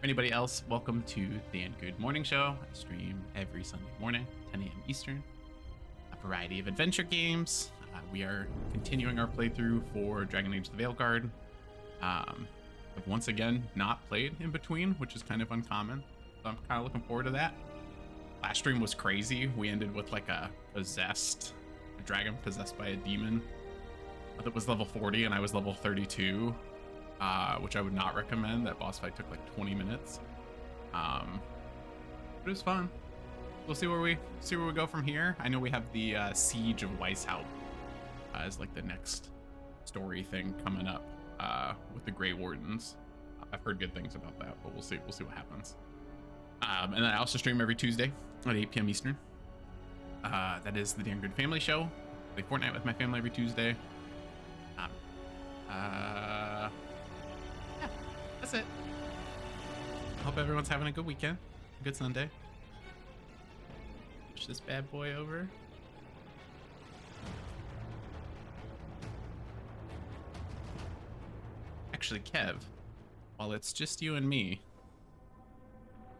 For anybody else, welcome to the And Good Morning Show. I stream every Sunday morning, 10 a.m. Eastern. A variety of adventure games. We are continuing our playthrough for Dragon Age the Veilguard. I've once again not played in between, which is kind of uncommon. So I'm kind of looking forward to that. Last stream was crazy. We ended with like a dragon possessed by a demon that was level 40 and I was level 32. Which I would not recommend. That boss fight took like 20 minutes. But it was fun. We'll see where we go from here. I know we have the Siege of Weishaupt as like the next story thing coming up with the Grey Wardens. I've heard good things about that, but we'll see what happens. And then I also stream every Tuesday at 8 p.m. Eastern. That is the Damn Good Family Show. I play Fortnite with my family every Tuesday. Yeah, that's it. I hope everyone's having a good weekend, a good Sunday. Push this bad boy over. Actually, Kev, while it's just you and me,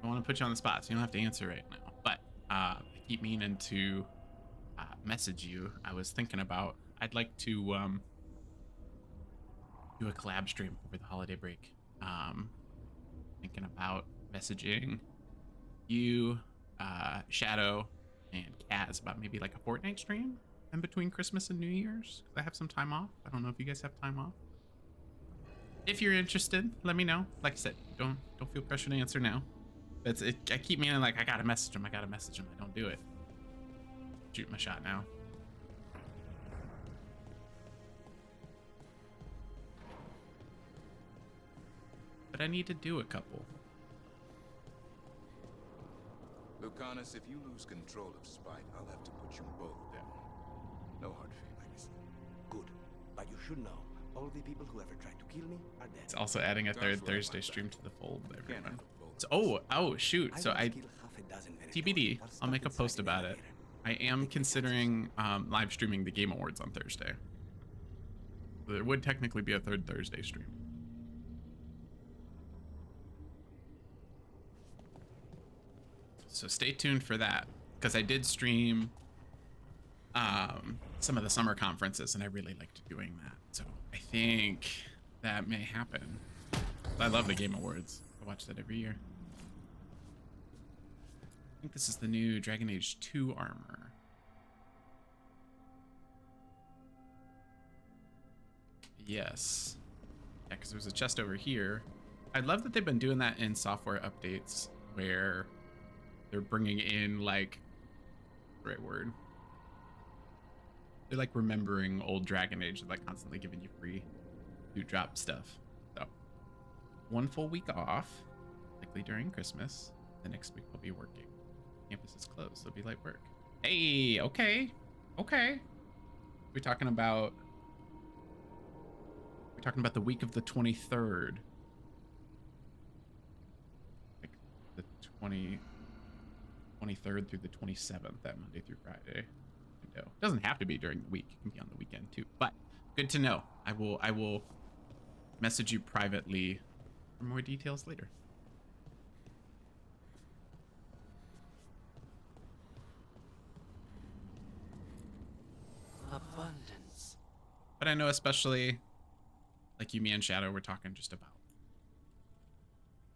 I want to put you on the spot, so you don't have to answer right now. But I keep meaning to message you. I was thinking about I'd like to do a collab stream over the holiday break. Thinking about messaging you, Shadow, and Kaz about maybe like a Fortnite stream in between Christmas and New Year's. Cause I have some time off. I don't know if you guys have time off. If you're interested, let me know. Like I said, don't feel pressure to answer now. I keep meaning like I gotta message him. I don't do it. Shoot my shot now. But I need to do a couple. Lucanus, if you lose control of Spite, I'll have to put you both down. No hard feelings. Good. But you should know, all the people who ever tried to kill me are dead. It's also adding a third Thursday stream to the fold, everyone. So, oh shoot. So TBD, I'll make a post about it. I am considering live streaming the Game Awards on Thursday. There would technically be a third Thursday stream. So stay tuned for that, because I did stream some of the summer conferences and I really liked doing that. So I think that may happen. I love the Game Awards. I watch that every year. I think this is the new Dragon Age 2 armor. Yes. Yeah, because there's a chest over here. I love that they've been doing that in software updates where they're bringing in like, right word. They're like remembering old Dragon Age, like constantly giving you free loot drop stuff. So 1 full week off, likely during Christmas. The next week I'll be working. Campus is closed, so it'll be light work. Hey, okay. We're talking about the week of the 23rd. Like the 23rd through the 27th, that Monday through Friday window. It doesn't have to be during the week. It can be on the weekend too. But good to know. I will message you privately for more details later. Abundance. But I know especially like you, me, and Shadow were talking just about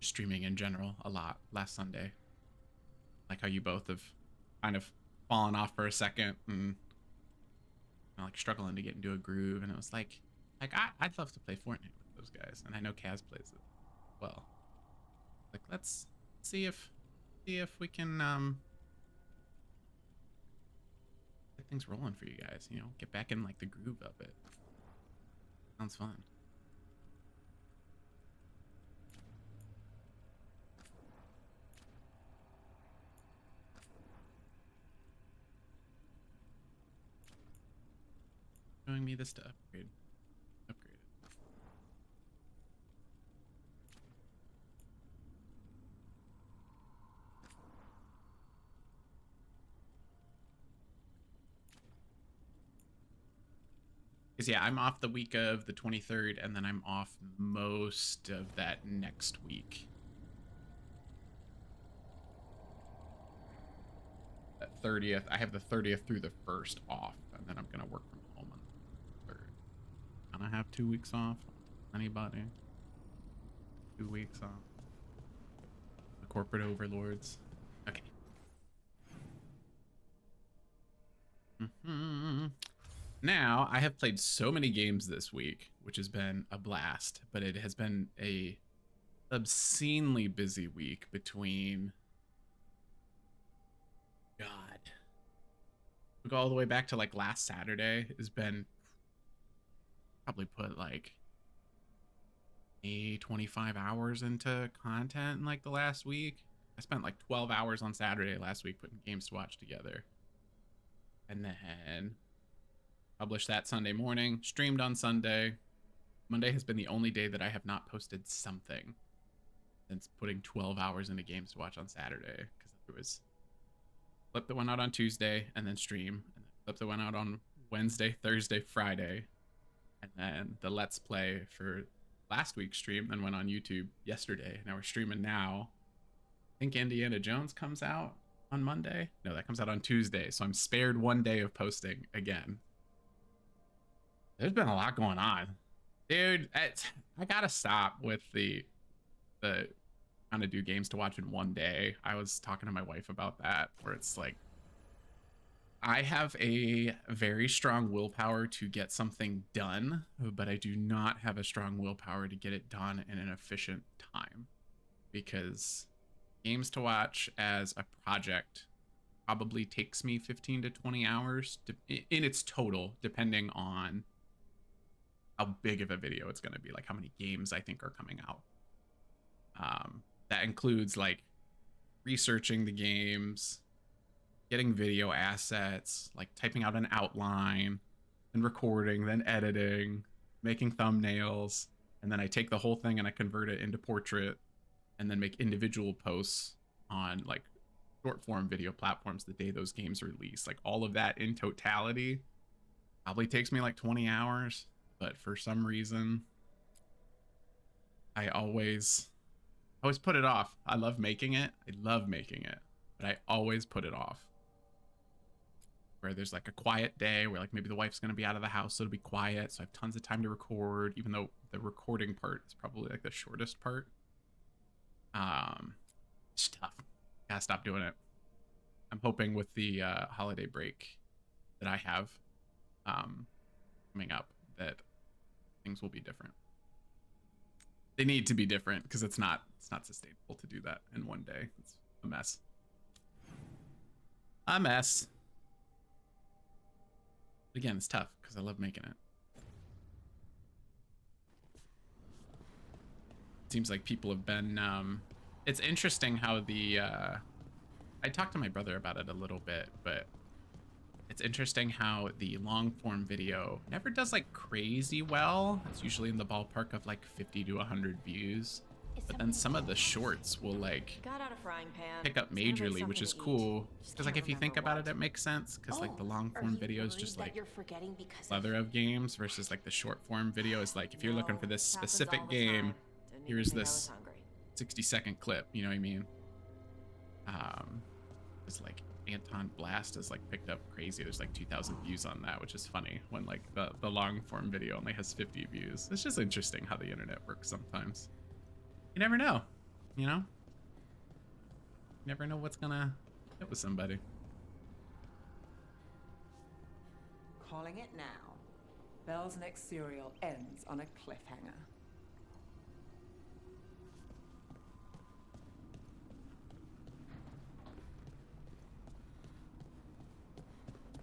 streaming in general a lot last Sunday. Like how you both have kind of fallen off for a second and like struggling to get into a groove, and it was like I'd love to play Fortnite with those guys, and I know Kaz plays it well. Like let's see if we can get things rolling for you guys, you know, get back in like the groove of it. Sounds fun. Showing me this to upgrade. Upgrade it. Because yeah, I'm off the week of the 23rd, and then I'm off most of that next week. 30th. I have the 30th through the 1st off, and then I'm gonna work from home on the 3rd. And I have 2 weeks off. Anybody? 2 weeks off. The corporate overlords. Okay. Now, I have played so many games this week, which has been a blast, but it has been a obscenely busy week between... God. We go all the way back to like last Saturday. Has been probably put like 25 hours into content in like the last week. I spent like 12 hours on Saturday last week putting games to watch together. And then published that Sunday morning, streamed on Sunday. Monday has been the only day that I have not posted something since putting 12 hours into games to watch on Saturday, because there was clip that went out on Tuesday and then stream, and then clip that went out on Wednesday, Thursday, Friday, and then the Let's Play for last week's stream then went on YouTube yesterday. Now we're streaming now. I think Indiana Jones comes out on Monday. No, that comes out on Tuesday, so I'm spared one day of posting again. There's been a lot going on, dude. I gotta stop with the trying to do games to watch in one day. I was talking to my wife about that, where it's like, I have a very strong willpower to get something done, but I do not have a strong willpower to get it done in an efficient time, because games to watch as a project probably takes me 15 to 20 hours in its total, depending on how big of a video it's going to be, like how many games I think are coming out. That includes like researching the games, getting video assets, like typing out an outline, and recording, then editing, making thumbnails, and then I take the whole thing and I convert it into portrait, and then make individual posts on like short form video platforms the day those games release. Like all of that in totality probably takes me like 20 hours, but for some reason I always put it off. I love making it. But I always put it off. Where there's like a quiet day where like maybe the wife's gonna be out of the house, so it'll be quiet, so I have tons of time to record, even though the recording part is probably like the shortest part. It's tough. Gotta stop doing it. I'm hoping with the holiday break that I have coming up that things will be different. They need to be different, because it's not sustainable to do that in one day. It's a mess. A mess. Again, it's tough because I love making it. Seems like people have been it's interesting how the I talked to my brother about it a little bit, but it's interesting how the long form video never does like crazy well. It's usually in the ballpark of like 50 to 100 views, but then some of the shorts will like pick up majorly, which is cool, because like if you think about it, it makes sense, because like the long form video is just like plethora of games, versus like the short form video is like, if you're looking for this specific game, here's this 60-second clip, you know what I mean? It's like Anton Blast is like picked up crazy. There's like 2,000 views on that, which is funny when like the long form video only has 50 views. It's just interesting how the internet works sometimes. You never know, you know? You never know what's gonna hit with somebody. Calling it now. Belle's next serial ends on a cliffhanger.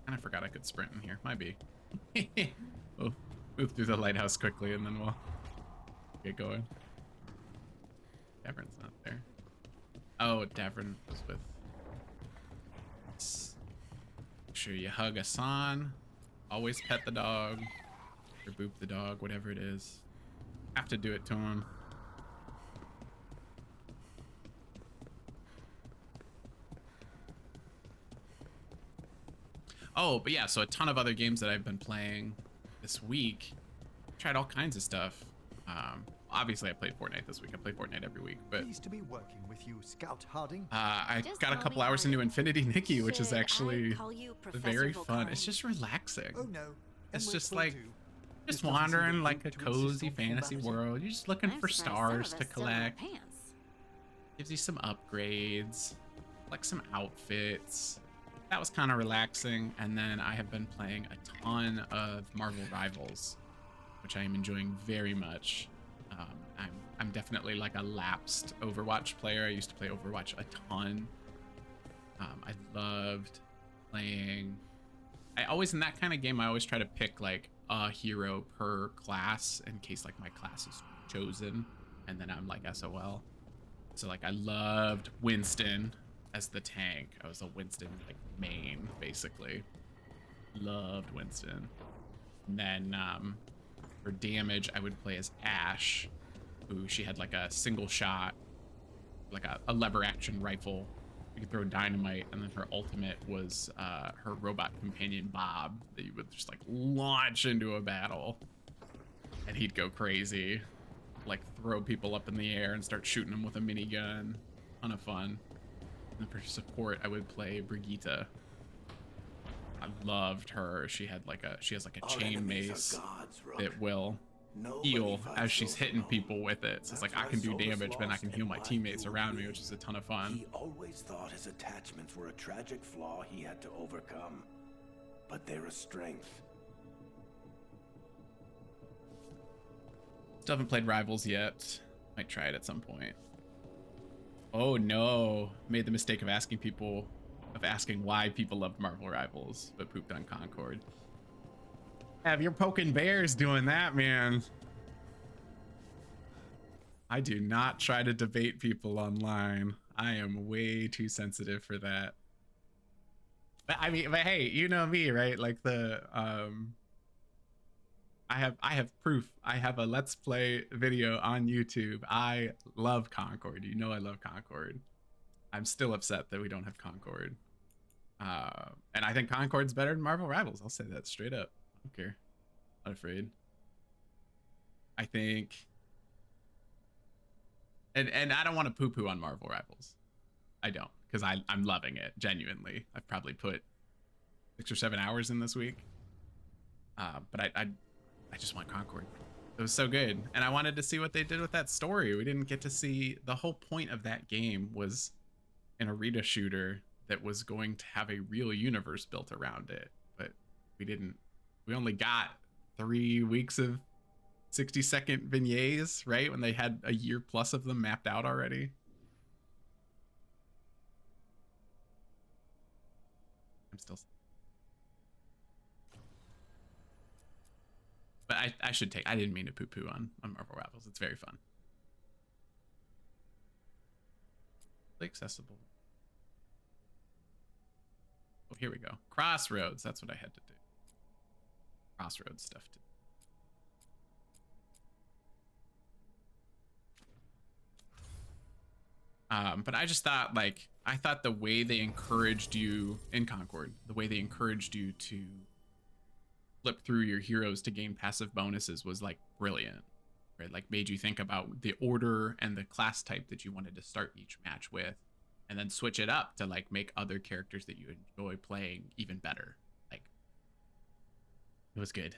I forgot I could sprint in here. Might be. We'll move through the lighthouse quickly and then we'll get going. Davern's not there. Oh, Davern was with. Make sure you hug Asan. Always pet the dog. Or boop the dog, whatever it is. Have to do it to him. Oh, but yeah, so a ton of other games that I've been playing this week. Tried all kinds of stuff. obviously I played Fortnite this week. I play Fortnite every week, but Pleased to be working with you, Scout Harding. I Just got a call couple me hours Harding. into Infinity Nikki, which is Should I actually call you very Professor fun. It's Volkari? just relaxing. Oh no. It's Emmerich just will like do. just This doesn't seem wandering a like a group to insist cozy on fantasy formality. world. You're just looking I'm for surprised some of stars us to still wear collect. pants. Gives you some upgrades, like some outfits. That was kind of relaxing. And then I have been playing a ton of Marvel Rivals, which I am enjoying very much. I'm definitely like a lapsed Overwatch player. I used to play Overwatch a ton. I loved playing. I always, in that kind of game, I always try to pick like a hero per class in case like my class is chosen, and then I'm like SOL. So like I loved Winston as the tank. I was a Winston like main basically. Loved Winston. And then for damage, I would play as Ashe, who she had like a single shot, like a lever action rifle. You could throw dynamite, and then her ultimate was her robot companion Bob that you would just like launch into a battle, and he'd go crazy, like throw people up in the air and start shooting them with a minigun. Ton of fun. And for support, I would play Brigitte. I loved her. She has like a chain mace that will heal as she's hitting people with it. So it's like I can do damage, but I can heal my teammates around me, which is a ton of fun. He always thought his attachments were a tragic flaw he had to overcome, but they're a strength. Still haven't played Rivals yet. Might try it at some point. Oh no, made the mistake of asking why people loved Marvel Rivals, but pooped on Concord. Have you're poking bears doing that, man. I do not try to debate people online. I am way too sensitive for that. But I mean, but hey, you know me, right? Like the I have proof. I have a Let's Play video on YouTube. I love Concord. You know I love Concord. I'm still upset that we don't have Concord. And I think Concord's better than Marvel Rivals. I'll say that straight up. I don't care. Not afraid. I think, and I don't want to poo-poo on Marvel Rivals. I don't, because I'm loving it genuinely. I've probably put 6 or 7 hours in this week. But I just want Concord. It was so good, and I wanted to see what they did with that story. We didn't get to see the whole point of that game was an arena shooter that was going to have a real universe built around it, but we didn't. We only got 3 weeks of 60-second vignettes, right? When they had a year plus of them mapped out already. I'm still. But I should take. I didn't mean to poo-poo on Marvel Rivals. It's very fun. Accessible. Oh, here we go. Crossroads. That's what I had to do. Crossroads stuff to do. But I just thought, like, I thought the way they encouraged you in Concord, the way they encouraged you to flip through your heroes to gain passive bonuses was like brilliant, right? Like made you think about the order and the class type that you wanted to start each match with, and then switch it up to like make other characters that you enjoy playing even better. Like, it was good.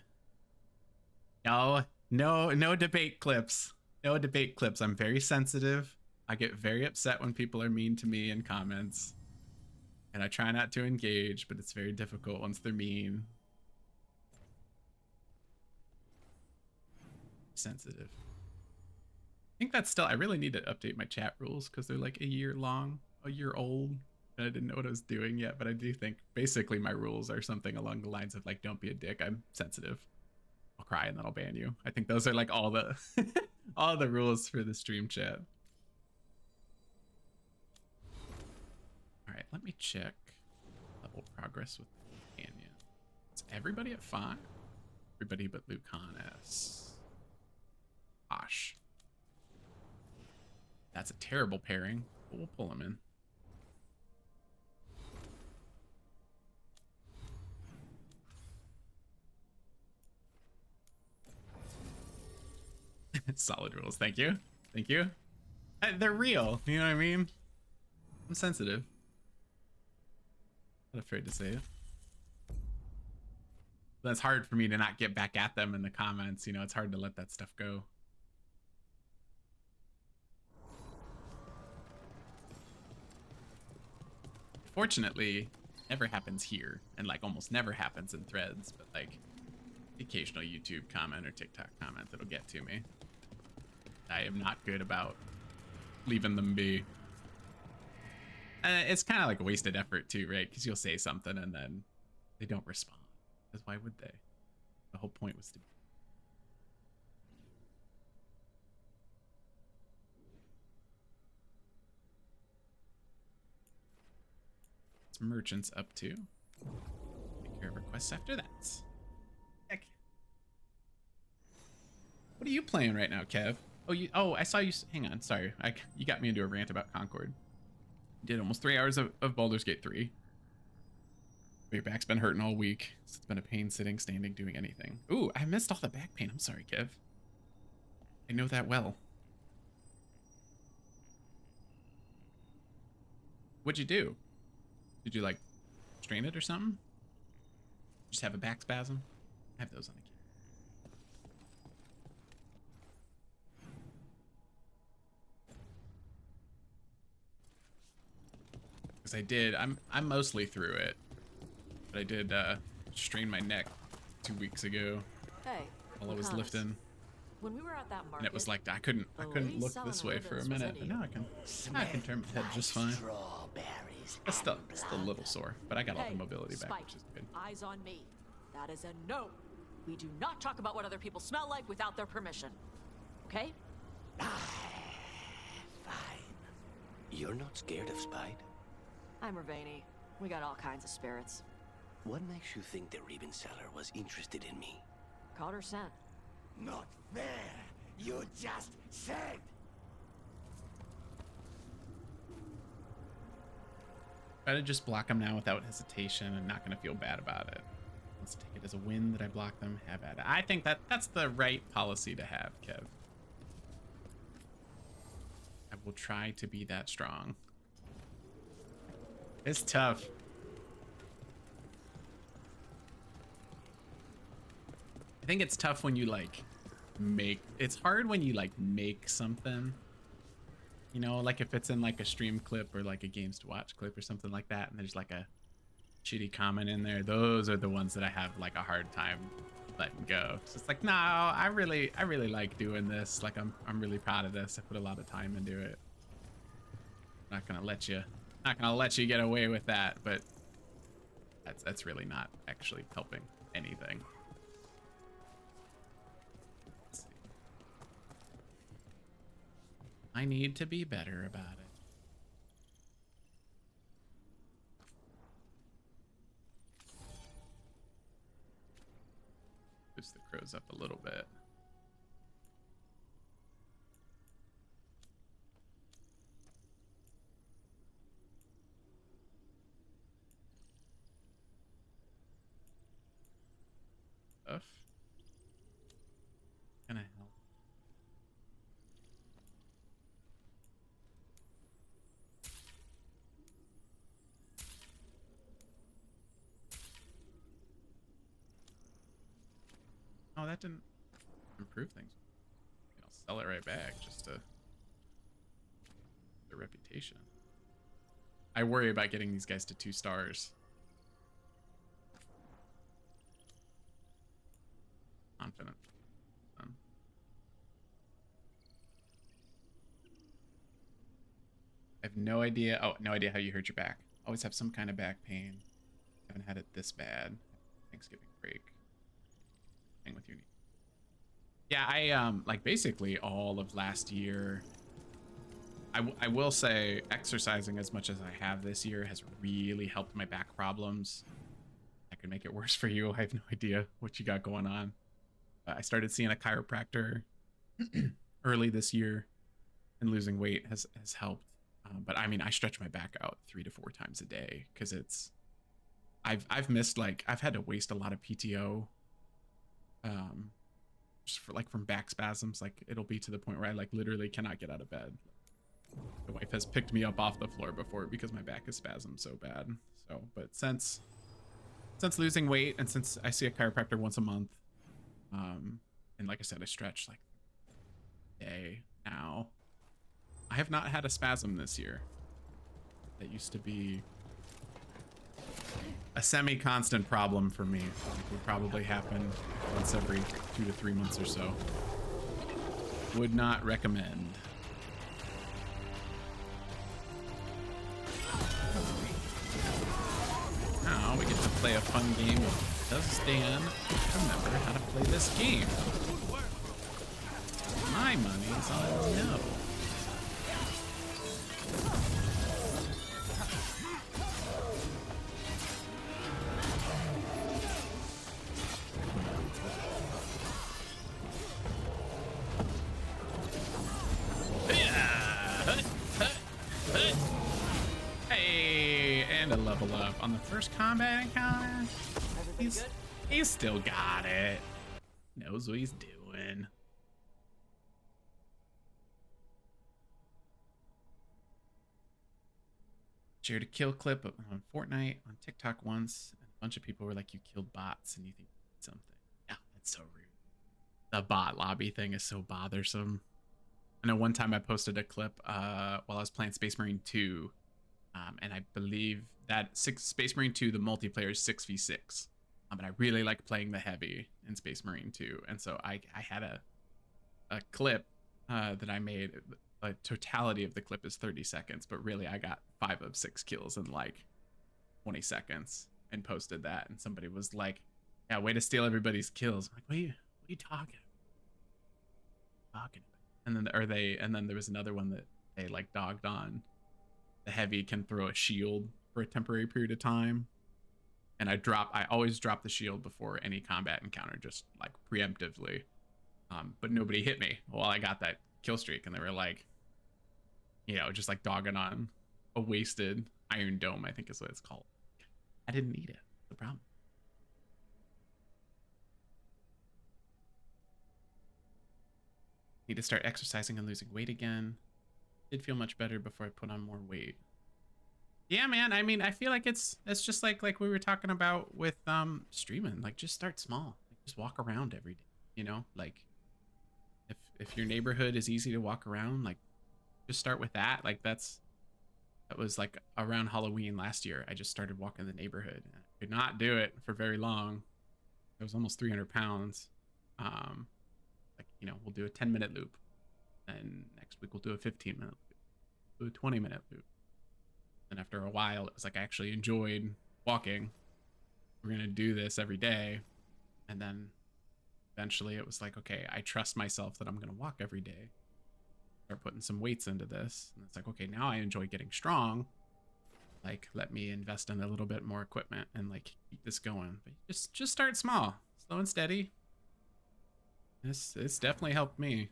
No debate clips. No debate clips. I'm very sensitive. I get very upset when people are mean to me in comments, and I try not to engage, but it's very difficult once they're mean. Sensitive. I think that's still, I really need to update my chat rules because they're like a year old, and I didn't know what I was doing yet. But I do think basically my rules are something along the lines of like, don't be a dick, I'm sensitive, I'll cry, and then I'll ban you. I think those are like all the all the rules for the stream chat. All right, let me check level progress with Canyon. Is everybody at 5? Everybody but Lucanus. Gosh. That's a terrible pairing, but we'll pull him in. Solid rules. Thank you. Thank you. They're real. You know what I mean? I'm sensitive. Not afraid to say it. That's hard for me to not get back at them in the comments. You know, it's hard to let that stuff go. Fortunately, never happens here, and like almost never happens in threads, but like the occasional YouTube comment or TikTok comment that'll get to me. I am not good about leaving them be. It's kind of like a wasted effort too, right? Because you'll say something and then they don't respond. Because why would they? The whole point was to. What's merchants up to? Take care of requests after that. Heck. What are you playing right now, Kev? Oh, I saw you. Hang on, sorry. You got me into a rant about Concord. Did almost 3 hours of Baldur's Gate 3. Your back's been hurting all week. It's been a pain sitting, standing, doing anything. Ooh, I missed all the back pain. I'm sorry, Kev. I know that well. What'd you do? Did you like strain it or something? Just have a back spasm? I have those on a kid. Because I did, I'm mostly through it. But I did strain my neck 2 weeks ago. Hey, while I was lifting. When we were at that market, And it was like I couldn't look this way for a minute, but now I can turn my head just fine. It's still a little sore, but I got all the mobility back, which is good. Eyes on me. That is a no. We do not talk about what other people smell like without their permission. Okay? Fine. You're not scared of Spite? I'm Ravani. We got all kinds of spirits. What makes you think the Ribbon Seller was interested in me? Caught her scent. Not fair. You just said. Try to just block them now without hesitation and not going to feel bad about it. Let's take it as a win that I block them. Have at it. I think that's the right policy to have, Kev. I will try to be that strong. It's tough. I think it's tough when you like it's hard when you like make something, you know, like if it's in like a stream clip or like a games to watch clip or something like that, and there's like a shitty comment in there. Those are the ones that I have like a hard time letting go. So it's like, no, I really like doing this. Like I'm really proud of this. I put a lot of time into it. Not gonna let you get away with that, but that's really not actually helping anything. Let's see. I need to be better about it. Boost the crows up a little bit. Stuff. Can I help? Oh, that didn't improve things. I'll sell it right back just to the reputation. I worry about getting these guys to 2 stars. Confident. I have no idea. Oh, no idea how you hurt your back. Always have some kind of back pain. Haven't had it this bad. Thanksgiving break. Hang with your knee. Yeah, I like basically all of last year. I will say exercising as much as I have this year has really helped my back problems. I could make it worse for you. I have no idea what you got going on. I started seeing a chiropractor early this year, and losing weight has helped. But I mean, I stretch my back out 3 to 4 times a day because I've missed, like, I've had to waste a lot of PTO just for like from back spasms. Like it'll be to the point where I like literally cannot get out of bed. The wife has picked me up off the floor before because my back is spasmed so bad. So, but since losing weight and since I see a chiropractor once a month, and like I said, I stretch like a day now, I have not had a spasm this year. That used to be a semi-constant problem for me. It would probably happen once every 2 to 3 months or so. Would not recommend. Now we get to play a fun game of Does Dan remember how to play this game? My money's on no. Hey, and a level up on the first combat encounter. He's still got it. Knows what he's doing. Shared a kill clip on Fortnite on TikTok once, and a bunch of people were like, "You killed bots, and you think you did something." Yeah, that's so rude. The bot lobby thing is so bothersome. I know one time I posted a clip while I was playing Space Marine 2, and I believe that Space Marine 2, the multiplayer is 6v6. But I really like playing the heavy in Space Marine 2, and so I had a clip that I made. The totality of the clip is 30 seconds, but really I got 5 of 6 kills in like 20 seconds and posted that, and somebody was like, "Yeah, way to steal everybody's kills." I'm like, what are you talking about? And then there was another one that they like dogged on. The heavy can throw a shield for a temporary period of time. And I always drop the shield before any combat encounter, just like preemptively. But nobody hit me while I got that kill streak, and they were like, you know, just like dogging on a wasted Iron Dome, I think is what it's called. I didn't need it. That's the problem. Need to start exercising and losing weight again. Did feel much better before I put on more weight. Yeah, man. I mean, I feel like it's just like we were talking about with streaming. Like, just start small. Like, just walk around every day. You know, like if your neighborhood is easy to walk around, like just start with that. Like that was like around Halloween last year. I just started walking the neighborhood. I could not do it for very long. I was almost 300 pounds. Like, you know, we'll do a 10-minute loop, and next week we'll do a 15-minute loop, do a 20-minute loop. And after a while, it was like I actually enjoyed walking. We're gonna do this every day, and then eventually it was like, okay, I trust myself that I'm gonna walk every day. Start putting some weights into this, and it's like, okay, now I enjoy getting strong. Like, let me invest in a little bit more equipment and like keep this going. But just start small, slow and steady. It's definitely helped me.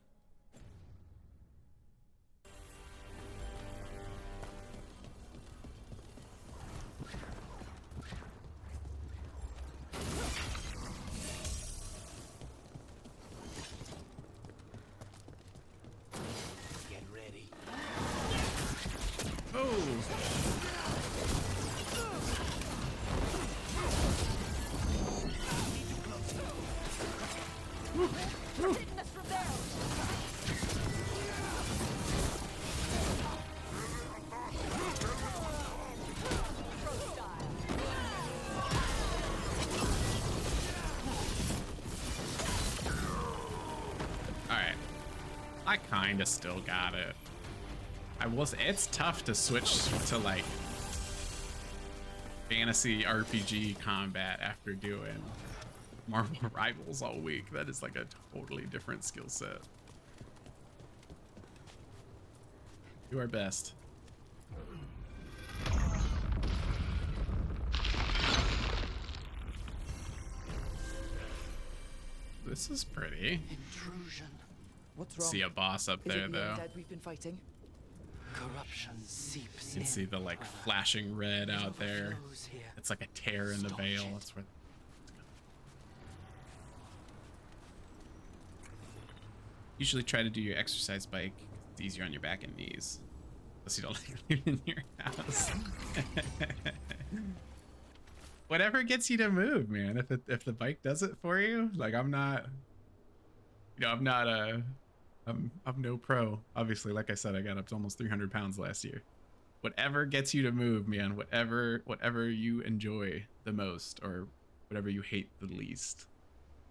Get ready. Oh! Alright. I kinda still got it. It's tough to switch to like fantasy RPG combat after doing Marvel Rivals all week. That is like a totally different skill set. Do our best. This is pretty. Intrusion. What's wrong? See a boss up Is there it the though. undead we've been fighting? Corruption seeps You can see the like flashing red out there. overflows here. It's like a tear in the Staunch veil. it. That's where. Usually try to do your exercise bike. It's easier on your back and knees. Unless you don't like leaving your house. Whatever gets you to move, man. If the bike does it for you, like I'm not, you know, I'm no pro. Obviously, like I said, I got up to almost 300 pounds last year. Whatever gets you to move, man. Whatever you enjoy the most, or whatever you hate the least.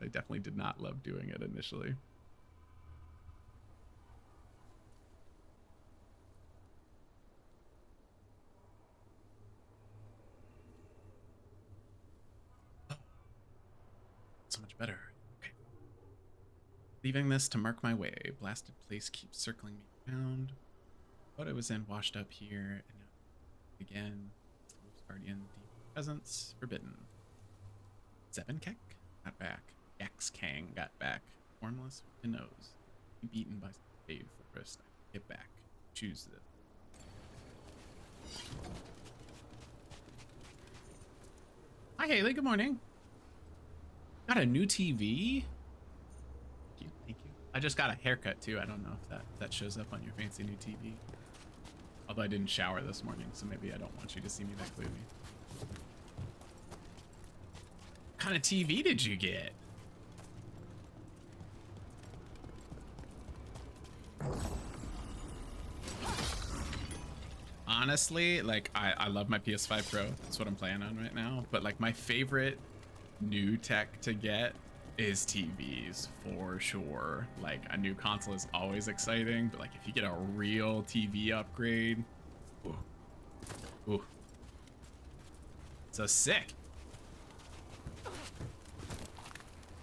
I definitely did not love doing it initially. So much better. Okay. Leaving this to mark my way. Blasted place keeps circling me around. Thought I was in, washed up here, and now again. Guardian, deep presence, forbidden. 7 Kek got back. Yax Kang got back. Formless with the nose. Be beaten by Dave first. Get back. Choose this. Hi Haley, good morning. Got a new TV? Thank you, thank you. I just got a haircut too. I don't know if that shows up on your fancy new TV. Although I didn't shower this morning, so maybe I don't want you to see me that clearly. What kind of TV did you get? Honestly, like I love my PS5 Pro. That's what I'm playing on right now. But like my favorite new tech to get is TVs for sure. Like a new console is always exciting, but like if you get a real TV upgrade, ooh, ooh. So sick.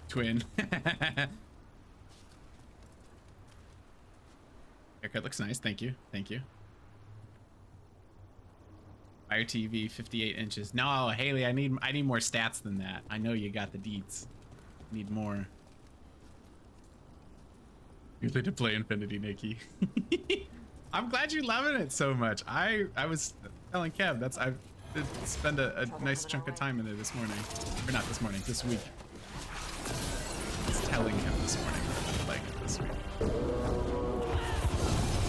Twin. Haircut looks nice. Thank you. Thank you. Fire TV, 58 inches. No, Haley, I need more stats than that. I know you got the deets. Need more. You need to play Infinity, Nikki. I'm glad you're loving it so much. I was telling Kev I did spend a nice chunk of time in it this morning. Or not this morning, this week. I was telling him this morning that I like it this week.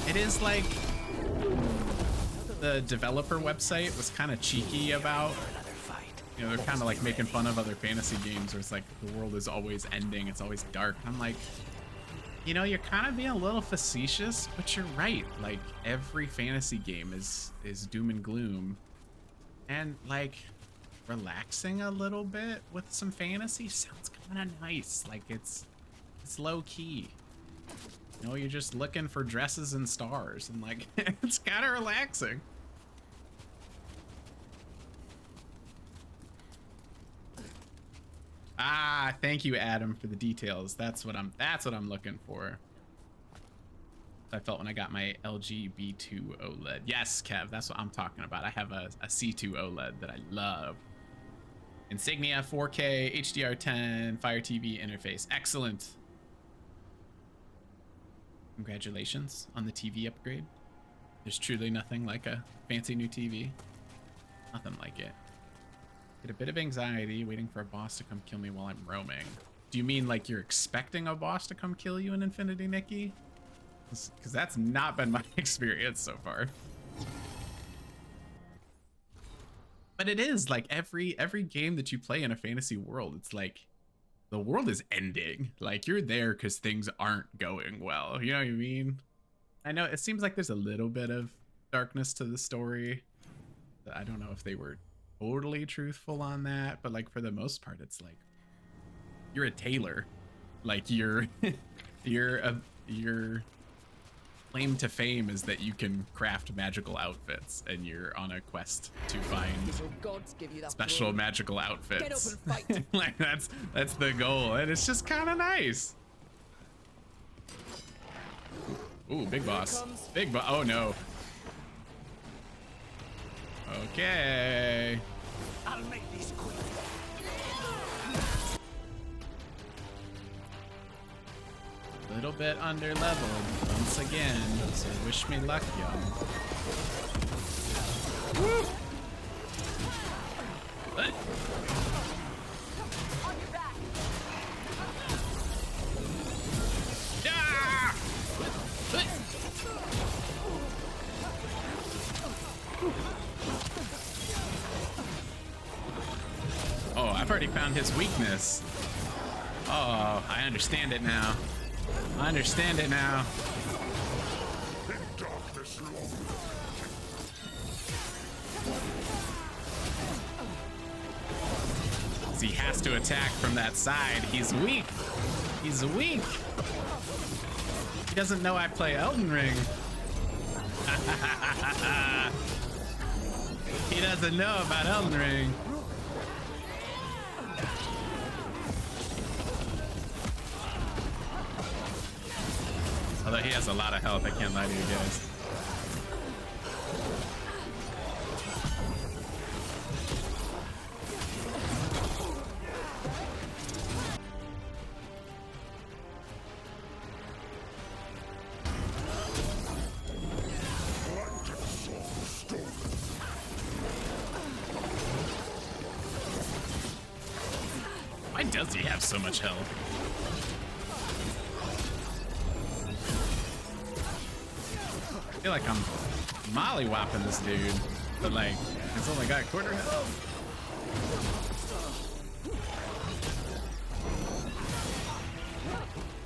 It is like the developer website was kind of cheeky about, you know, they're kind of like making fun of other fantasy games where it's like the world is always ending, it's always dark. I'm like, you know, you're kind of being a little facetious, but you're right. Like every fantasy game is doom and gloom, and like relaxing a little bit with some fantasy sounds kind of nice. Like it's low key. You know, you're just looking for dresses and stars, and like it's kind of relaxing. Ah, thank you, Adam, for the details. That's what I'm looking for. I felt when I got my LG B2 OLED. Yes, Kev, that's what I'm talking about. I have a C2 OLED that I love. Insignia 4K HDR10 Fire TV interface. Excellent. Congratulations on the TV upgrade. There's truly nothing like a fancy new TV. Nothing like it. Get a bit of anxiety waiting for a boss to come kill me while I'm roaming. Do you mean like you're expecting a boss to come kill you in Infinity, Nikki? Because that's not been my experience so far. But it is like every game that you play in a fantasy world, it's like the world is ending. Like you're there because things aren't going well. You know what I mean? I know it seems like there's a little bit of darkness to the story. I don't know if they were totally truthful on that, but like for the most part, it's like you're a tailor. Like your claim to fame is that you can craft magical outfits, and you're on a quest to find special magical outfits. Get up and fight. Like that's the goal, and it's just kind of nice. Ooh, big boss. Big boss. Oh no. Okay. I'll make these quick. A little bit under leveled once again, so wish me luck, y'all. Woo! What? Ah! Oh, I've already found his weakness. Oh, I understand it now. I understand it now. He has to attack from that side. He's weak. He's weak. He doesn't know I play Elden Ring. He doesn't know about Elden Ring. Although he has a lot of health, I can't lie to you guys. Why does he have so much health? I feel like I'm molly-whopping this dude, but like, it's only got quarter health.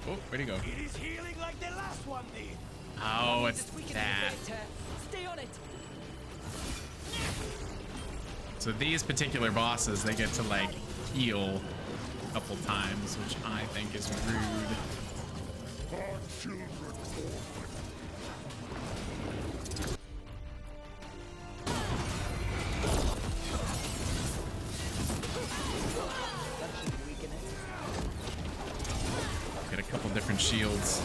Oh, where'd he go? It is healing like the last one did. Oh, it's that. Stay on it. So these particular bosses, they get to like heal a couple times, which I think is rude. Get a couple different shields.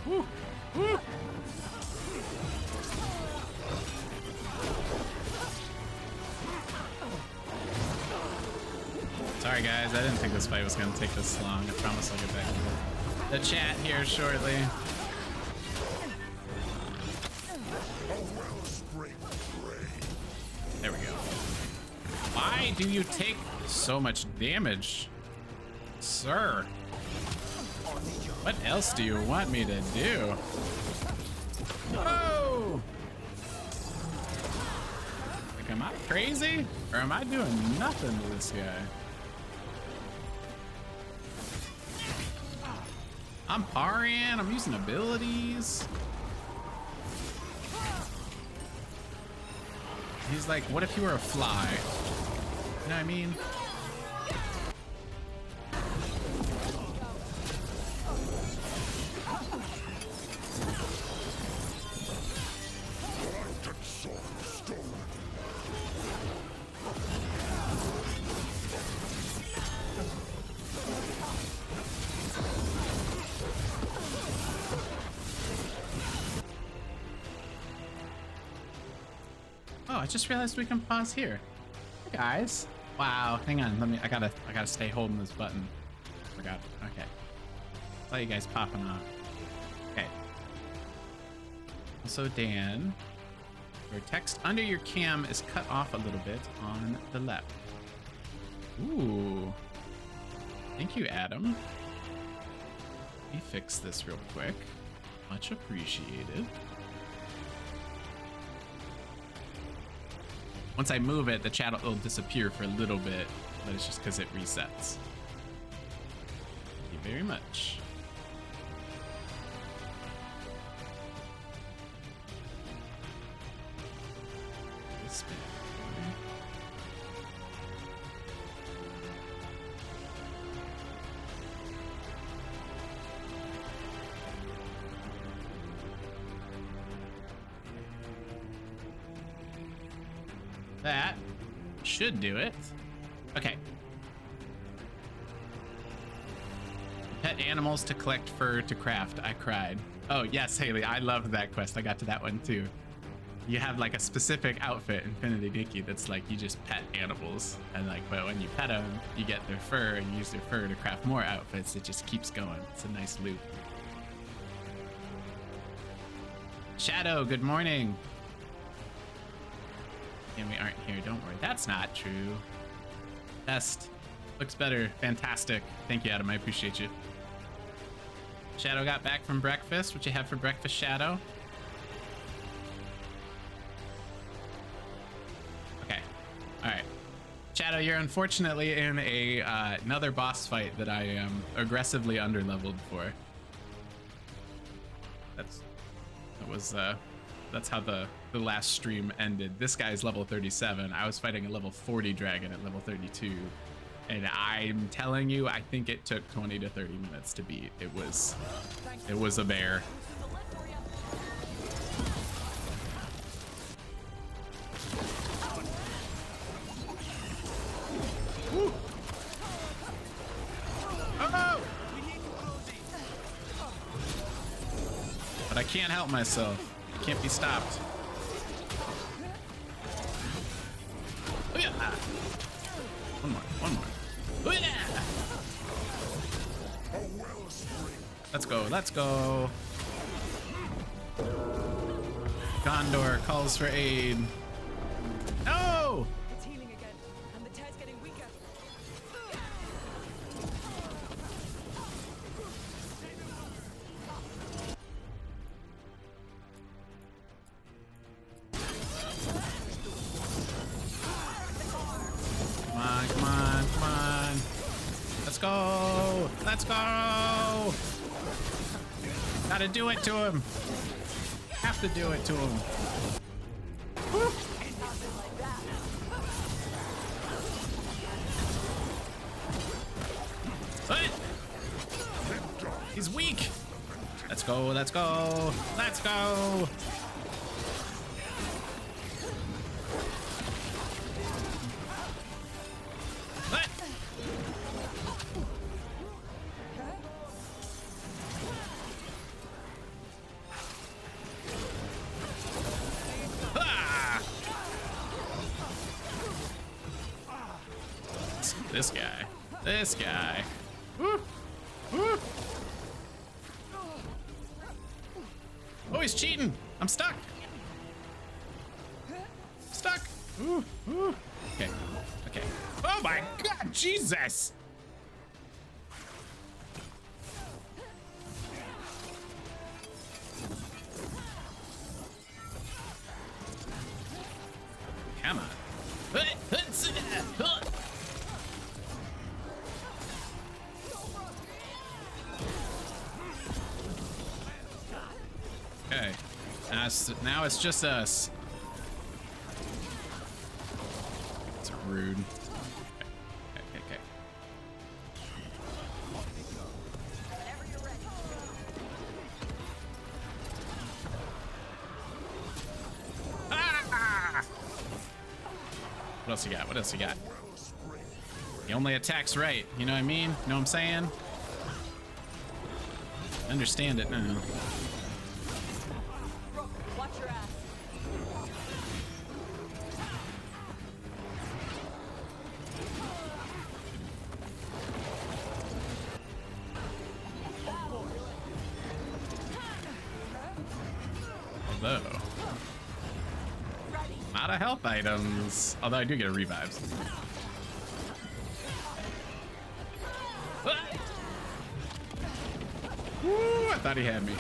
Woo. Woo. Sorry guys, I didn't think this fight was gonna take this long. I promise I'll get back to the chat here shortly. There we go. Why do you take so much damage, sir? What else do you want me to do? Whoa! Like, am I crazy? Or am I doing nothing to this guy? I'm parrying, I'm using abilities. He's like, what if you were a fly? You know what I mean? Oh, I just realized we can pause here. Hey guys. Wow, hang on, I gotta stay holding this button. Forgot. Okay. Saw you guys popping off. Okay. Also, Dan, your text under your cam is cut off a little bit on the left. Ooh. Thank you, Adam. Let me fix this real quick. Much appreciated. Once I move it, the chat will disappear for a little bit, but it's just because it resets. Thank you very much. This bit. That should do it. Okay. Pet animals to collect fur to craft. I cried. Oh, yes, Haley. I loved that quest. I got to that one too. You have like a specific outfit, Infinity Dicky, that's like you just pet animals. And like, but when you pet them, you get their fur and you use their fur to craft more outfits. It just keeps going. It's a nice loop. Shadow, good morning. And we aren't here, don't worry. That's not true. Best Looks better. Fantastic. Thank you, Adam. I appreciate you. Shadow got back from breakfast. What you have for breakfast, Shadow? Okay. All right. Shadow, you're unfortunately in a another boss fight that I am aggressively underleveled for. That's how the last stream ended. This guy's level 37. I was fighting a level 40 dragon at level 32. And I'm telling you, I think it took 20 to 30 minutes to beat. It was a bear. Woo. Oh! But I can't help myself. I can't be stopped. Oh yeah. One more. Oh yeah. Let's go. Gondor calls for aid. No! It's healing again, and the tear's getting weaker. Come on. Let's go. Gotta do it to him. Have to do it to him. Woo. What? He's weak. Let's go. What? Ah! This guy. Woo. Oh, he's cheating. I'm stuck. Ooh. Okay. Oh my God, Jesus. Come on. Okay. Now it's just us. It's rude. Okay. Ah! What else you got? He only attacks right. You know what I mean? You know what I'm saying? Understand it now. Watch your ass. Although, not a health items. Although I do get a revives. Woo, I thought he had me.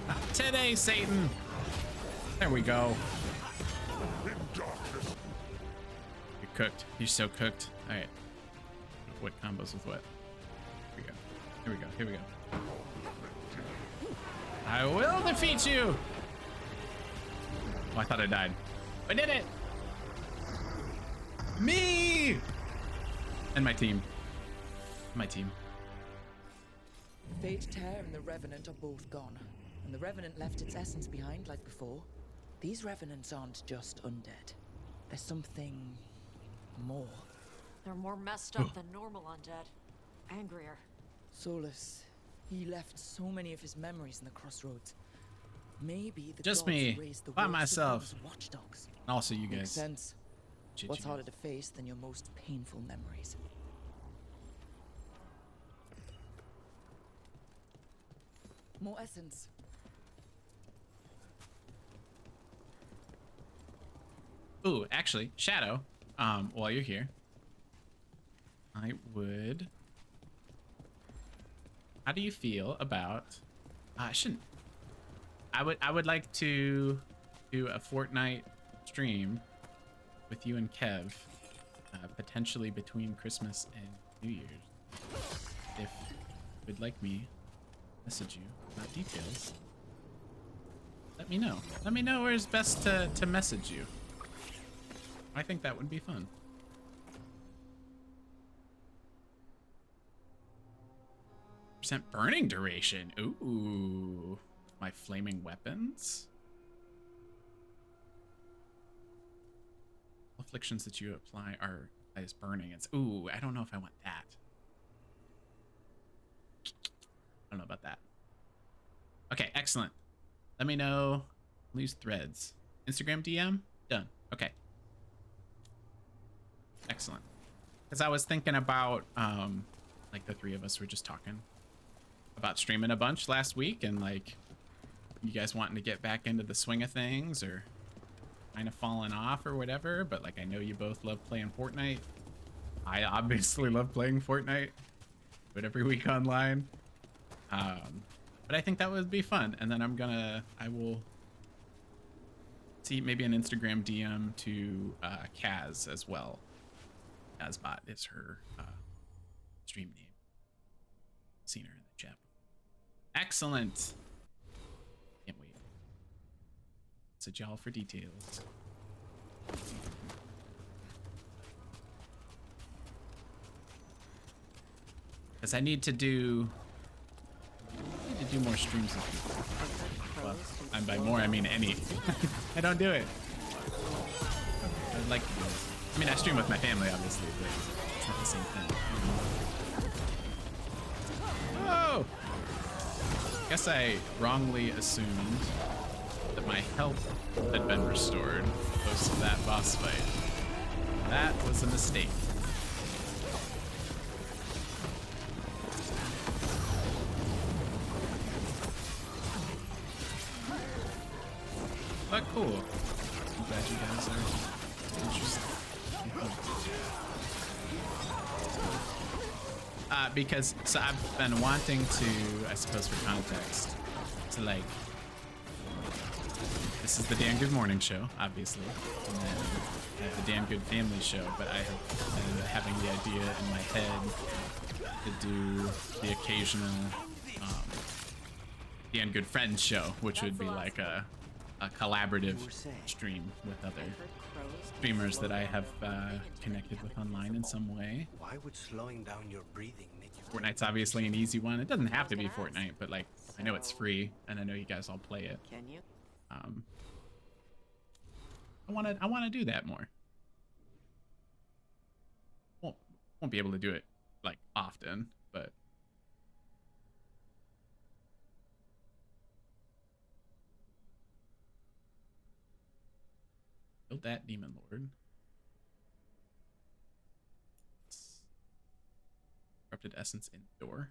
Not today, Satan. There we go. You're cooked. You're so cooked. All right. What combos with what? Here we go. I will defeat you. Oh, I thought I died. I did it. Me and my team. Fate Tear and the Revenant are both gone, and the Revenant left its essence behind like before. These Revenants aren't just undead. There's something more. They're more messed up than normal undead. Angrier. Solus, he left so many of his memories in the crossroads. Maybe the Just gods me, raised the by worst of myself. them as watchdogs. Also, you Makes guys. sense. Chit What's you harder guys. to face than your most painful memories? More essence. Ooh, actually, Shadow. While you're here, I would. How do you feel about? I shouldn't. I would like to do a Fortnite stream with you and Kev, potentially between Christmas and New Year's. If you'd like me, message you about details. Let me know. Let me know where's best to message you. I think that would be fun. Percent burning duration. Ooh, my flaming weapons. Afflictions that you apply are as burning. It's ooh, I don't know if I want that. I don't know about that. Okay, excellent. Let me know. Lose threads. Instagram DM? Done. Okay. Excellent. Because I was thinking about, like the three of us were just talking about streaming a bunch last week and like you guys wanting to get back into the swing of things or kind of falling off or whatever. But like, I know you both love playing Fortnite. I obviously love playing Fortnite, but every week online. But I think that would be fun. And then I will see maybe an Instagram DM to Kaz as well. Kazbot is her stream name. Seen her in the chat. Excellent. Can't wait. Message y'all for details. Because I need to do more streams with people. Well, and by more I mean any. I don't do it. I'd like to do it. I mean, I stream with my family, obviously, but it's not the same thing. Oh! Guess I wrongly assumed that my health had been restored post that boss fight. That was a mistake. But cool. I'm glad you guys are interested. Because so I've been wanting to, I suppose for context, to like, this is the Dan Good Morning Show, obviously, and then I have the Dan Good Family Show, but I have been having the idea in my head to do the occasional Dan Good Friends show, which would be like a collaborative stream with other streamers that I have connected with online in some way. Why would slowing down your breathing make you... Fortnite's obviously an easy one. It doesn't have to be Fortnite, but like I know it's free, and I know you guys all play it. Can you? I want to do that more. Won't be able to do it like often, but build that demon lord. Corrupted essence indoor.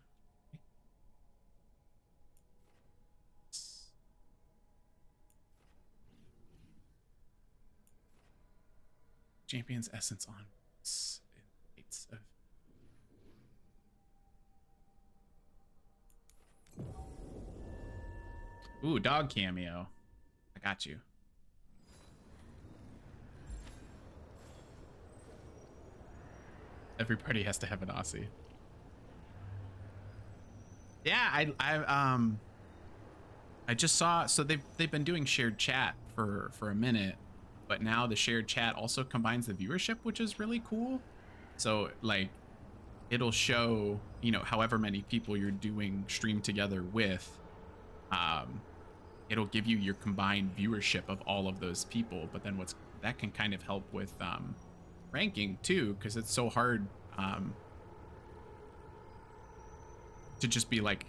Champion's essence on gates of. Ooh, dog cameo. I got you. Every party has to have an Aussie. Yeah, I just saw, so they've been doing shared chat for a minute, but now the shared chat also combines the viewership, which is really cool. So like it'll show, you know, however many people you're doing stream together with, it'll give you your combined viewership of all of those people. But then that can kind of help with ranking too, because it's so hard to just be like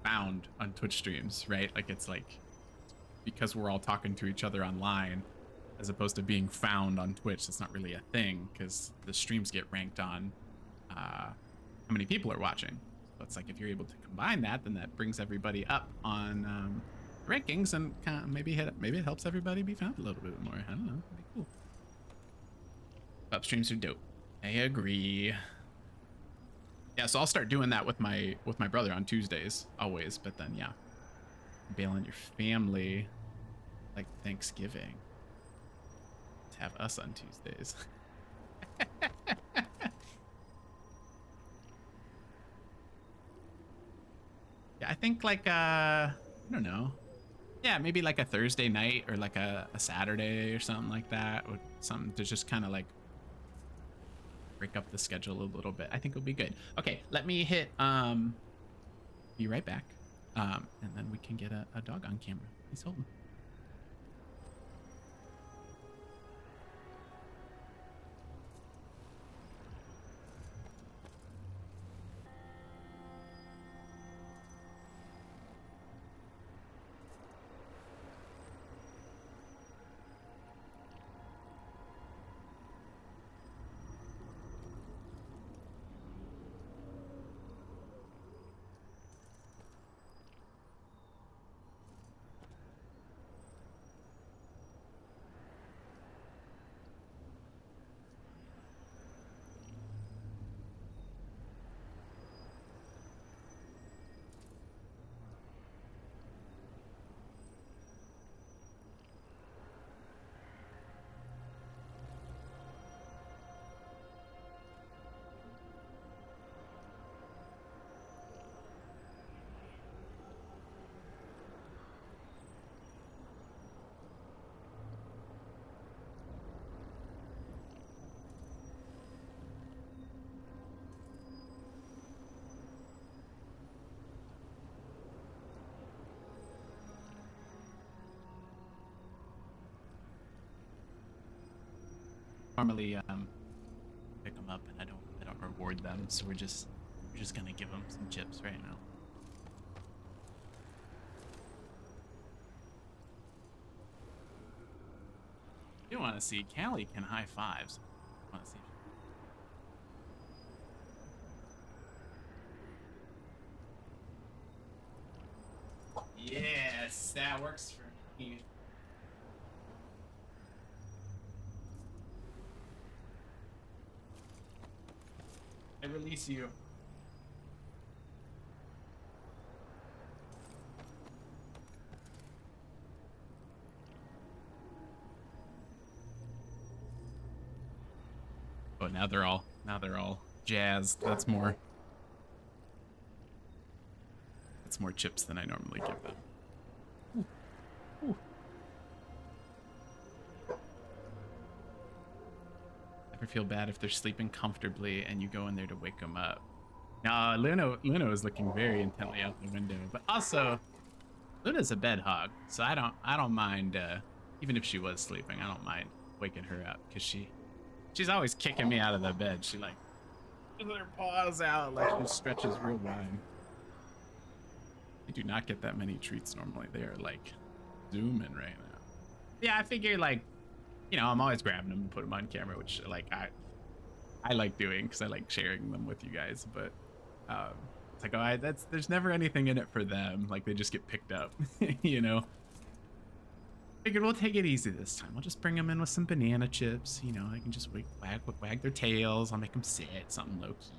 found on Twitch streams, right? Like it's like, because we're all talking to each other online as opposed to being found on Twitch, it's not really a thing because the streams get ranked on how many people are watching. So it's like if you're able to combine that, then that brings everybody up on rankings, and kind of maybe it helps everybody be found a little bit more. I don't know, it'd be cool. Pub streams are dope. I agree. Yeah, so I'll start doing that with my brother on Tuesdays always, but then yeah, bail on your family like Thanksgiving to have us on Tuesdays. Yeah, I think like I don't know. Yeah, maybe like a Thursday night or like a Saturday or something like that, or something to just kind of like break up the schedule a little bit. I think it'll be good. Okay, let me hit be right back. And then we can get a dog on camera. He's holding. Normally pick them up and I don't reward them, so we're just gonna give them some chips right now. You want to see Callie can high fives. Want to see? Yes, that works for me. I release you. Oh, now they're all jazzed. That's more chips than I normally give them. Ooh. Ooh. Ever feel bad if they're sleeping comfortably and you go in there to wake them up? No, Luna is looking very intently out the window, but also Luna's a bed hog, so I don't mind even if she was sleeping, I don't mind waking her up because she's always kicking me out of the bed. She like with her paws out like she stretches real wide. You do not get that many treats normally. They are like zooming right now. Yeah, I figure like, you know, I'm always grabbing them and put them on camera, which like I like doing because I like sharing them with you guys. But it's like, oh, there's never anything in it for them. Like they just get picked up, you know. Figured we'll take it easy this time. I'll just bring them in with some banana chips. You know, I can just wag their tails. I'll make them sit, something low key.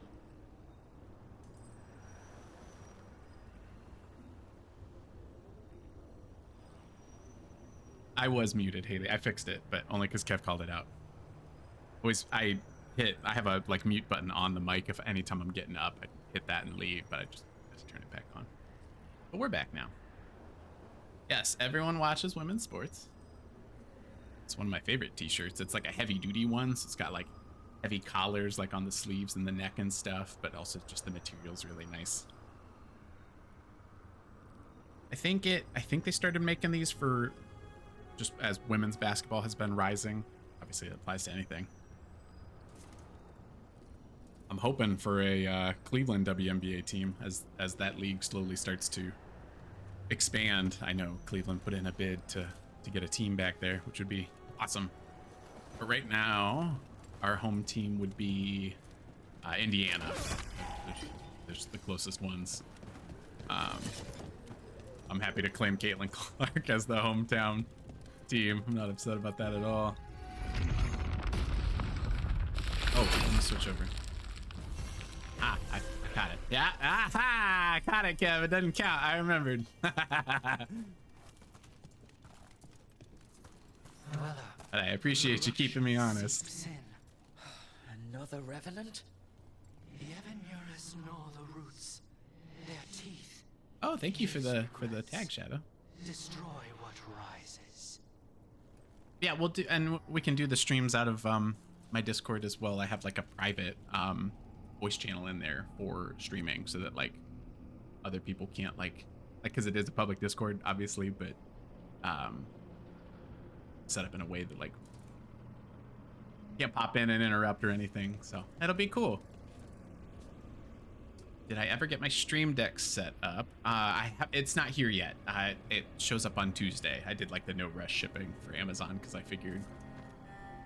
I was muted, Haley. I fixed it, but only because Kev called it out. I have a like mute button on the mic if anytime I'm getting up, I hit that and leave, but I just have to turn it back on. But we're back now. Yes, everyone watches women's sports. It's one of my favorite t-shirts. It's like a heavy duty one, so it's got like heavy collars like on the sleeves and the neck and stuff, but also just the material's really nice. I think they started making these for just as women's basketball has been rising. Obviously it applies to anything. I'm hoping for a Cleveland WNBA team as that league slowly starts to expand. I know Cleveland put in a bid to get a team back there, which would be awesome. But right now, our home team would be Indiana. There's the closest ones. I'm happy to claim Caitlin Clark as the hometown team. I'm not upset about that at all. Oh, let me switch over. I Yeah, aha! Caught it, Kev. It doesn't count. I remembered. Well, But I appreciate you keeping me honest. sin. Another revenant? The Evanurus gnaw the roots. Their teeth Oh, thank you for the tag, Shadow. destroy what rises. Yeah, we'll do, and we can do the streams out of my Discord as well. I have like a private voice channel in there for streaming, so that like other people can't like because it is a public Discord, obviously, but set up in a way that like can't pop in and interrupt or anything. So that'll be cool. Did I ever get my stream deck set up? It's not here yet. It shows up on Tuesday. I did like the no rush shipping for Amazon because I figured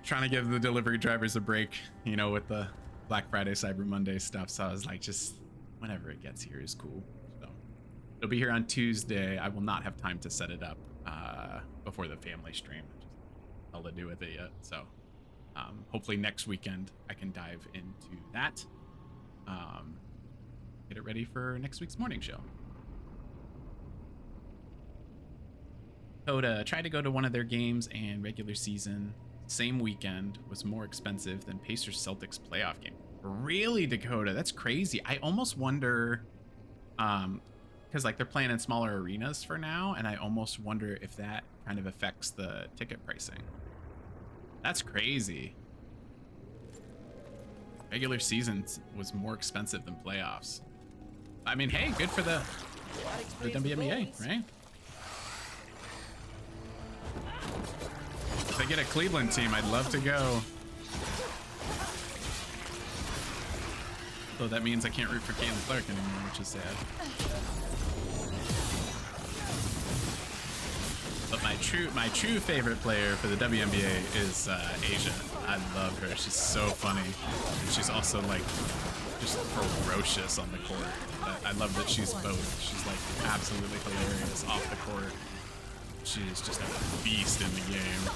trying to give the delivery drivers a break, you know, with the Black Friday, Cyber Monday stuff. So I was like, just whenever it gets here is cool. So it'll be here on Tuesday. I will not have time to set it up before the family stream. Just all to do with it yet. So hopefully next weekend I can dive into that. Get it ready for next week's morning show. Coda tried to go to one of their games and regular season same weekend was more expensive than Pacers Celtics playoff game. Really, Dakota? That's crazy. I almost wonder, because like they're playing in smaller arenas for now, and I almost wonder if that kind of affects the ticket pricing. That's crazy. Regular season was more expensive than playoffs. I mean, hey, good for the WNBA, right? If they get a Cleveland team, I'd love to go. Though that means I can't root for Caitlin Clark anymore, which is sad. But my true favorite player for the WNBA is Asia. I love her. She's so funny. And she's also like just ferocious on the court. I love that she's both. She's like absolutely hilarious off the court. She is just a beast in the game.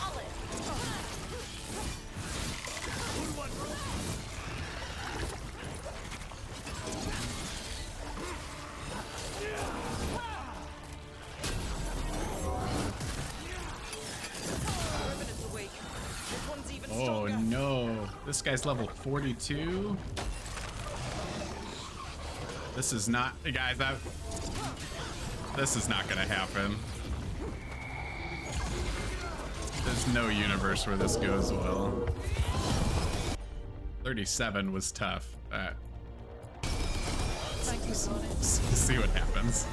Oh no, this guy's level 42. This is not, hey guys, this is not gonna happen. There's no universe where this goes well. 37 was tough. See what happens.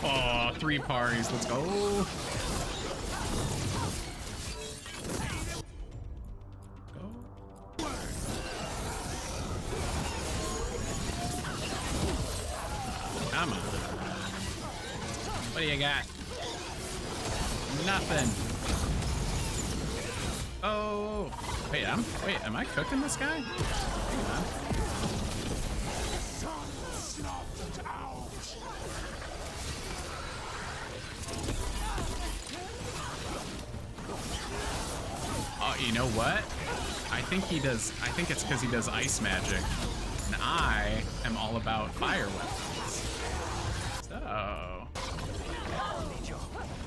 Oh, 3 parties. Let's go. Come on. What do you got? Nothing. Oh. Wait, am I cooking this guy? Hang on. Oh, you know what? I think it's because he does ice magic. And I am all about fire weapons. So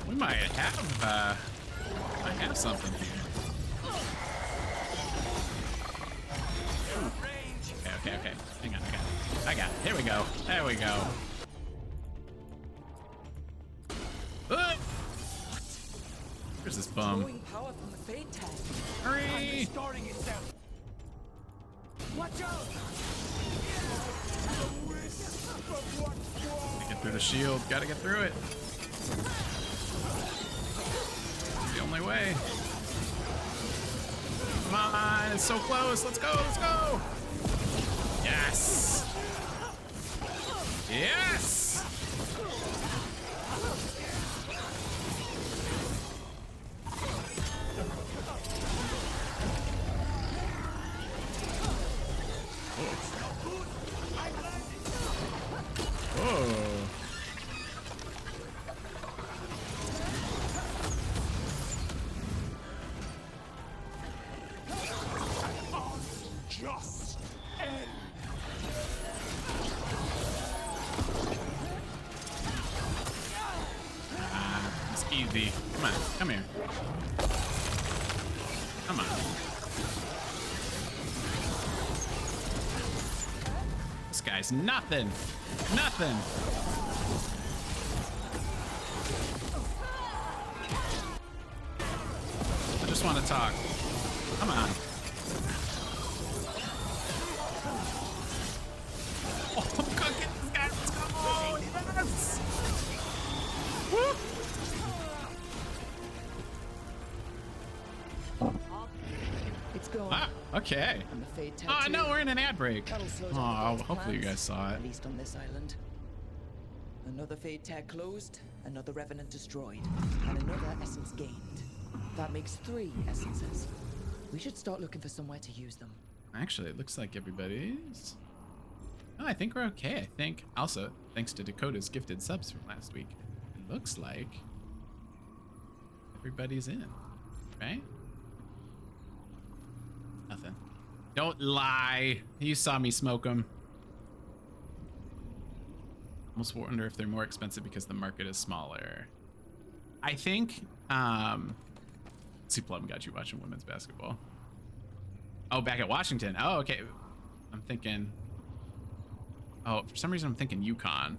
we might have something here. Okay. Hang on, I got it. Here we go. There we go. Where's this bum? Power from the fade tag. Hurry! Watch out! Gotta get through the shield. Gotta get through it. It's the only way. it's so close. Let's go, let's go. Yes. Yes. Oh. Just end. It's easy. Come on, come here. Come on. This guy's nothing. Nothing. I just want to talk. Come on. Oh, I'm gonna get this guy. Let's go. Yes. Woo. It's gone. Ah, okay. And the Fade Oh, tattoo. no, we're in an ad break. That'll slow down Oh, God's hopefully you plans, guys saw it. At least on this island. Another Fade tag closed, another Revenant destroyed, and another essence gained. That makes 3 essences. We should start looking for somewhere to use them. Actually, it looks like everybody's... Oh, I think we're okay. I think also, thanks to Dakota's gifted subs from last week, it looks like everybody's in, right? Nothing. Don't lie. You saw me smoke them. Almost wonder if they're more expensive because the market is smaller. I think, see, Plum got you watching women's basketball. Oh, back at Washington. Oh, okay. I'm thinking, oh, for some reason I'm thinking UConn.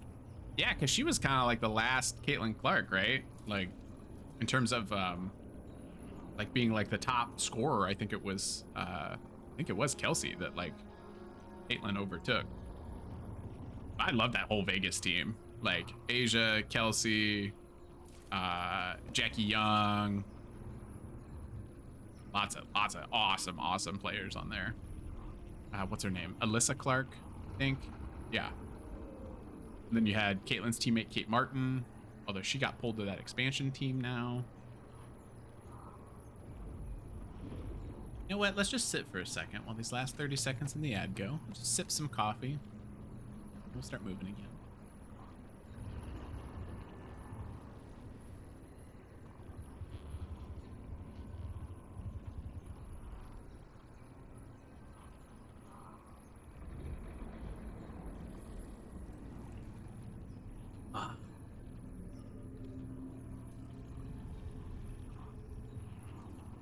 Yeah, because she was kind of like the last Caitlin Clark, right? Like, in terms of, like being like the top scorer, I think it was Kelsey that like Caitlin overtook. I love that whole Vegas team. Like Asia, Kelsey, Jackie Young. Lots of awesome players on there. What's her name? Alyssa Clark, I think. Yeah. And then you had Caitlin's teammate Kate Martin, although she got pulled to that expansion team now. You know what? Let's just sit for a second while these last 30 seconds in the ad go. We'll just sip some coffee. We'll start moving again.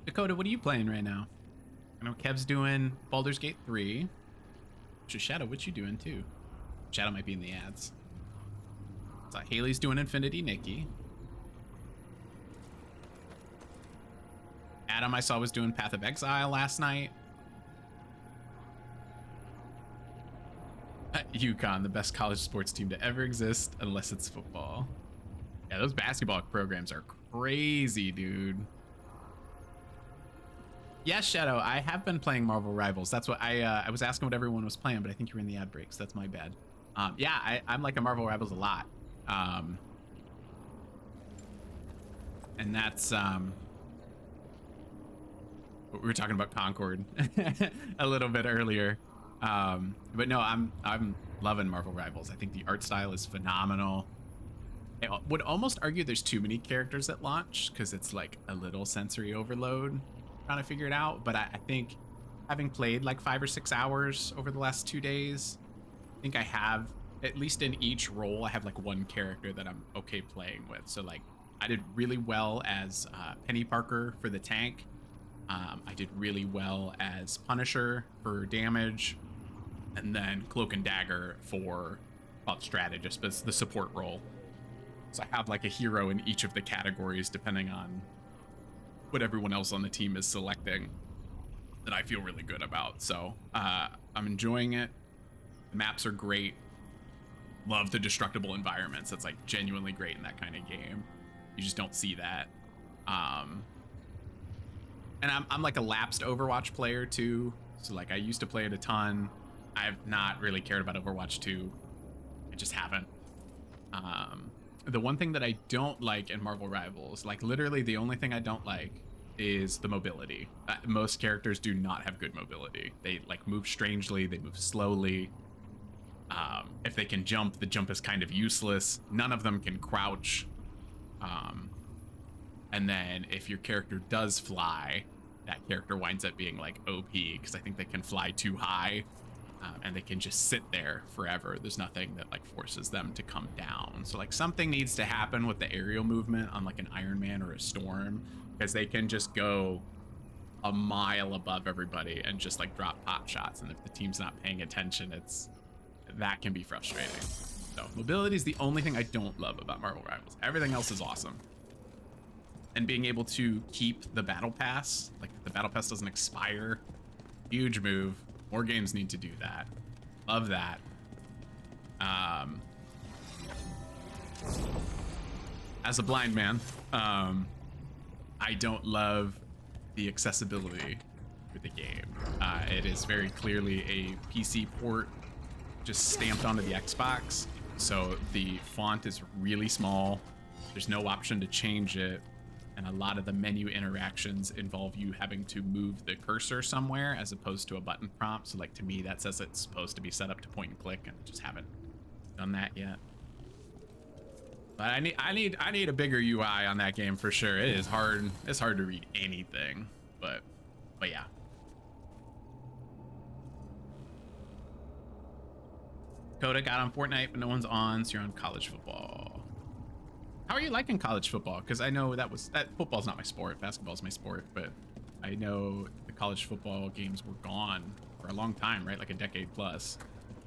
Dakota, what are you playing right now? I know Kev's doing Baldur's Gate 3. Shadow, what you doing too? Shadow might be in the ads. So Haley's doing Infinity Nikki. Adam, I saw, was doing Path of Exile last night. UConn, the best college sports team to ever exist, unless it's football. Yeah, those basketball programs are crazy, dude. Yes, Shadow, I have been playing Marvel Rivals. That's what I was asking what everyone was playing, but I think you were in the ad breaks. That's my bad. Yeah, I'm like a Marvel Rivals a lot. And that's we were talking about Concord a little bit earlier. But no, I'm loving Marvel Rivals. I think the art style is phenomenal. I would almost argue there's too many characters at launch because it's like a little sensory overload trying to figure it out. But I think having played like 5 or 6 hours over the last 2 days, I think I have, at least in each role, I have like one character that I'm okay playing with. So like I did really well as Penny Parker for the tank. I did really well as Punisher for damage, and then Cloak and Dagger for, well, strategist, but it's the support role. So I have like a hero in each of the categories depending on what everyone else on the team is selecting that I feel really good about. So I'm enjoying it. The maps are great. Love the destructible environments. That's like genuinely great in that kind of game. You just don't see that. And I'm like a lapsed Overwatch player too. So like I used to play it a ton. I've not really cared about Overwatch 2. I just haven't. The one thing that I don't like in Marvel Rivals, like literally the only thing I don't like is the mobility. Most characters do not have good mobility. They like move strangely, they move slowly. If they can jump, the jump is kind of useless. None of them can crouch. And then if your character does fly, that character winds up being like OP because I think they can fly too high. And they can just sit there forever. There's nothing that like forces them to come down. So like something needs to happen with the aerial movement on like an Iron Man or a Storm, because they can just go a mile above everybody and just like drop pot shots. And if the team's not paying attention, that can be frustrating. So mobility is the only thing I don't love about Marvel Rivals. Everything else is awesome. And being able to keep the battle pass, like the battle pass doesn't expire, huge move. More games need to do that. Love that. As a blind man, I don't love the accessibility with the game. It is very clearly a PC port just stamped onto the Xbox. So the font is really small. There's no option to change it. And a lot of the menu interactions involve you having to move the cursor somewhere as opposed to a button prompt. So like to me, that says it's supposed to be set up to point and click, and I just haven't done that yet. But I need a bigger UI on that game for sure. It is hard. It's hard to read anything, but yeah. Coda got on Fortnite, but no one's on, so you're on college football. How are you liking college football? Because I know that football's not my sport. Basketball's my sport, but I know the college football games were gone for a long time, right? Like a decade plus.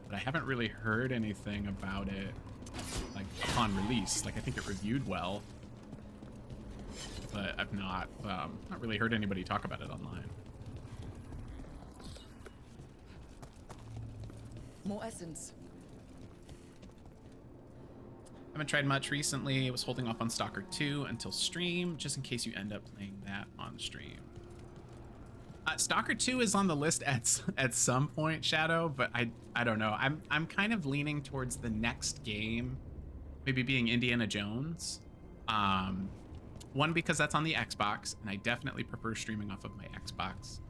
But I haven't really heard anything about it, like upon release. Like I think it reviewed well, but I've not really heard anybody talk about it online. More essence. Haven't tried much recently. I was holding off on Stalker 2 until stream, just in case you end up playing that on stream. Stalker 2 is on the list at some point, Shadow, but I don't know. I'm kind of leaning towards the next game, maybe being Indiana Jones. One, because that's on the Xbox, and I definitely prefer streaming off of my Xbox.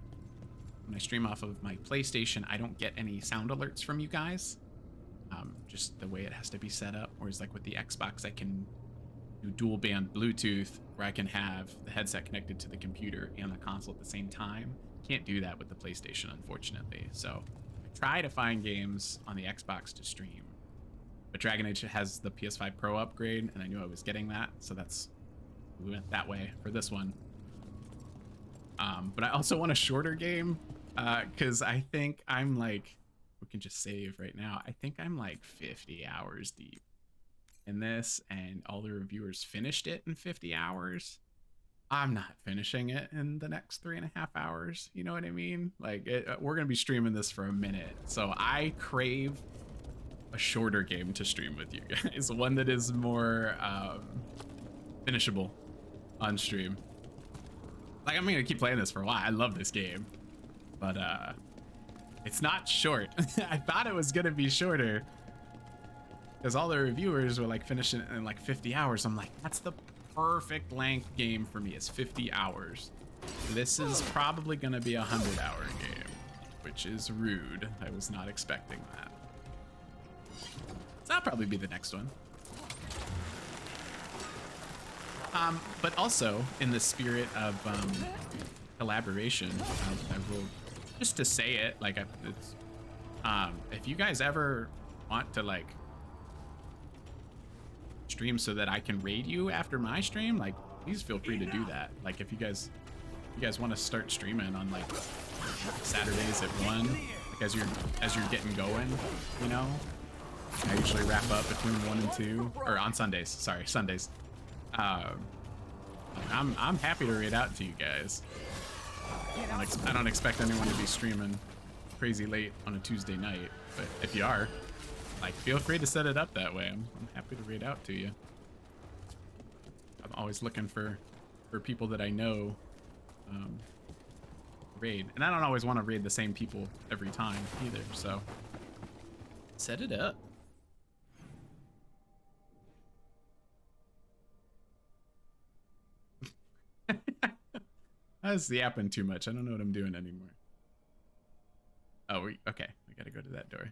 When I stream off of my PlayStation, I don't get any sound alerts from you guys. Just the way it has to be set up. Whereas like with the Xbox, I can do dual band Bluetooth where I can have the headset connected to the computer and the console at the same time. Can't do that with the PlayStation, unfortunately. So I try to find games on the Xbox to stream. But Dragon Age has the PS5 Pro upgrade, and I knew I was getting that. So we went that way for this one. But I also want a shorter game because I think I'm like, we can just save right now. I think I'm like 50 hours deep in this, and all the reviewers finished it in 50 hours. I'm not finishing it in the next 3.5 hours. You know what I mean? Like we're going to be streaming this for a minute. So I crave a shorter game to stream with you guys. One that is more finishable on stream. Like I'm going to keep playing this for a while. I love this game, but it's not short. I thought it was gonna be shorter because all the reviewers were like finishing it in like 50 hours. I'm like, that's the perfect length game for me, is 50 hours. This is probably gonna be a 100-hour game, which is rude. I was not expecting that. So that'll probably be the next one. But also in the spirit of collaboration, I will, just to say it, like it's if you guys ever want to like stream so that I can raid you after my stream, like please feel free to do that. Like if you guys want to start streaming on like Saturdays at 1, like as you're getting going, you know, I usually wrap up between 1 and 2, or on Sundays. Sorry, Sundays. I'm happy to raid out to you guys. I don't expect anyone to be streaming crazy late on a Tuesday night, but if you are, like, feel free to set it up that way. I'm happy to raid out to you. I'm always looking for people that I know raid. And I don't always want to raid the same people every time either, so set it up. I was yapping too much. I don't know what I'm doing anymore. Oh, okay. We gotta go to that door.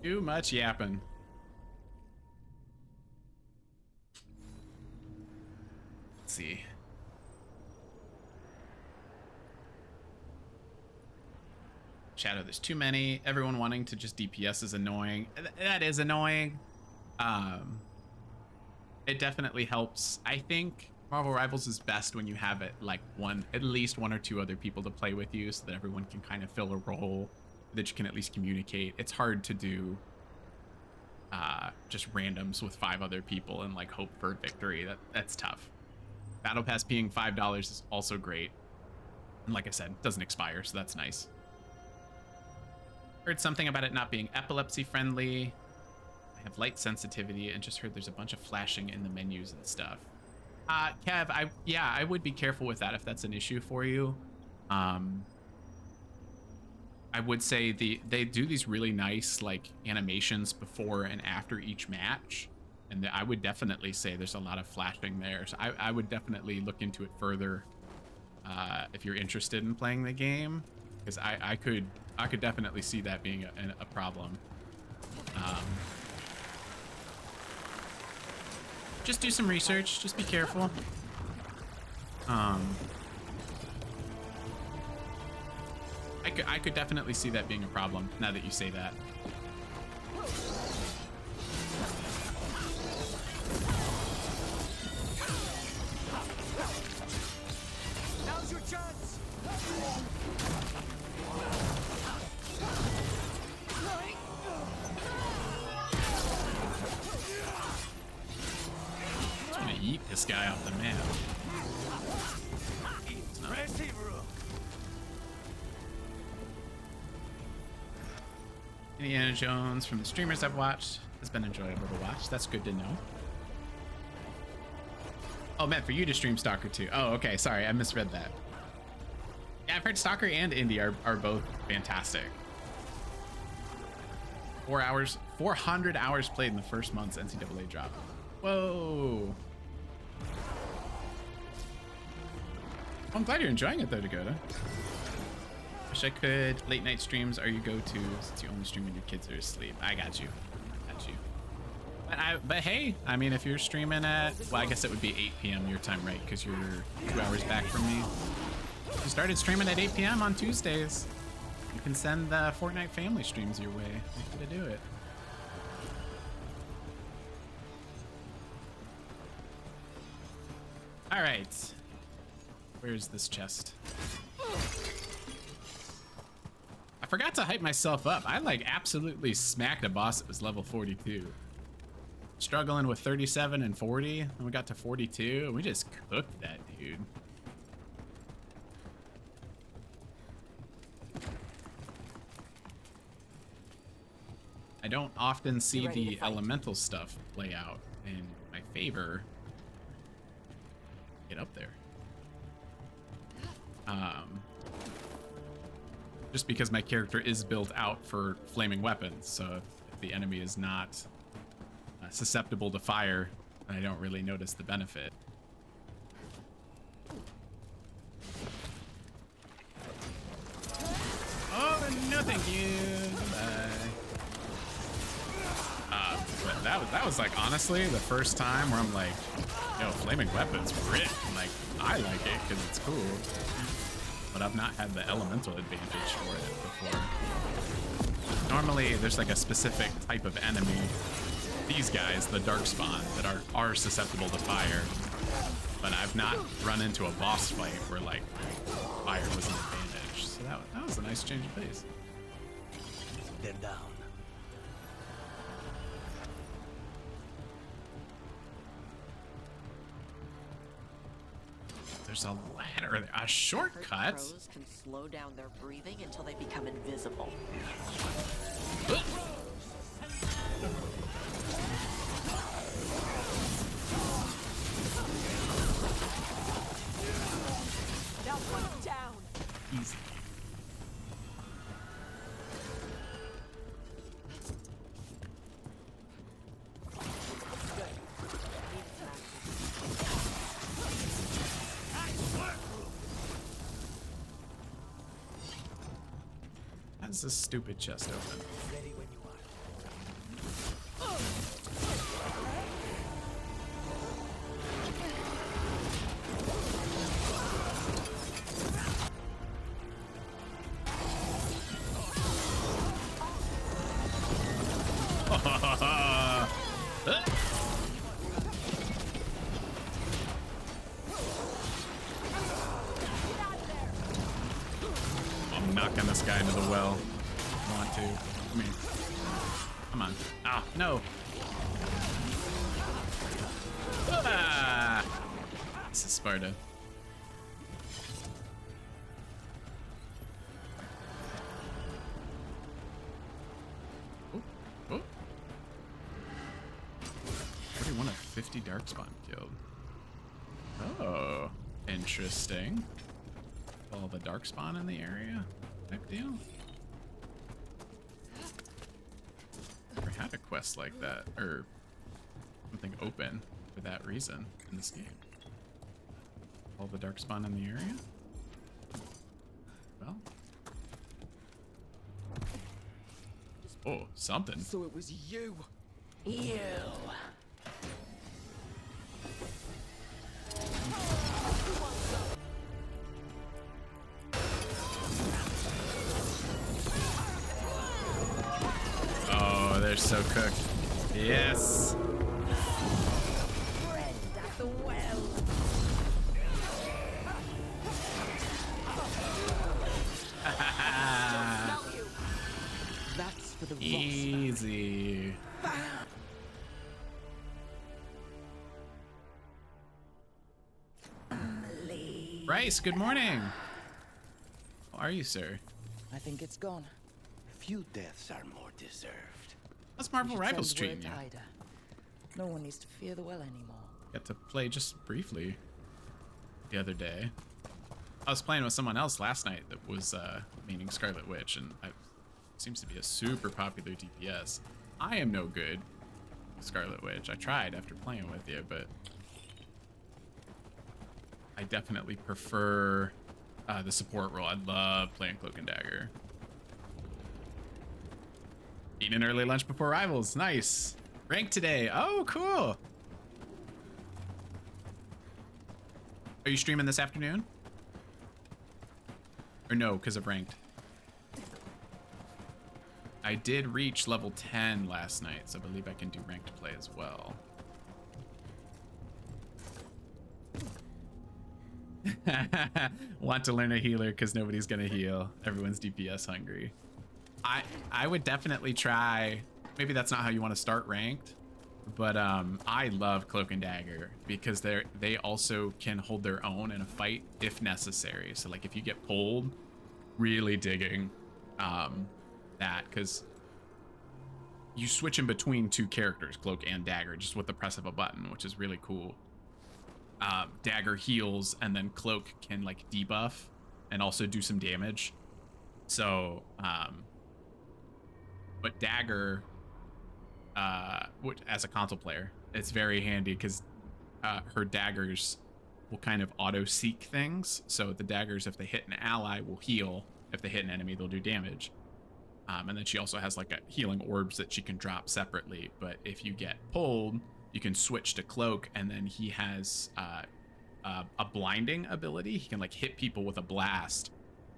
Too much yapping. Let's see. Shadow, there's too many. Everyone wanting to just DPS is annoying. That is annoying. It definitely helps. I think Marvel Rivals is best when you have it like at least one or two other people to play with you, so that everyone can kind of fill a role, that you can at least communicate. It's hard to do just randoms with 5 other people and like hope for victory. That's tough. Battle Pass being $5 is also great. And like I said, it doesn't expire, so that's nice. Heard something about it not being epilepsy friendly. I have light sensitivity and just heard there's a bunch of flashing in the menus and stuff. Kev, I would be careful with that if that's an issue for you. I would say they do these really nice like animations before and after each match, and I would definitely say there's a lot of flashing there. So I would definitely look into it further if you're interested in playing the game, because I could definitely see that being a problem. Just do some research. Just be careful. I could definitely see that being a problem now that you say that. Now's your chance. Just gonna eat this guy off the map. Indiana Jones from the streamers I've watched has been enjoyable to watch. That's good to know. Oh, meant for you to stream Stalker too. Oh, okay. Sorry, I misread that. Yeah, I've heard Stalker and Indy are both fantastic. 400 hours played in the first month's NCAA drop. Whoa. I'm glad you're enjoying it though, Dakota. Wish I could. Late night streams are your go-to since you only stream when your kids are asleep. I got you. Got you. But hey, I mean, if you're streaming at, well, I guess it would be 8 p.m. your time, right? Because you're 2 hours back from me. If you started streaming at 8 p.m. on Tuesdays, you can send the Fortnite family streams your way. Make sure to do it. All right. Where's this chest? I forgot to hype myself up. I like absolutely smacked a boss that was level 42. Struggling with 37 and 40, and we got to 42, and we just cooked that dude. I don't often see the elemental stuff play out in my favor. Get up there. Just because my character is built out for flaming weapons, so if the enemy is not susceptible to fire, then I don't really notice the benefit. Oh, no thank you. Goodbye. But that was like honestly the first time where I'm like, yo, flaming weapons, rip. I'm like, I like it because it's cool. But I've not had the elemental advantage for it before. Normally, there's like a specific type of enemy, these guys, the Darkspawn, that are susceptible to fire. But I've not run into a boss fight where like fire was an advantage. So that was a nice change of pace. They're down. There's a ladder, a shortcut. Crows can slow down their breathing until they become invisible. is this stupid chest open? Ready when you are. I'm knocking this guy into the well. I want to. Come here. Come on. Ah, no. Ah! This is Sparta. Oh, oh. 41 of 50 darkspawn killed. Oh, interesting. All the darkspawn in the area type deal. Never had a quest like that, or something open for that reason in this game. All the darkspawn in the area? Well. Oh, something. So it was you. You. Oh, they're so cooked. Yes. Friend at the well. That's for the Ross. Easy. Rice, good morning. How are you, sir? I think it's gone. Few deaths are more deserved. How's Marvel Should Rivals send treating word you? to Ida. No one needs to fear the well anymore. Got to play just briefly the other day. I was playing with someone else last night that was meaning Scarlet Witch, and seems to be a super popular DPS. I am no good with Scarlet Witch. I tried after playing with you, but I definitely prefer the support role. I love playing Cloak and Dagger. Eating an early lunch before Rivals. Nice. Ranked today. Oh, cool. Are you streaming this afternoon? Or no, because of Ranked? I did reach level 10 last night, so I believe I can do Ranked play as well. Want to learn a healer because nobody's gonna heal. Everyone's DPS hungry. I would definitely try. Maybe that's not how you want to start Ranked, but I love Cloak and Dagger because they also can hold their own in a fight if necessary. So like if you get pulled, really digging that, because you switch in between two characters, Cloak and Dagger, just with the press of a button, which is really cool. Dagger heals, and then Cloak can like debuff and also do some damage. So but Dagger, as a console player, it's very handy because her daggers will kind of auto seek things. So the daggers, if they hit an ally, will heal. If they hit an enemy, they'll do damage. And then she also has like a healing orbs that she can drop separately. But if you get pulled, you can switch to Cloak, and then he has a blinding ability. He can like hit people with a blast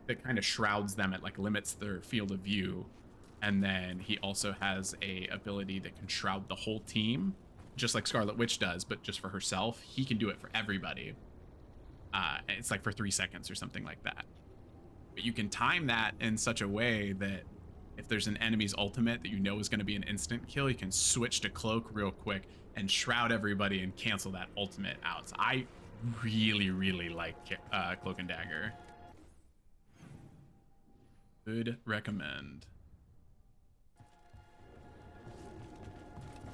that kind of shrouds them. It like limits their field of view. And then he also has a ability that can shroud the whole team, just like Scarlet Witch does, but just for herself. He can do it for everybody. It's like for 3 seconds or something like that. But you can time that in such a way that if there's an enemy's ultimate that you know is going to be an instant kill, you can switch to Cloak real quick and shroud everybody and cancel that ultimate out. So I really, really like Cloak and Dagger. Would recommend.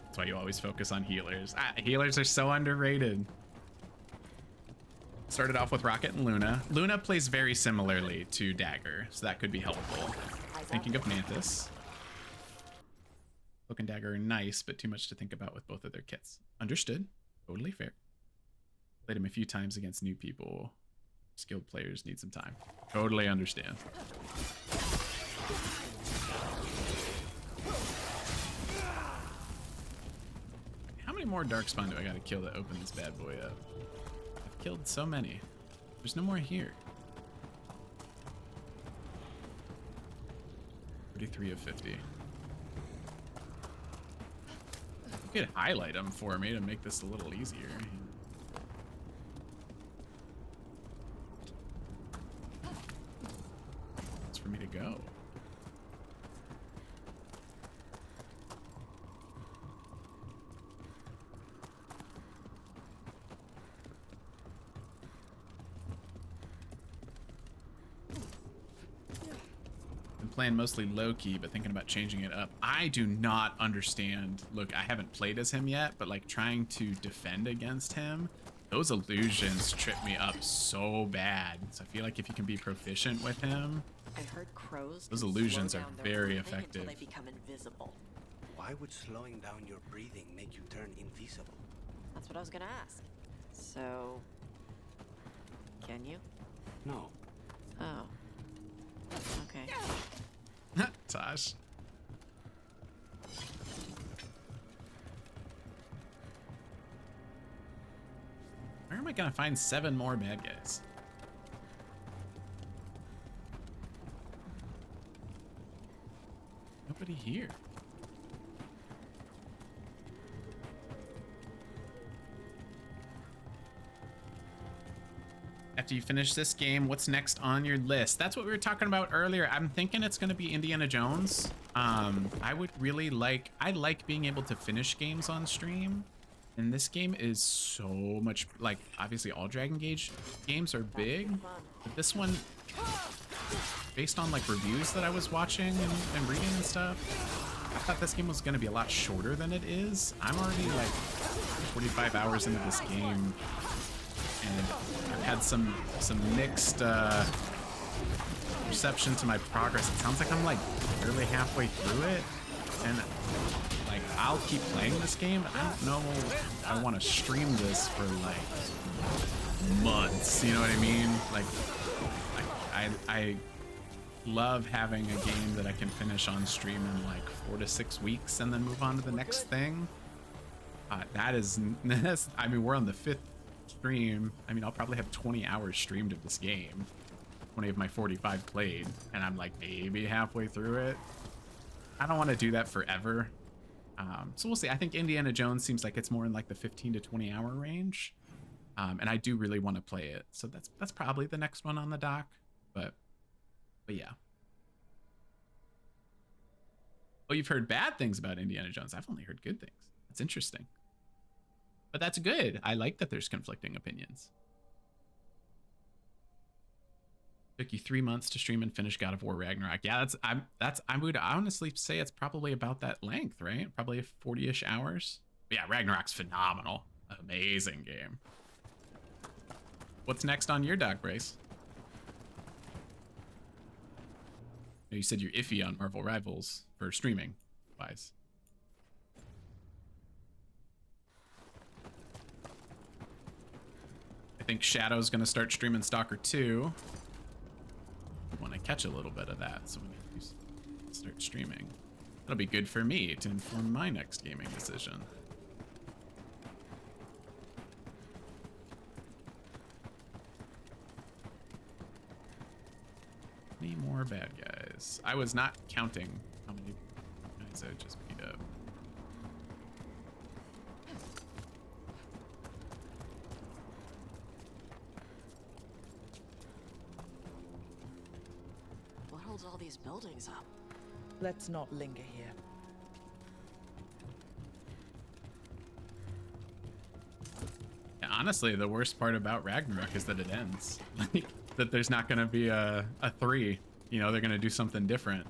That's why you always focus on healers. Healers are so underrated. Started off with Rocket and Luna. Luna plays very similarly to Dagger, so that could be helpful. Thinking of Mantis. Cloak and Dagger are nice, but too much to think about with both of their kits. Understood. Totally fair. Played them a few times against new people. Skilled players need some time. Totally understand. many more darkspawn do I gotta kill to open this bad boy up? I've killed so many. There's no more here. 33 of 50. You could highlight them for me to make this a little easier. It's for me to go. Playing mostly low-key, but thinking about changing it up. I do not understand. Look, I haven't played as him yet, but like trying to defend against him, those illusions trip me up so bad. So I feel like if you can be proficient with him, I heard crows. those illusions are very effective. Until they become invisible. Why would slowing down your breathing make you turn invisible? That's what I was gonna ask. So, can you? No. Oh. Okay. Tosh. Where am I gonna find 7 more bad guys? Nobody here. After you finish this game, what's next on your list? That's what we were talking about earlier. I'm thinking it's going to be Indiana Jones. I would really like, I like being able to finish games on stream. And this game is so much, like, obviously all Dragon Gauge games are big. But this one, based on like reviews that I was watching and reading and stuff, I thought this game was going to be a lot shorter than it is. I'm already like 45 hours into this game. And I've had some mixed reception to my progress. It sounds like I'm like barely halfway through it, and like I'll keep playing this game. I don't know if I want to stream this for like months. You know what I mean? Like I love having a game that I can finish on stream in like 4 to 6 weeks and then move on to the next thing. That's I mean, we're on the 5th stream. I mean, I'll probably have 20 hours streamed of this game, 20 of my 45 played, and I'm like maybe halfway through it. I don't want to do that forever, so we'll see. I think Indiana Jones seems like it's more in like the 15 to 20 hour range, and I do really want to play it, so that's probably the next one on the dock. But yeah. Oh, you've heard bad things about Indiana Jones. I've only heard good things. That's interesting. But that's good. I like that there's conflicting opinions. Took you 3 months to stream and finish God of War Ragnarok. Yeah, I would honestly say it's probably about that length, right? Probably 40-ish hours. But yeah, Ragnarok's phenomenal. Amazing game. What's next on your dock, Brace? You said you're iffy on Marvel Rivals for streaming wise. I think Shadow's gonna start streaming Stalker 2 when I catch a little bit of that, so when you start streaming, that'll be good for me to inform my next gaming decision. Any more bad guys? I was not counting how many guys I just beat up. All these buildings up. Let's not linger here. Yeah, honestly, the worst part about Ragnarok is that it ends. Like, that there's not going to be a 3. You know, they're going to do something different.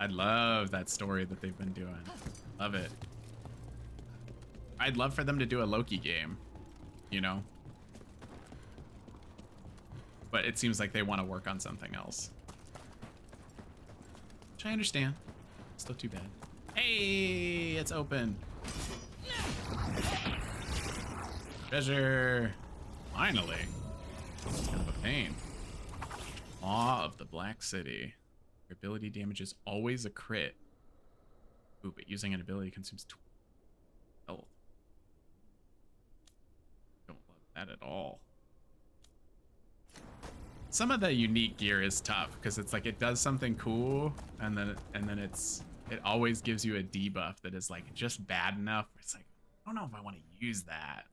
I love that story that they've been doing. Love it. I'd love for them to do a Loki game, you know? But it seems like they want to work on something else. Which I understand. Still too bad. Hey, it's open. Treasure. Finally. It's kind of a pain. Law of the Black City. Your ability damages always a crit. Ooh, but using an ability consumes 12 health. all. Some of the unique gear is tough because it's like it does something cool and then it always gives you a debuff that is like just bad enough. It's like, I don't know if I want to use that.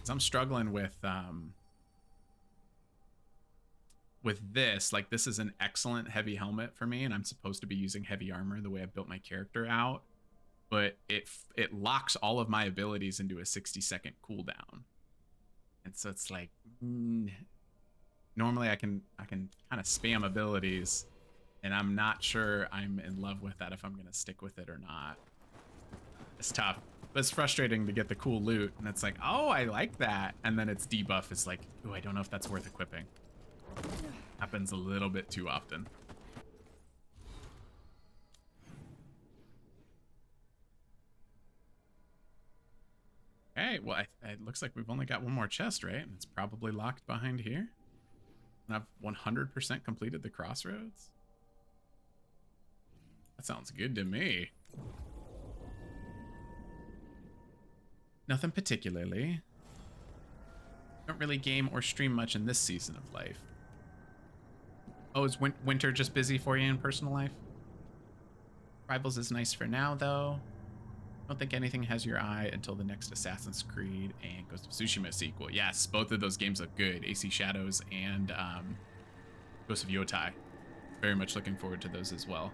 So I'm struggling with this. Like, this is an excellent heavy helmet for me, and I'm supposed to be using heavy armor the way I built my character out, but it locks all of my abilities into a 60-second cooldown. And so it's like, normally I can kind of spam abilities, and I'm not sure I'm in love with that if I'm gonna stick with it or not. It's tough, but it's frustrating to get the cool loot, and it's like, oh, I like that, and then its debuff is like, oh, I don't know if that's worth equipping. Happens a little bit too often. Okay, well, it looks like we've only got one more chest, right? And it's probably locked behind here. And I've 100% completed the crossroads. That sounds good to me. Nothing particularly. Don't really game or stream much in this season of life. Oh, is winter just busy for you in personal life? Rivals is nice for now, though. Don't think anything has your eye until the next Assassin's Creed and Ghost of Tsushima sequel. Yes, both of those games look good. AC Shadows and Ghost of Yotai. Very much looking forward to those as well.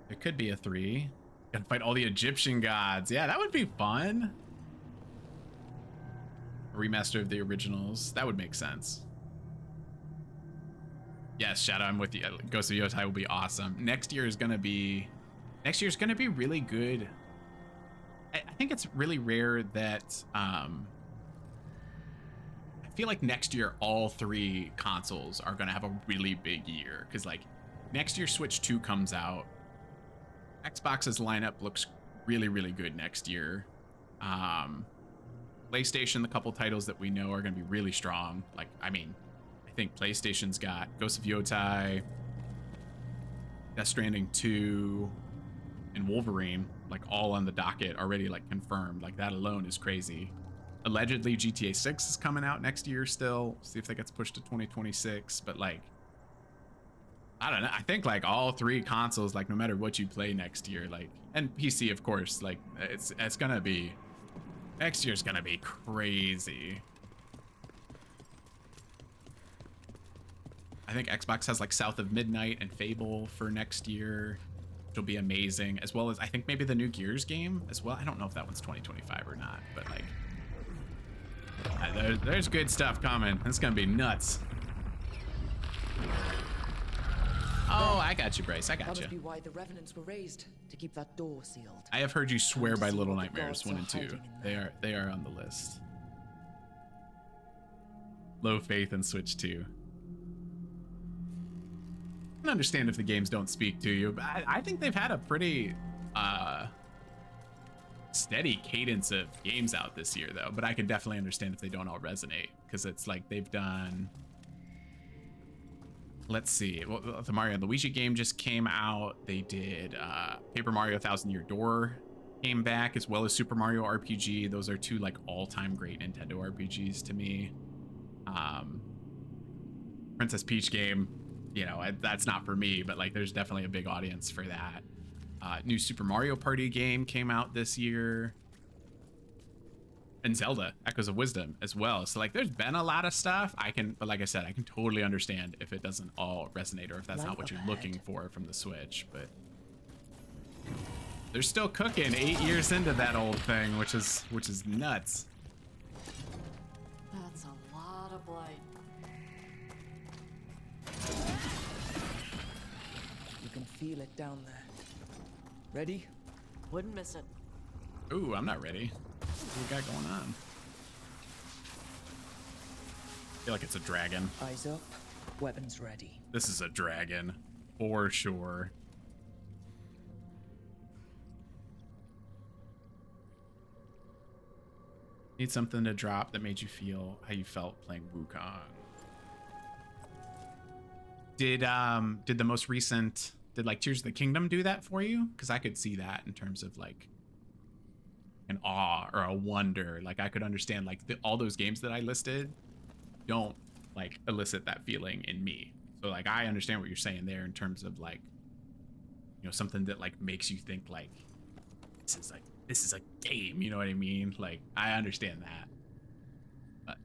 There could be a 3. Gotta fight all the Egyptian gods. Yeah, that would be fun. A remaster of the originals. That would make sense. Yes, Shadow, I'm with you. Ghost of Yotai will be awesome. Next year's gonna be really good. I think it's really rare that I feel like next year all 3 consoles are gonna have a really big year, because like next year Switch 2 comes out. Xbox's lineup looks really, really good next year. PlayStation, the couple titles that we know are gonna be really strong. Like, I mean, I think PlayStation's got Ghost of Yotai, Death Stranding 2, and Wolverine, like all on the docket already, like confirmed. Like that alone is crazy. Allegedly GTA 6 is coming out next year still. See if that gets pushed to 2026. But like, I don't know. I think like all 3 consoles, like no matter what you play next year, like, and PC of course, like it's gonna be, next year's gonna be crazy. I think Xbox has like South of Midnight and Fable for next year, which will be amazing, as well as I think maybe the new Gears game as well. I don't know if that one's 2025 or not, but like there's good stuff coming. It's gonna be nuts. Oh, I got you, Bryce. I got That you. must be why the revenants were raised, to keep that door sealed. I have heard you swear by see Little what the Nightmares gods 1 are and 2. hiding in They are on the list. Low faith in Switch 2. I can understand if the games don't speak to you, but I think they've had a pretty steady cadence of games out this year, though. But I can definitely understand if they don't all resonate, because it's like they've done. Let's see. Well, the Mario and Luigi game just came out. They did Paper Mario 1000-Year Door came back, as well as Super Mario RPG. Those are 2 like all-time great Nintendo RPGs to me. Princess Peach game, you know, that's not for me, but like there's definitely a big audience for that. New Super Mario Party game came out this year. And Zelda Echoes of Wisdom as well. So like there's been a lot of stuff. But like I said, I can totally understand if it doesn't all resonate, or if that's not what you're looking for from the Switch. But they're still cooking 8 years into that old thing, which is nuts. That's a lot of blight. You can feel it down there. Ready? Wouldn't miss it. Ooh, I'm not ready. What we got going on? I feel like it's a dragon. Eyes up, weapons ready. This is a dragon, for sure. Need something to drop that made you feel how you felt playing Wukong. Did the most recent, did like Tears of the Kingdom do that for you? Because I could see that in terms of like an awe or a wonder. Like I could understand like all those games that I listed don't like elicit that feeling in me. So like I understand what you're saying there in terms of like, you know, something that like makes you think like this is a game, you know what I mean? Like I understand that. But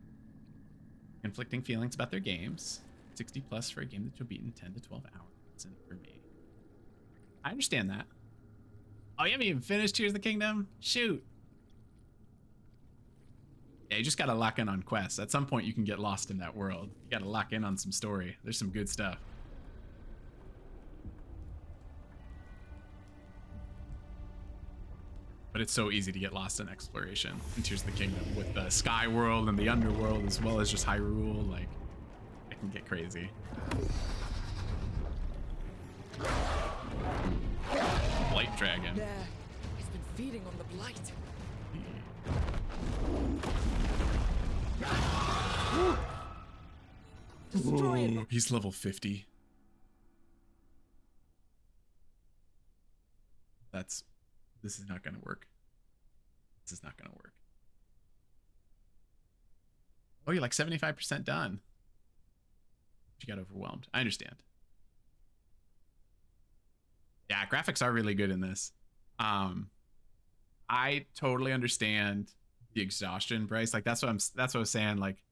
conflicting feelings about their games. 60 plus for a game that you'll beat in 10 to 12 hours. That's it for me. I understand that. Oh, you haven't even finished Tears of the Kingdom? Shoot. Yeah, you just gotta lock in on quests. At some point you can get lost in that world. You gotta lock in on some story. There's some good stuff. But it's so easy to get lost in exploration in Tears of the Kingdom with the Sky World and the Underworld as well as just Hyrule. Like, it can get crazy. Blight Dragon. There. He's been feeding on the blight. Destroy it. He's level 50. This is not gonna work. This is not gonna work. Oh, you're like 75% done. You got overwhelmed. I understand. Yeah, graphics are really good in this. I totally understand the exhaustion, Bryce. Like that's what I was saying, like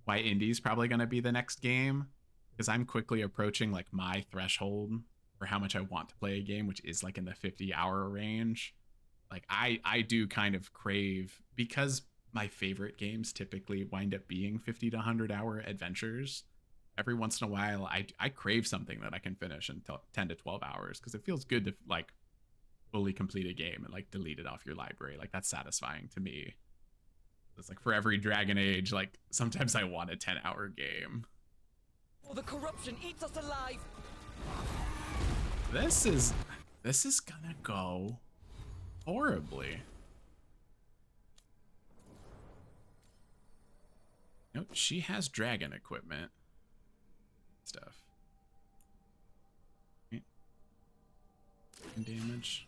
why Indie's probably gonna be the next game. Because I'm quickly approaching like my threshold for how much I want to play a game, which is like in the 50-hour range. Like I do kind of crave, because my favorite games typically wind up being 50 to 100-hour adventures. Every once in a while, I crave something that I can finish in 10 to 12 hours because it feels good to like fully complete a game and like delete it off your library. Like that's satisfying to me. It's like for every Dragon Age, like sometimes I want a 10-hour game. Oh, the corruption eats us alive. This is gonna go horribly. Nope, she has dragon equipment stuff. Okay. Damage.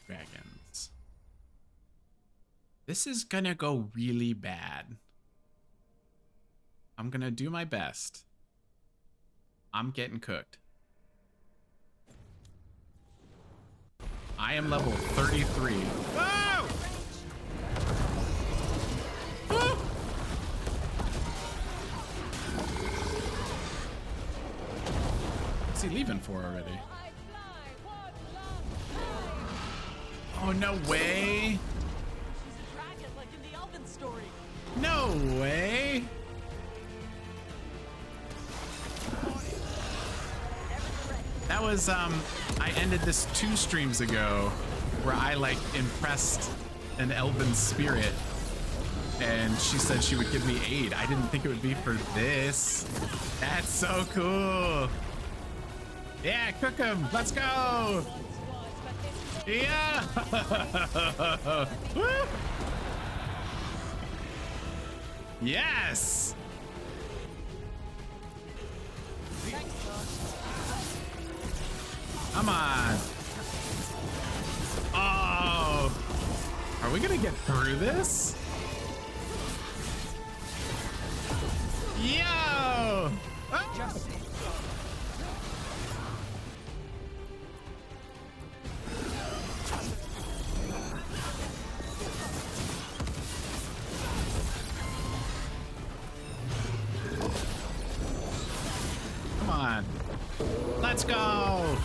Dragons. This is gonna go really bad. I'm gonna do my best. I'm getting cooked. I am level 33. Whoa! Woo! What's he leaving for already? Oh, no way. She's a dragon like in the Elven story. No way. That was, I ended this 2 streams ago where I like impressed an elven spirit and she said she would give me aid. I didn't think it would be for this. That's so cool. Yeah, cook him. Let's go. Yeah. Woo. Yes. Come on. Oh. Are we gonna get through this? Yo. Oh. Come on. Let's go.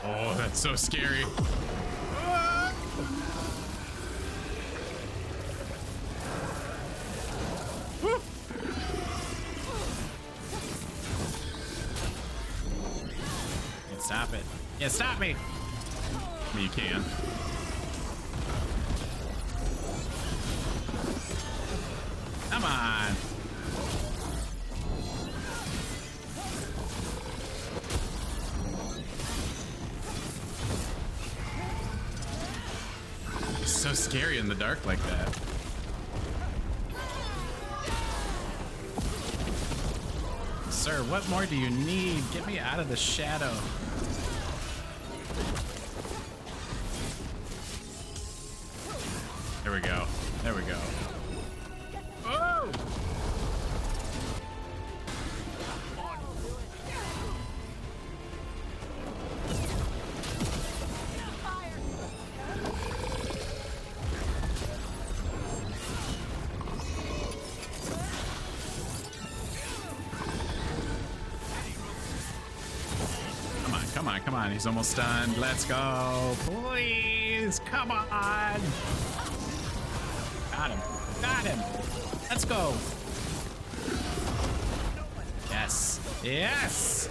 Oh, that's so scary. Woo. Can't stop it. Yeah, stop me. I mean, you can. Come on. scary in the dark like that. Sir, what more do you need? Get me out of the shadow. There we go. There we go. Oh! Come on, come on. He's almost stunned. Let's go. Please, come on. Got him. Got him. Let's go. Yes. Yes.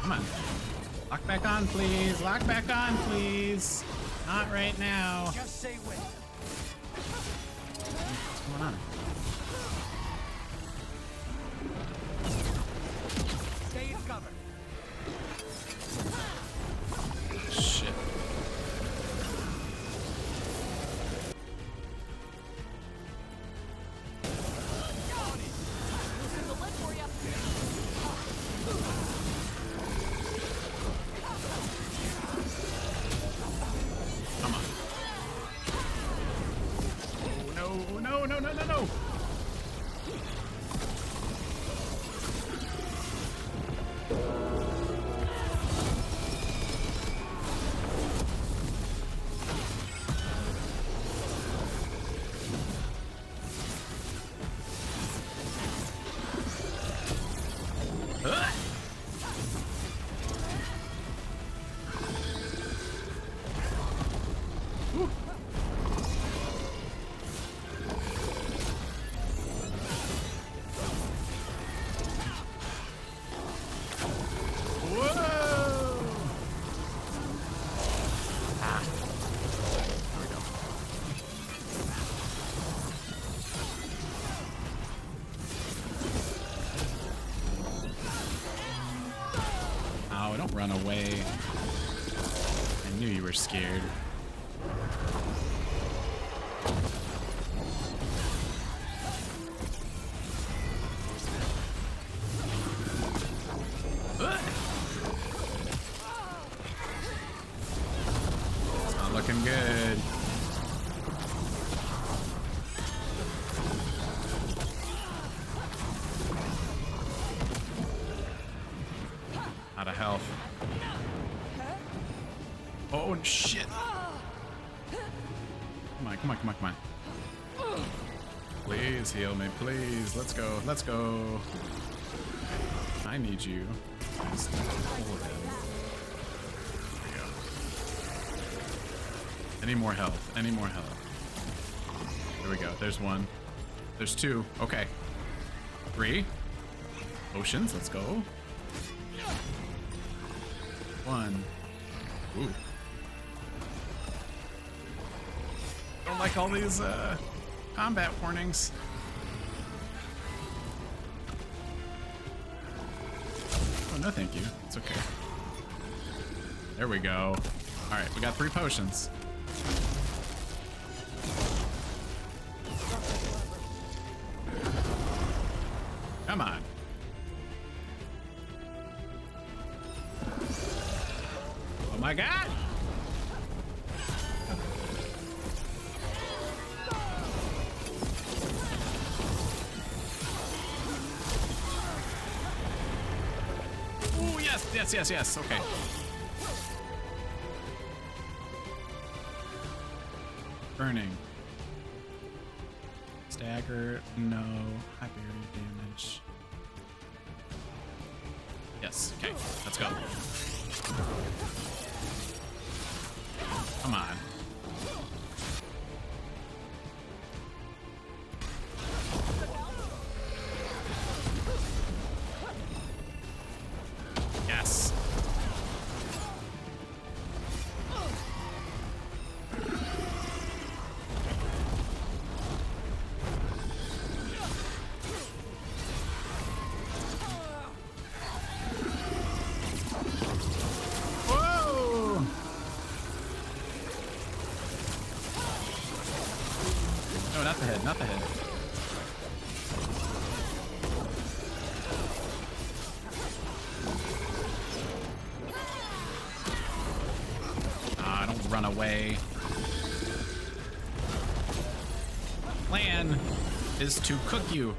Come on. Lock back on, please. Lock back on, please. Not right now. Just say when. What's going on? Stay in cover. Shit. Loosen the lid for you. Come on. Oh, no, no, no, no, no, no. Ah! Whew. Whoa! Ah. There we go. Oh, don't run away. I knew you were scared. Ugh. It's not looking good. Out of health. Oh shit. Come on, come on, come on, come on. Please heal me, please. Let's go, let's go. I need you. Please hold it. There you go. Any more health, any more health. There we go, there's one. There's two, okay. 3. Potions, let's go. 1. Ooh. Don't like all these combat warnings. Oh, no thank you. It's okay. There we go. All right, we got 3 potions. Come on. Oh my god! Ooh, yes, yes, yes, yes, okay. Burning. Stagger, no. High barrier damage. Yes, okay, let's go. Come on. away. Plan is to cook you.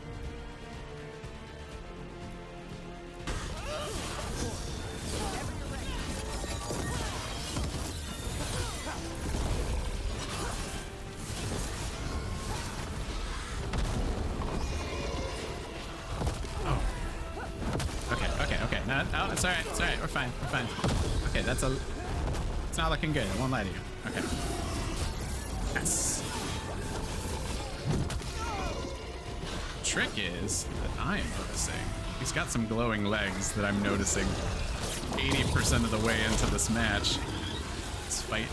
Okay. No, it's alright. It's alright. We're fine. We're fine. Okay, it's not looking good. I won't lie to you. Okay. Yes. Trick is that I am noticing. He's got some glowing legs that I'm noticing 80% of the way into this match. This fight.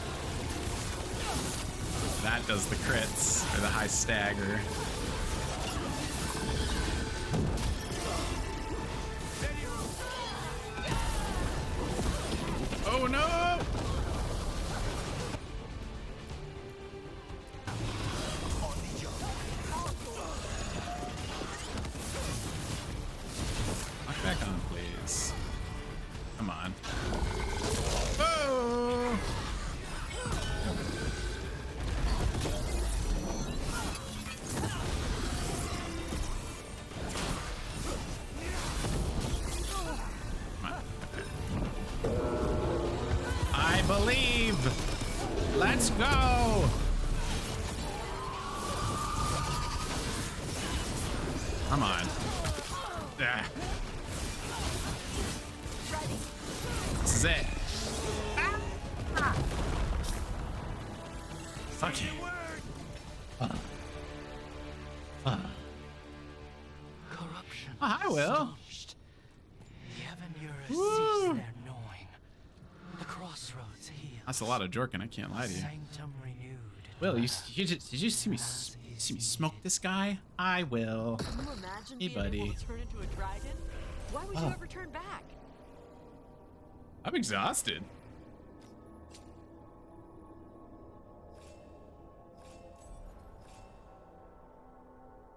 That does the crits, or the high stagger. Oh no! Lock back on, please. Come on. Oh! I believe. Let's go. Come on. Ah. This is it. Ah. Fuck you. Corruption. Oh, I will. Staged. The Avenura Woo. cease their gnawing. The crossroads healed. That's a lot of jerking. I can't lie to you. Sanctum renewed. Will, did you see me smoke this guy? I will. Can you imagine Hey, being able buddy. to turn into a dragon? Why would you ever turn back? I'm exhausted.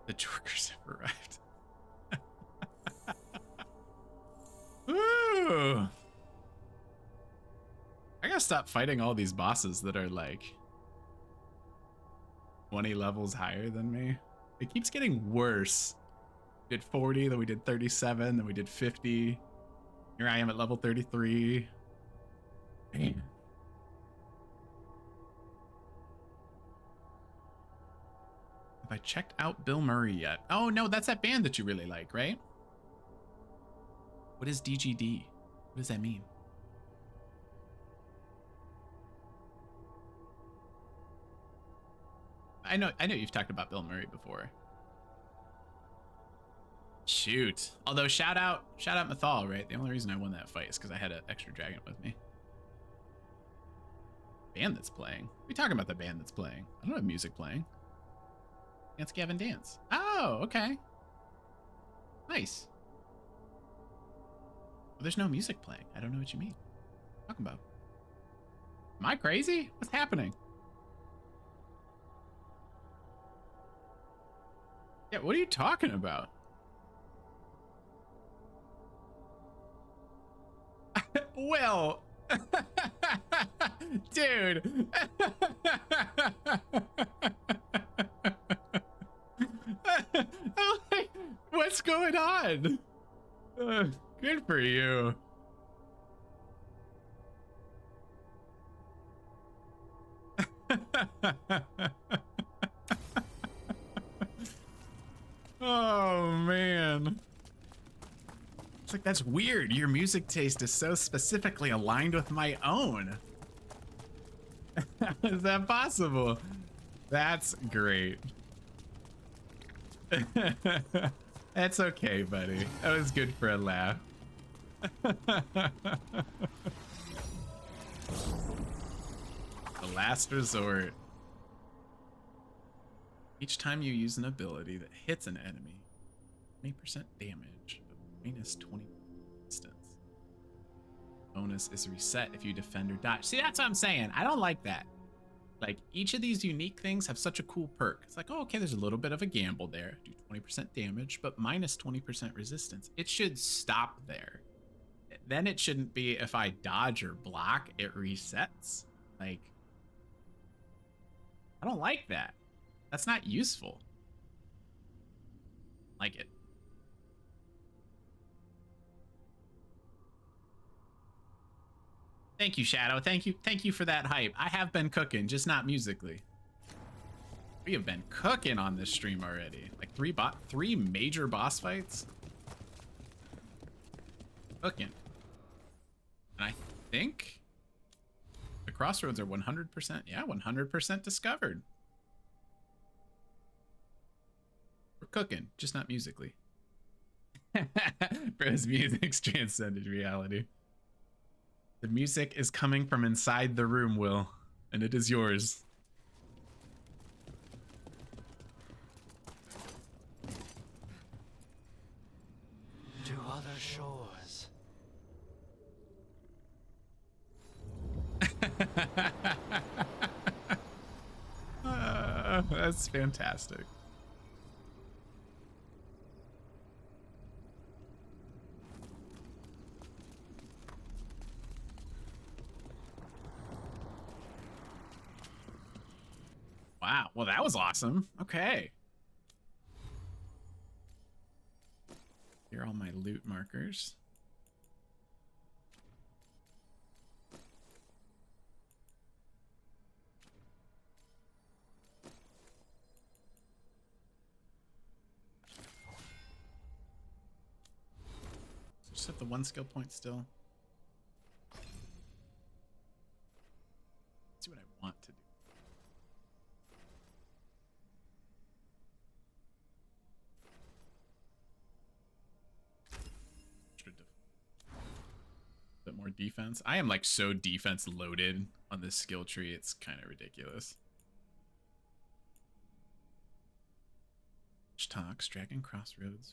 The Jorkers have arrived. Ooh. I gotta stop fighting all these bosses that are like 20 levels higher than me. It keeps getting worse. We did 40, then we did 37, then we did 50. Here I am at level 33. Man. Have I checked out Bill Murray yet? Oh no, that's that band that you really like, right? What is DGD? What does that mean? I know you've talked about Bill Murray before. Shoot. Although shout out Mythal, right? The only reason I won that fight is because I had an extra dragon with me. Band that's playing. We talking about the band that's playing. I don't have music playing. Dance Gavin Dance. Oh, okay. Nice. Well, there's no music playing. I don't know what you mean. What are you talking about? Am I crazy? What's happening? Yeah, what are you talking about? Well, dude. What's going on? Good for you. Oh man. It's like, that's weird. Your music taste is so specifically aligned with my own. How is that possible? That's great. That's okay, buddy. That was good for a laugh. The last resort. Each time you use an ability that hits an enemy, 20% damage, minus 20 distance. Bonus is reset if you defend or dodge. See, that's what I'm saying. I don't like that. Like, each of these unique things have such a cool perk. It's like, oh, okay, there's a little bit of a gamble there. Do 20% damage, but minus 20% resistance. It should stop there. Then it shouldn't be if I dodge or block, it resets. Like, I don't like that. That's not useful. Like it. Thank you, Shadow. Thank you for that hype. I have been cooking, just not musically. We have been cooking on this stream already. Like three major boss fights. Cooking. And I think the crossroads are 100%. Yeah, 100% discovered. We're cooking, just not musically. Bro's music's transcended reality. The music is coming from inside the room, Will, and it is yours. To other shores. That's fantastic. Wow, well that was awesome. Okay. Here are all my loot markers. Just have the one skill point still. Let's see what I want to do. Bit more defense. I am like so defense loaded on this skill tree. It's kind of ridiculous. Talks, Dragon Crossroads.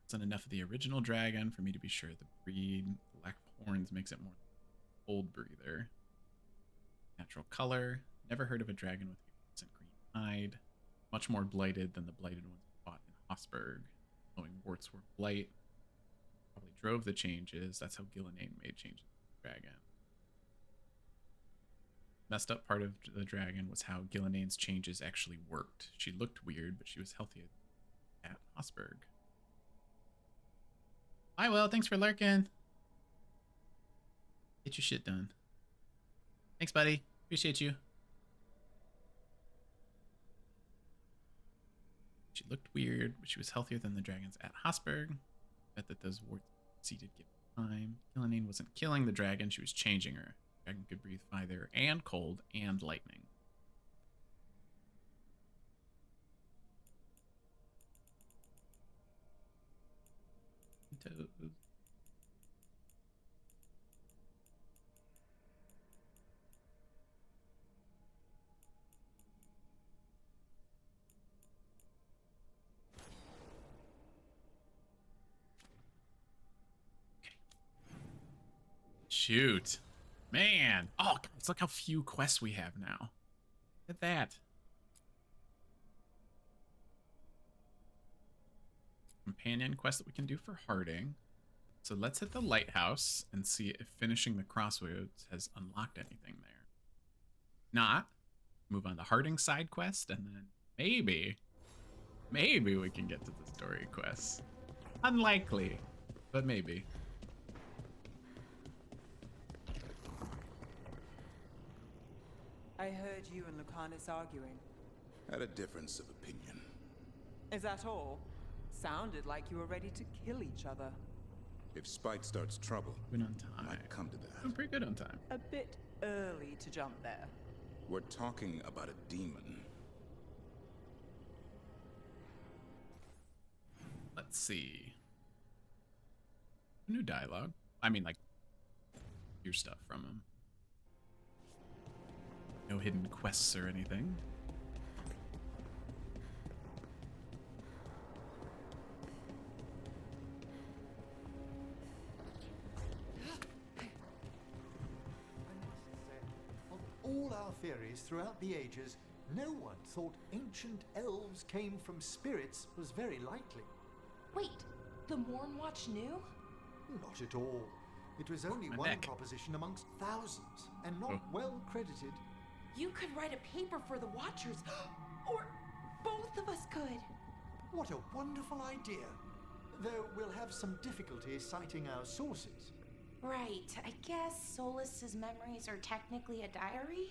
Isn't enough of the original dragon for me to be sure the breed. Black horns makes it more old breather. Natural color. Never heard of a dragon with a green hide. Much more blighted than the blighted ones fought in Hossberg. Glowing warts were blight. Probably drove the changes. That's how Gillenane made changes to the dragon. Messed up part of the dragon was how Gillenane's changes actually worked. She looked weird, but she was healthy at Hossberg. Hi, Will. Thanks for lurking. Get your shit done. Thanks, buddy. Appreciate you. She looked weird, but she was healthier than the dragons at Hossberg. Bet that those warts succeeded given time. Gillenane wasn't killing the dragon, she was changing her. The dragon could breathe fire and cold and lightning. Toes. Shoot. Man. Oh, guys, look how few quests we have now. Look at that. Companion quest that we can do for Harding. So let's hit the lighthouse and see if finishing the crossroads has unlocked anything there. Not. Move on to Harding side quest, and then maybe we can get to the story quest. Unlikely, but maybe. I heard you and Lucanus arguing. Had a difference of opinion. Is that all? Sounded like you were ready to kill each other. If Spite starts trouble, Went on time. might come to that. I'm pretty good on time. A bit early to jump there. We're talking about a demon. Let's see. New dialogue. I mean, like, your stuff from him. No hidden quests or anything. Of all our theories throughout the ages, no one thought ancient elves came from spirits was very likely. Wait, the Morn Watch knew? Not at all. It was only My one neck. proposition amongst thousands, and not well credited. You could write a paper for the Watchers, or both of us could. What a wonderful idea. Though we'll have some difficulty citing our sources. Right. I guess Solus's memories are technically a diary?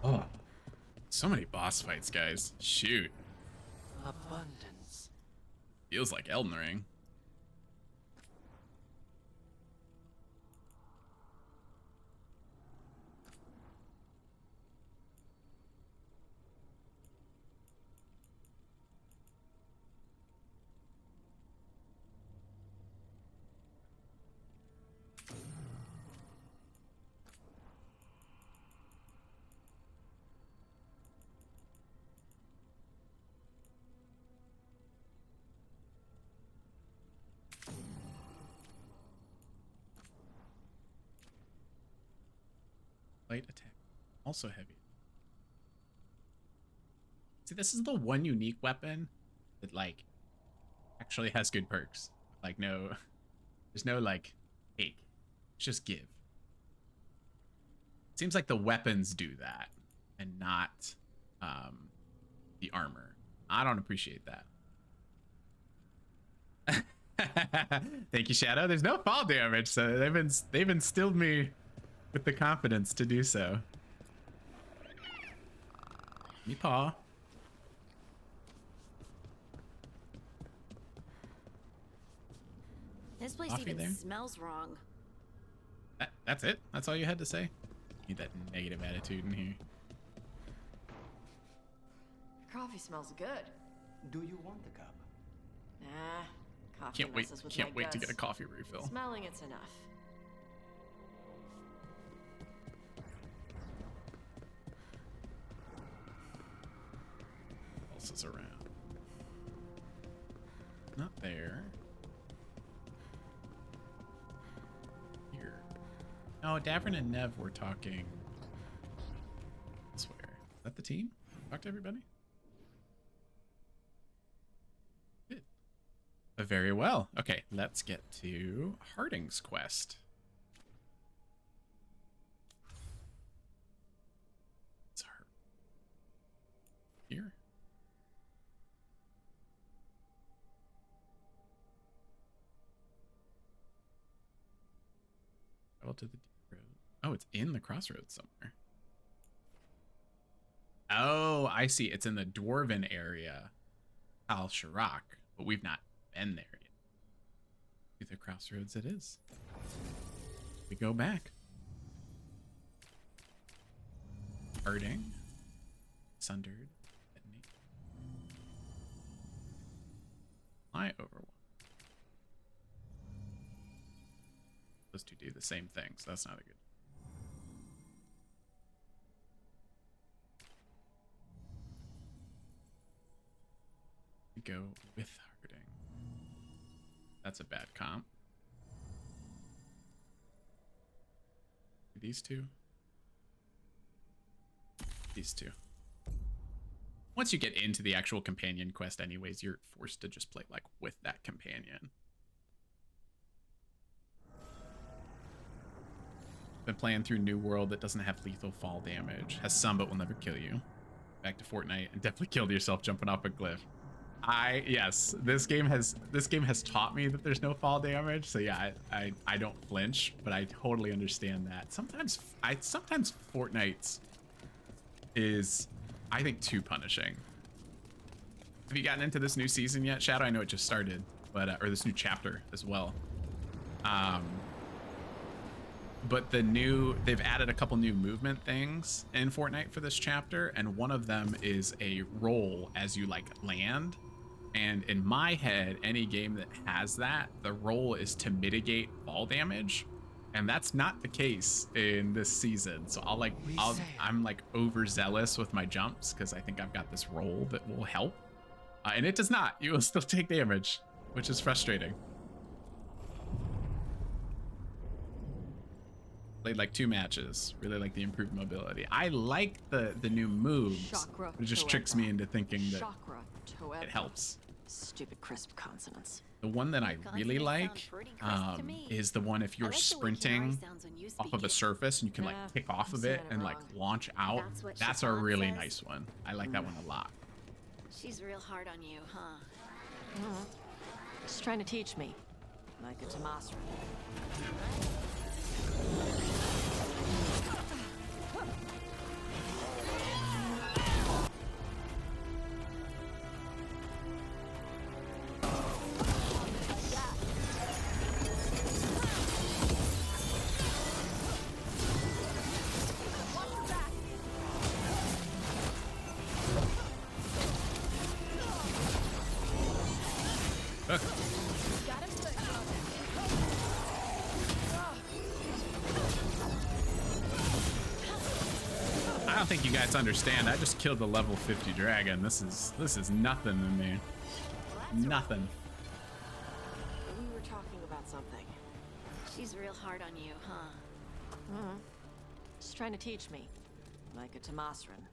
Oh, so many boss fights, guys. Shoot. Abundance. Feels like Elden Ring. Light attack. Also heavy. See, this is the one unique weapon that, like, actually has good perks. Like, no... There's no, like, take. It's just give. Seems like the weapons do that, and not, the armor. I don't appreciate that. Thank you, Shadow. There's no fall damage, so they've instilled me with the confidence to do so. Me paw. This place Coffee even there? smells wrong. That's it? That's all you had to say? Need that negative attitude in here. Coffee smells good. Do you want the cup? Nah, coffee messes with Can't my wait to get a guts. coffee refill. Smelling it's enough. What else is around? Not there. Here. Oh, Davern and Nev were talking elsewhere. Is that the team? Talk to everybody? Good. Very well. Okay, let's get to Harding's quest. It's hard. Here. Travel to the deep road. Oh, it's in the crossroads somewhere. Oh, I see. It's in the Dwarven area, Al Sharak, but we've not been there yet. To the crossroads it is. We go back. Harding. Sundered. Detonate. Fly over one. Those two do the same thing, so that's not a good. Go with Harding. That's a bad comp. These two. These two. Once you get into the actual companion quest anyways, you're forced to just play like with that companion. Been playing through New World that doesn't have lethal fall damage. Has some but will never kill you. Back to Fortnite and definitely killed yourself jumping off a cliff. Yes, this game has taught me that there's no fall damage, so yeah, I don't flinch, but I totally understand that. Sometimes Fortnite is, I think, too punishing. Have you gotten into this new season yet, Shadow? I know it just started, but or this new chapter as well. But they've added a couple new movement things in Fortnite for this chapter, and one of them is a roll as you like land. And in my head, any game that has that, the roll is to mitigate fall damage, and that's not the case in this season. So I'm like overzealous with my jumps because I think I've got this roll that will help, and it does not. You will still take damage, which is frustrating. Played like 2 matches. Really like the improved mobility. I like the new moves. Chakra It just tricks Toeba. me into thinking that Chakra Toeba. it helps. Stupid crisp consonants. The one that I really like is the one if you're sprinting off of a surface and you can like kick off of it and like launch out. That's a really nice one. I like that one a lot. She's real hard on you, huh? She's trying to teach me, like a Tomasra. I don't think you guys understand. I just killed the level 50 dragon. This is nothing to me. Nothing. We were talking about something. She's real hard on you, huh? She's trying to teach me, like a Tomasran.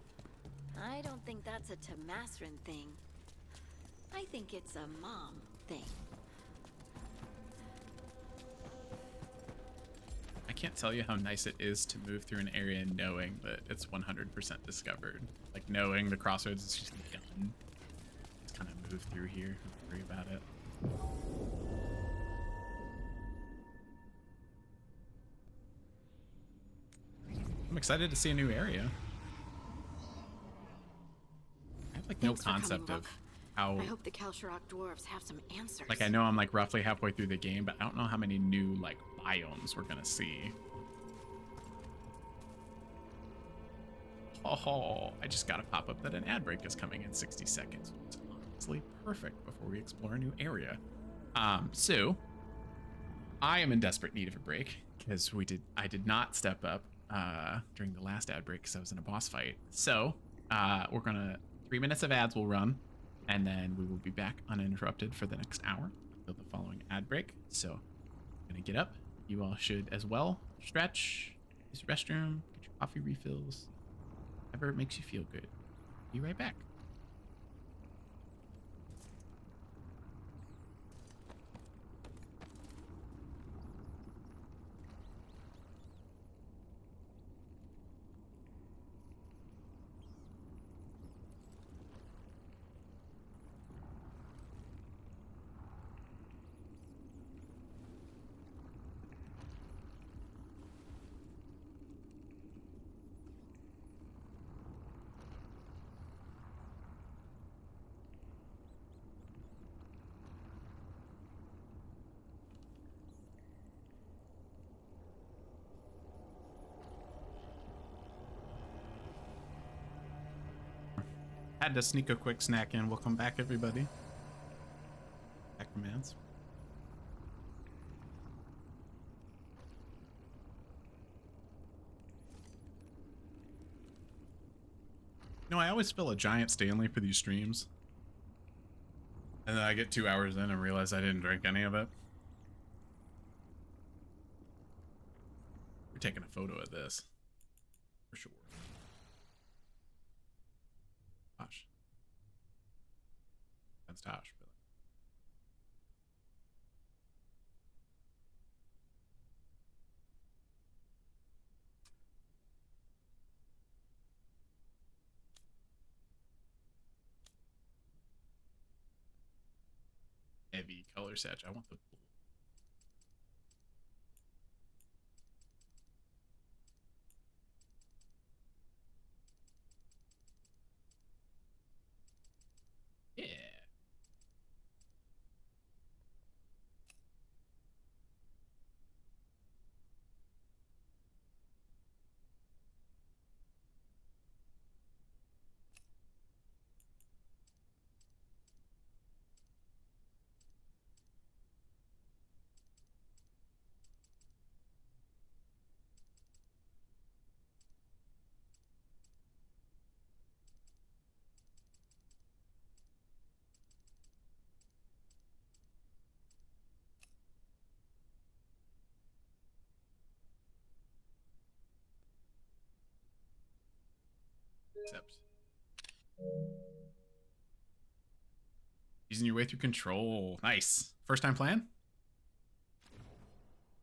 I don't think that's a Tomasran thing. I think it's a mom thing. I can't tell you how nice it is to move through an area knowing that it's 100% discovered. Like knowing the crossroads is just done. Just kind of move through here, don't worry about it. I'm excited to see a new area. I have like no concept of how. I hope the Kalsharak dwarves have some answers. Like I know I'm like roughly halfway through the game, but I don't know how many new like biomes we're gonna see. Oh, I just got a pop-up that an ad break is coming in 60 seconds. It's honestly perfect before we explore a new area. So I am in desperate need of a break because I did not step up during the last ad break because I was in a boss fight. So we're gonna 3 minutes of ads will run, and then we will be back uninterrupted for the next hour until the following ad break. So I'm gonna get up. You all should as well stretch, use the restroom, get your coffee refills, whatever it makes you feel good. Be right back. Had to sneak a quick snack in. Welcome back, everybody. Back from ads. You know, I always fill a giant Stanley for these streams. And then I get 2 hours in and realize I didn't drink any of it. We're taking a photo of this. For sure. Tosh. That's Tosh, but heavy color satch. I want the blue. Yeah. Except easing your way through Control. Nice. First time playing?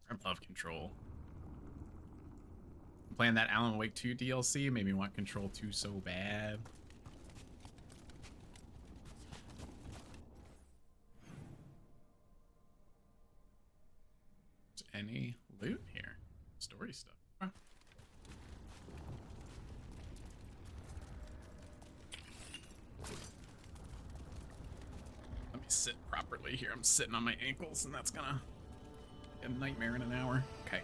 I love Control. I'm playing that Alan Wake 2 DLC. Made me want Control 2 so bad. Is any loot here? Story stuff. Huh. Let me sit properly here. I'm sitting on my ankles, and that's gonna be a nightmare in an hour. Okay.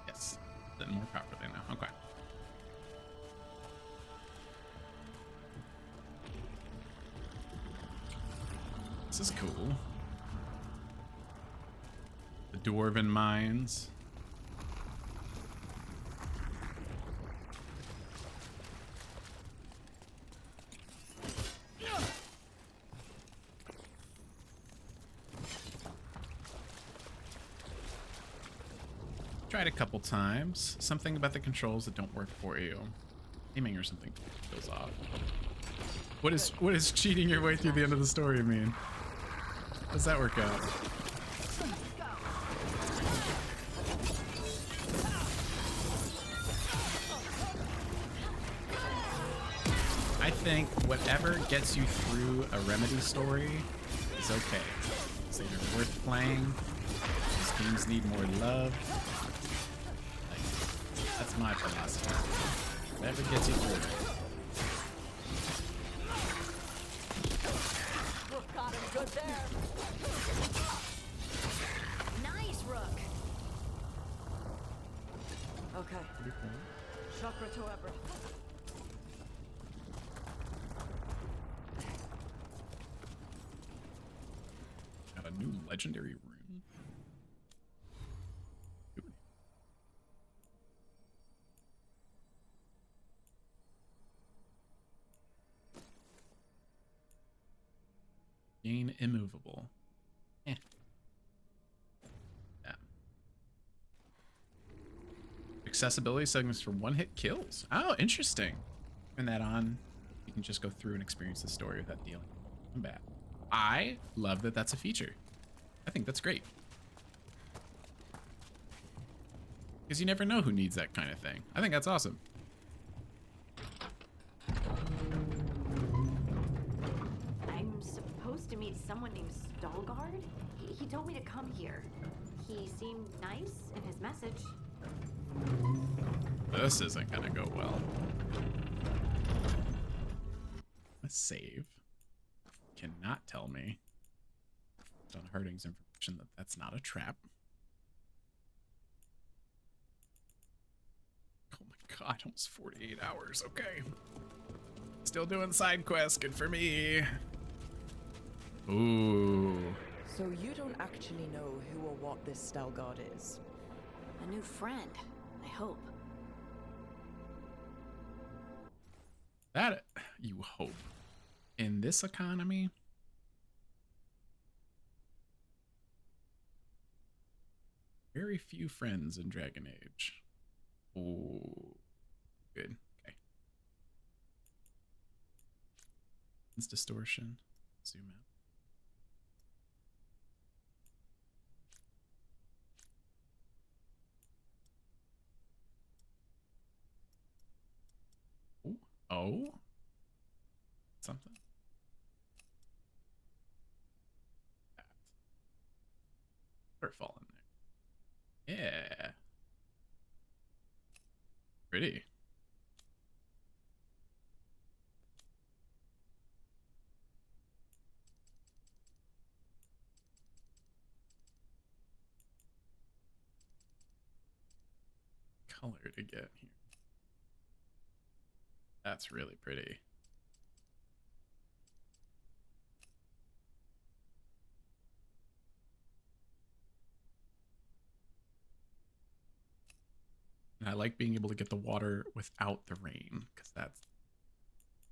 Yes, sitting more properly now. Okay. This is cool. The Dwarven Mines. Tried a couple times. Something about the controls that don't work for you. Aiming or something goes off. What is cheating your way through the end of the story mean? How does that work out? I think whatever gets you through a Remedy story is okay. It's either worth playing. These games need more love. Like, that's my philosophy. Whatever gets you through it. Got him good there. Nice, Rook. Okay. Chakra to Ebra. Got a new legendary room. Gain immovable. Eh. Yeah. Accessibility segments for one-hit kills. Oh, interesting. Turn that on. You can just go through and experience the story without dealing with combat. I love that that's a feature. I think that's great. Because you never know who needs that kind of thing. I think that's awesome. To meet someone named Stalguard. He told me to come here. He seemed nice in his message. This isn't gonna go well. Let's save. Cannot tell me on Harding's information that that's not a trap. Oh my god, almost 48 hours. Okay. Still doing side quests. Good for me. Ooh. So you don't actually know who or what this Stalguard is? A new friend, I hope. That you hope. In this economy? Very few friends in Dragon Age. Ooh. Good. Okay. It's distortion. Zoom out. Oh, something. Waterfall in there. Yeah. Pretty. Color to get here. That's really pretty. And I like being able to get the water without the rain, because that's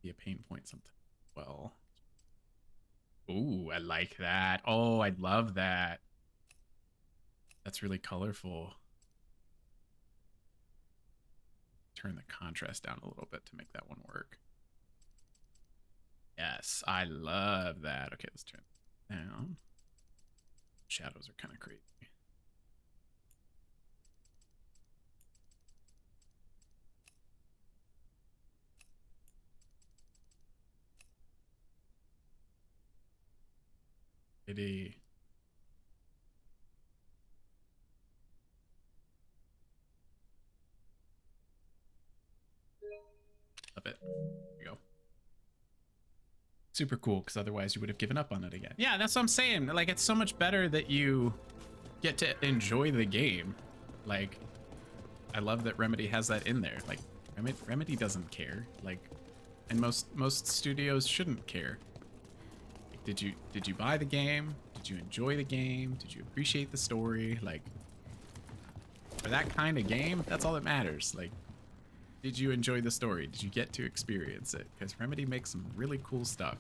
be a pain point sometimes. Well. Ooh, I like that. Oh, I love that. That's really colorful. turn the contrast down a little bit to make that one work. Yes, I love that. Okay, let's turn it down. Shadows are kind of crazy. Itty. Love it. There we go. Super cool, because otherwise you would have given up on it again. Yeah, that's what I'm saying. Like, it's so much better that you get to enjoy the game. Like, I love that Remedy has that in there. Like, Remedy doesn't care. Like, and most studios shouldn't care. Like, did you buy the game? Did you enjoy the game? Did you appreciate the story? Like, for that kind of game, that's all that matters. Like, did you enjoy the story? Did you get to experience it? Because Remedy makes some really cool stuff.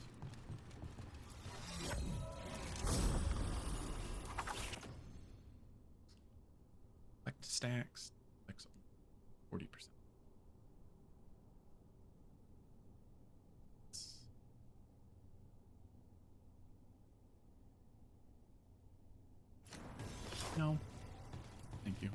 Collect stacks. 40%. No. Thank you.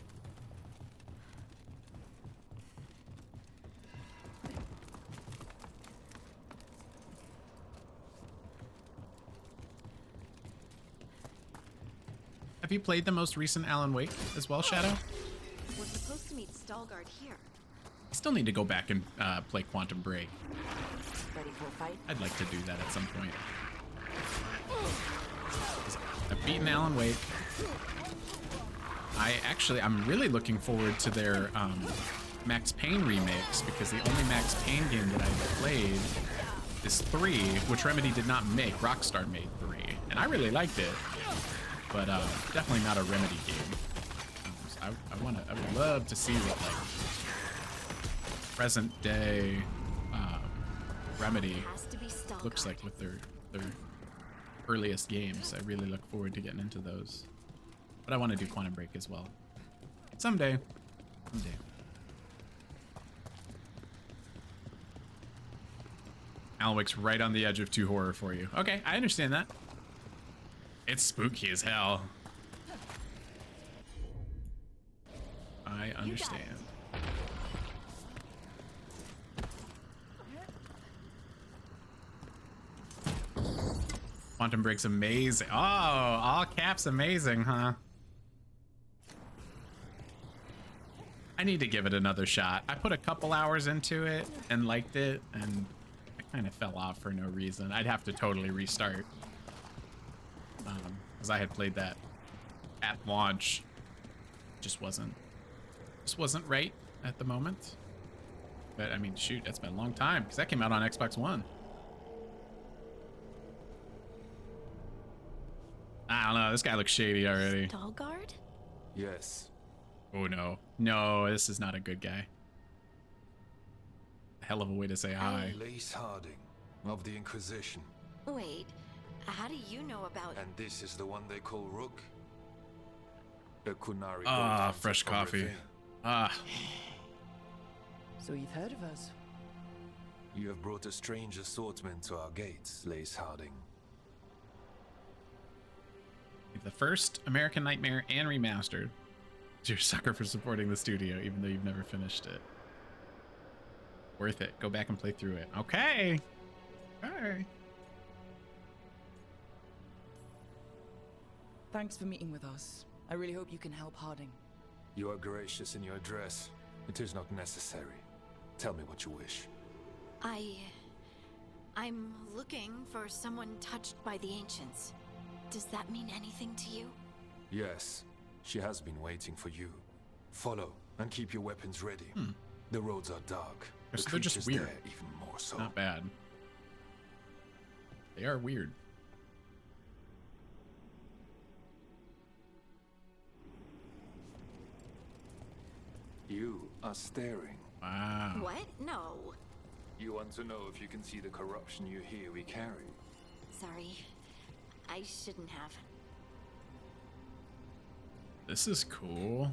Have you played the most recent Alan Wake as well, Shadow? We're supposed to meet Veilguard here. I still need to go back and play Quantum Break. Ready for a fight? I'd like to do that at some point. I've beaten Alan Wake. I'm really looking forward to their Max Payne remakes, because the only Max Payne game that I've played is 3, which Remedy did not make. Rockstar made 3, and I really liked it, but definitely not a Remedy game. So I would love to see what like present day Remedy looks like with their earliest games. I really look forward to getting into those. But I want to do Quantum Break as well. Someday. Someday. Alan Wake's right on the edge of 2 horror for you. Okay, I understand that. It's spooky as hell. I understand. Quantum Break's amazing. Oh, all caps amazing, huh? I need to give it another shot. I put a couple hours into it and liked it, and I kind of fell off for no reason. I'd have to totally restart. Because I had played that at launch. Just wasn't right at the moment. But I mean, shoot, that's been a long time, because that came out on Xbox One. I don't know, this guy looks shady already. Veilguard? Yes. Oh no. No, this is not a good guy. Hell of a way to say hi. Lace Harding of the Inquisition. Wait, how do you know about... And this is the one they call Rook? A Kunari. Ah, fresh coffee. Ah. So you've heard of us? You have brought a strange assortment to our gates, Lace Harding. The first American Nightmare and remastered. You're a sucker for supporting the studio, even though you've never finished it. Worth it. Go back and play through it. Okay. Alright. Thanks for meeting with us. I really hope you can help Harding. You are gracious in your address. It is not necessary. Tell me what you wish. I'm looking for someone touched by the ancients. Does that mean anything to you? Yes. She has been waiting for you. Follow and keep your weapons ready. The roads are dark. So they're just weird. There even more so. Not bad. They are weird. You are staring. Wow. What? No. You want to know if you can see the corruption you hear we carry? Sorry. I shouldn't have. This is cool.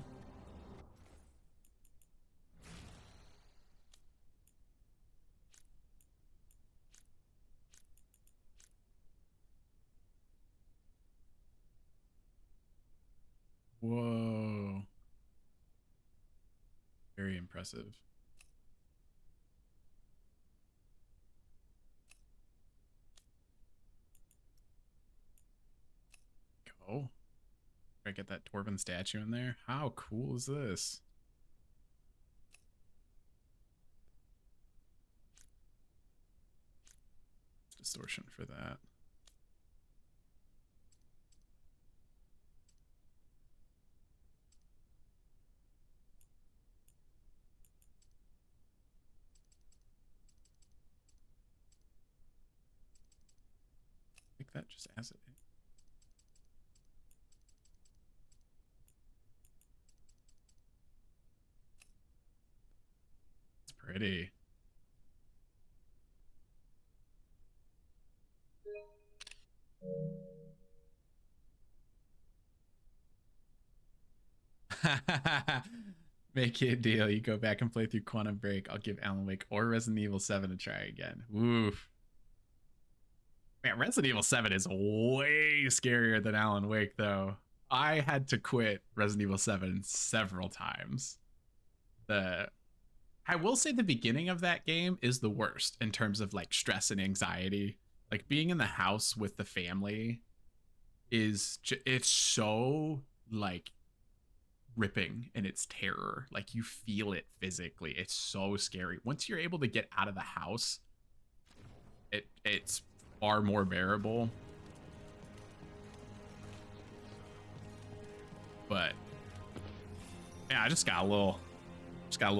very impressive. Go. Try to get that Torben statue in there. How cool is this? Distortion for that. I think that just as it. It's pretty. Make it a deal. You go back and play through Quantum Break. I'll give Alan Wake or Resident Evil 7 a try again. Oof. Man, Resident Evil 7 is way scarier than Alan Wake, though. I had to quit Resident Evil 7 several times. I will say the beginning of that game is the worst in terms of like stress and anxiety. Like being in the house with the family it's so like ripping in its terror. Like you feel it physically. It's so scary. Once you're able to get out of the house, it's far more bearable. But yeah, I just got a little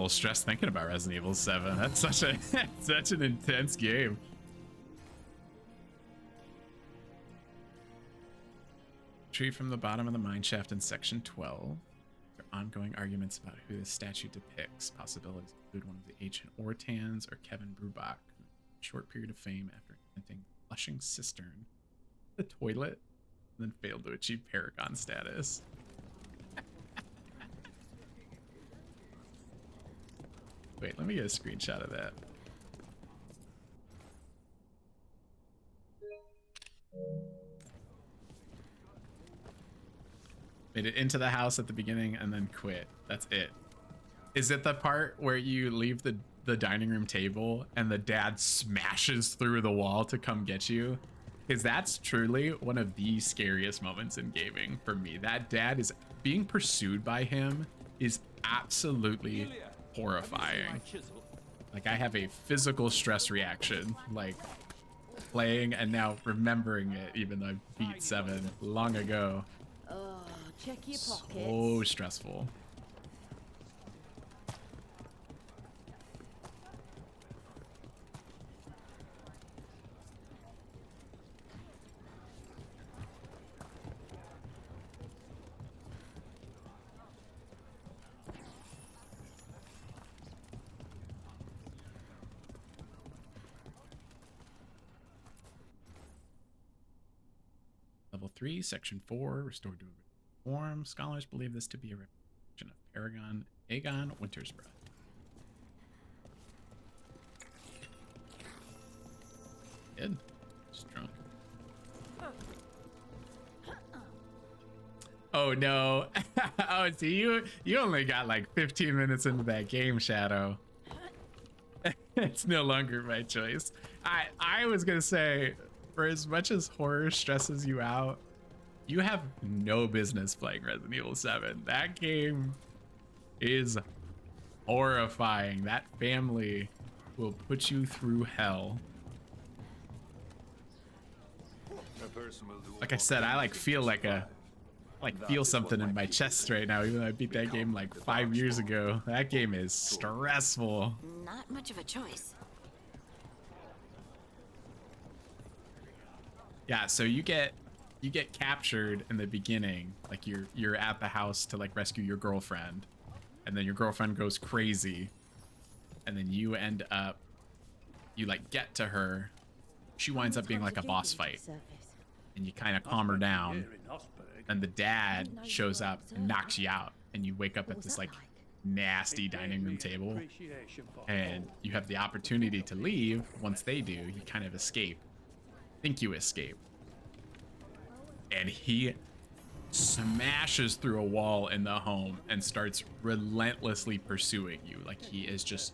stressed thinking about Resident Evil 7. That's such an intense game. Tree from the bottom of the mine shaft in section 12. There are ongoing arguments about who this statue depicts. Possibilities include one of the ancient Ortans or Kevin Bruback, who had a short period of fame after inventing the flushing cistern, the toilet, and then failed to achieve Paragon status. Wait, let me get a screenshot of that. Made it into the house at the beginning and then quit. That's it. Is it the part where you leave the dining room table and the dad smashes through the wall to come get you? Because that's truly one of the scariest moments in gaming for me. That dad is being pursued by him is absolutely horrifying. Like I have a physical stress reaction, like playing and now remembering it, even though I beat 7 long ago. Check your pockets. So stressful. Level 3, section 4, restored to a form. Scholars believe this to be a reflection of Paragon Aegon Winter's Breath. Good. Just drunk. Oh no. Oh, so you only got like 15 minutes into that game, Shadow. It's no longer my choice. I was gonna say, for as much as horror stresses you out, you have no business playing Resident Evil 7. That game is horrifying. That family will put you through hell. Like I said, I feel something in my chest right now, even though I beat that game like 5 years ago. That game is stressful. Not much of a choice. Yeah, so you get captured in the beginning, like you're at the house to like rescue your girlfriend, and then your girlfriend goes crazy, and then you end up, you like get to her, she winds up being like a boss fight, and you kind of calm her down, and the dad shows up and knocks you out, and you wake up at this like nasty dining room table, and you have the opportunity to leave. Once they do, you kind of escape, think you escape, and he smashes through a wall in the home and starts relentlessly pursuing you. Like he is just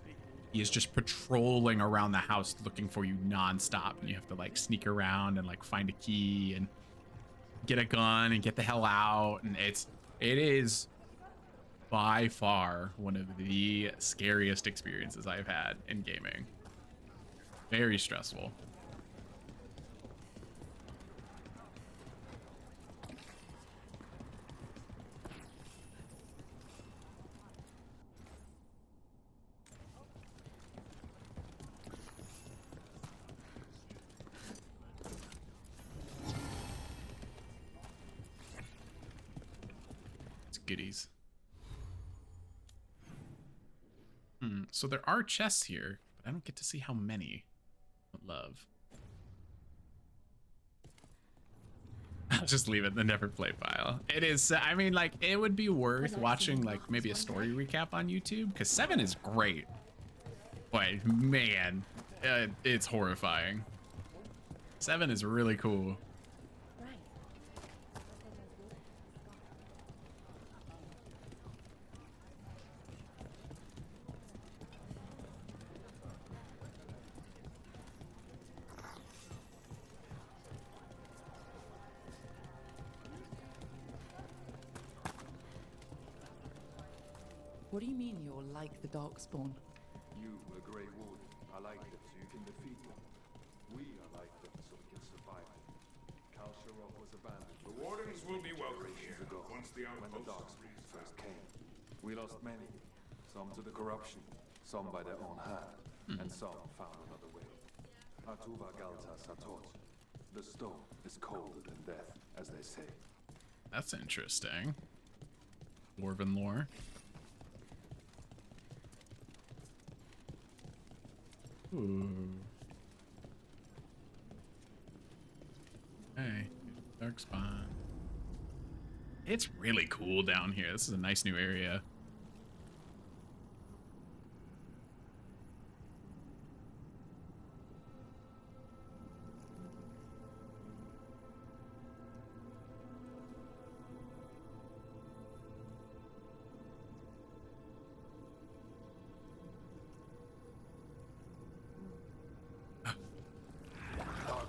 patrolling around the house looking for you nonstop, and you have to like sneak around and like find a key and get a gun and get the hell out. And it is by far one of the scariest experiences I've had in gaming. Very stressful. Goodies. So there are chests here, but I don't get to see how many. Love. I'll just leave it in the never play file. It is, I mean, like, it would be worth watching like maybe a story recap on YouTube, because 7 is great, but man, it's horrifying. 7 is really cool. What do you mean you're like the Darkspawn? You, the Grey Warden, are like them so you can defeat them. We are like them so we can survive them. Kal Sharok was abandoned. The Wardens will be welcome here ago, once the when the outposts Darkspawn first came. We lost many. Some to the corruption, some by their own hand, and some found another way. Atuva Galta Satot. The stone is colder than death, as they say. That's interesting. Dwarven lore. Ooh. Hey, dark spawn. It's really cool down here. This is a nice new area.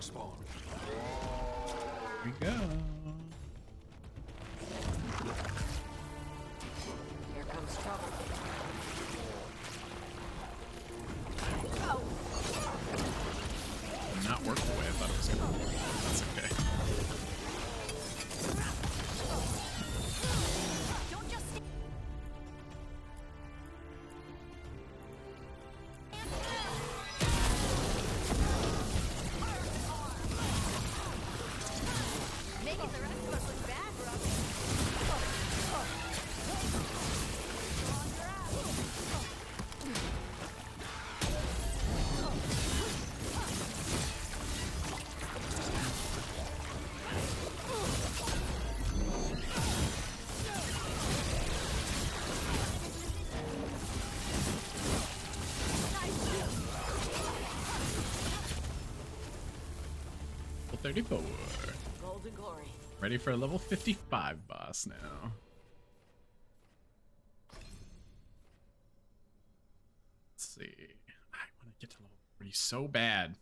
Spawn. Here we go. Here comes trouble. Not work the way I thought it was gonna. That's okay. Level 34. Golden glory. Ready for a level 55 boss now. Let's see. I want to get to level 40 so bad.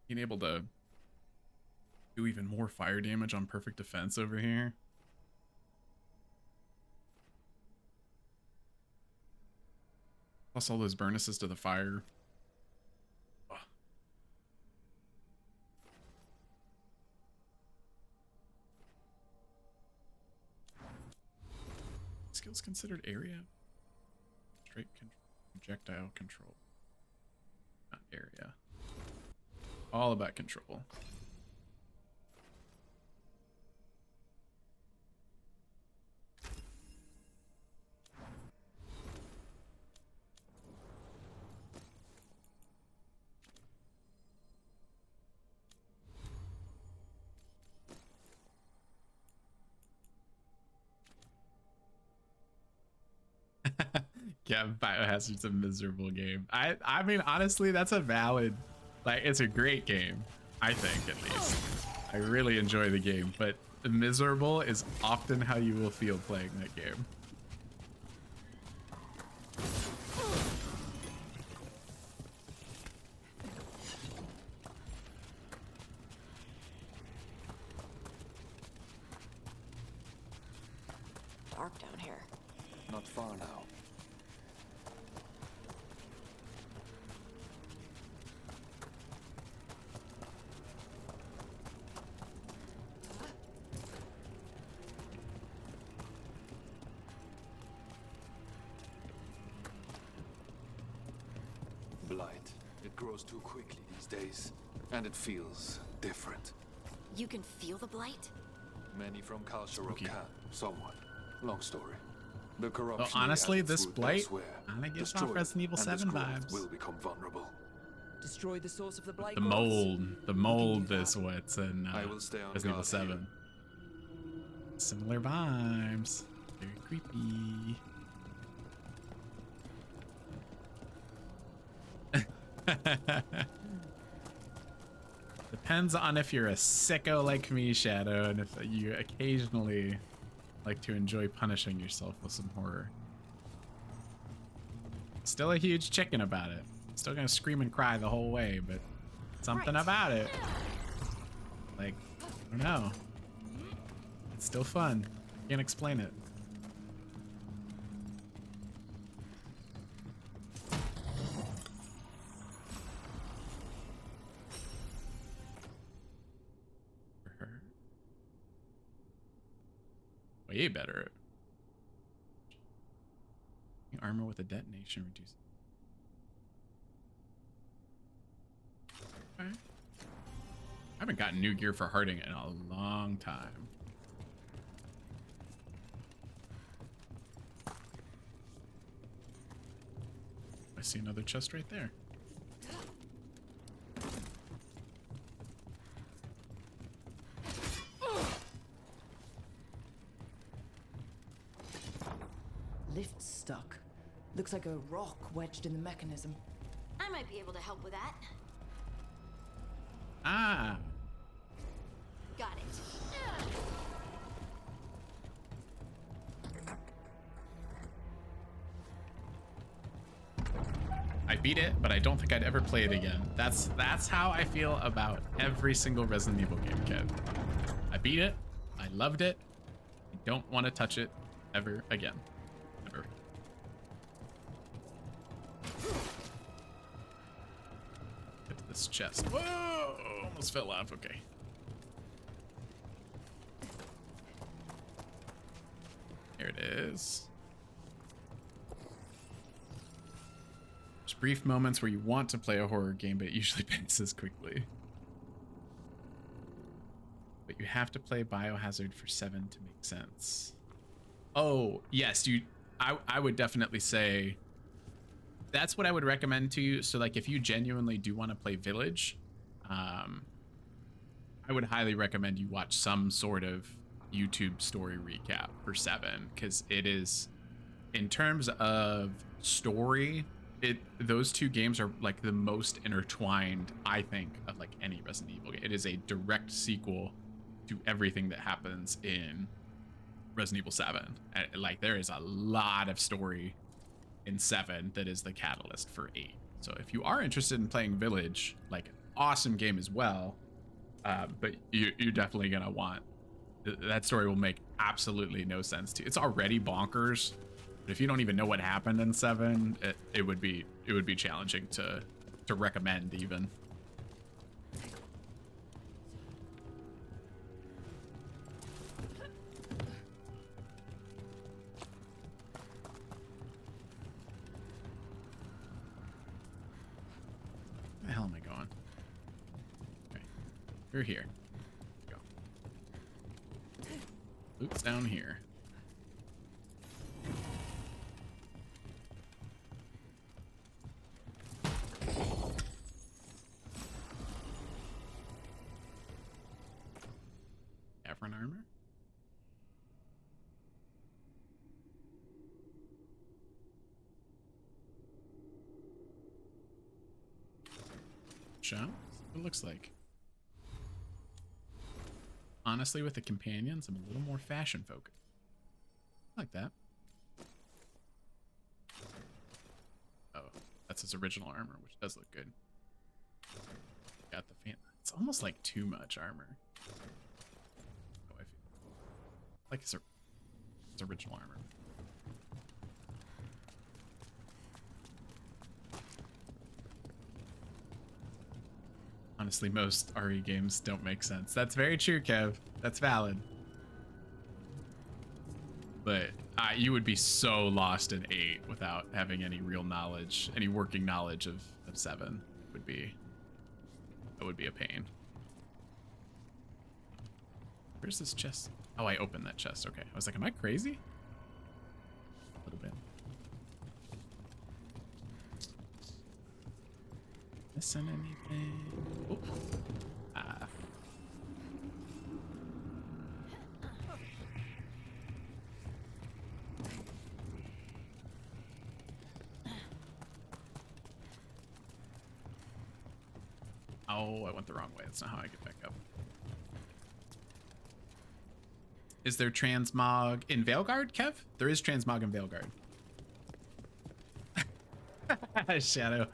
Being able to do even more fire damage on perfect defense over here. Plus all those bonuses to the fire. Ugh. Skills considered area? Straight projectile control. Not area. All about control. Yeah, Biohazard's a miserable game. I mean, honestly, that's a valid, like, it's a great game. I think at least. I really enjoy the game, but miserable is often how you will feel playing that game. Dark down here. Not far now. Blight. It grows too quickly these days, and it feels different. You can feel the blight? Many from Kalsharo Okay. can, somewhat. Long story. The Well, corruption honestly, has its this root blight elsewhere. kind of gives Destroy off Resident Evil it, and 7 this growth vibes. will become vulnerable. Destroy the source of the blight. The gods? mold is what's in I will stay on Resident Evil guard 7. Similar vibes. Very creepy. Depends on if you're a sicko like me, Shadow, and if you occasionally like to enjoy punishing yourself with some horror. Still a huge chicken about it. Still gonna scream and cry the whole way, but something about it. Like, I don't know. It's still fun. Can't explain it. For her. Way better. Armor with a detonation reduces. Okay. I haven't gotten new gear for Harding in a long time. I see another chest right there. Lift's stuck. Looks like a rock wedged in the mechanism. I might be able to help with that. Ah. Got it. I beat it, but I don't think I'd ever play it again. That's how I feel about every single Resident Evil game, kid. I beat it. I loved it. I don't want to touch it ever again. Ever. Get to this chest. Whoa! Almost fell off. Okay. There it is. There's brief moments where you want to play a horror game, but it usually passes quickly. But you have to play Biohazard for 7 to make sense. Oh, yes, I would definitely say that's what I would recommend to you. So like if you genuinely do want to play Village, I would highly recommend you watch some sort of YouTube story recap for 7, because it is, in terms of story, those two games are like the most intertwined, I think, of like any Resident Evil game. It is a direct sequel to everything that happens in Resident Evil 7. Like there is a lot of story in 7 that is the catalyst for 8. So if you are interested in playing Village, like an awesome game as well, but you're definitely gonna want, that story will make absolutely no sense to you. It's already bonkers. But if you don't even know what happened in 7, it would be challenging to recommend even. Where the hell am I going? Okay, you're here. Let's go. Loot's down here. Cavern armor. Shop? It looks like. honestly, with the companions, I'm a little more fashion focused. I like that. Oh, that's his original armor, which does look good. Got the fan. It's almost like too much armor. Oh, I feel like his original armor. Honestly, most RE games don't make sense. That's very true, Kev. That's valid. But you would be so lost in 8 without having any real knowledge, any working knowledge of 7. That would be a pain. Where's this chest? Oh, I opened that chest. Okay. I was like, am I crazy? A little bit. Missing anything? Oh. Ah. Oh, I went the wrong way. That's not how I get back up. Is there transmog in Veilguard, Kev? There is transmog in Veilguard. Shadow.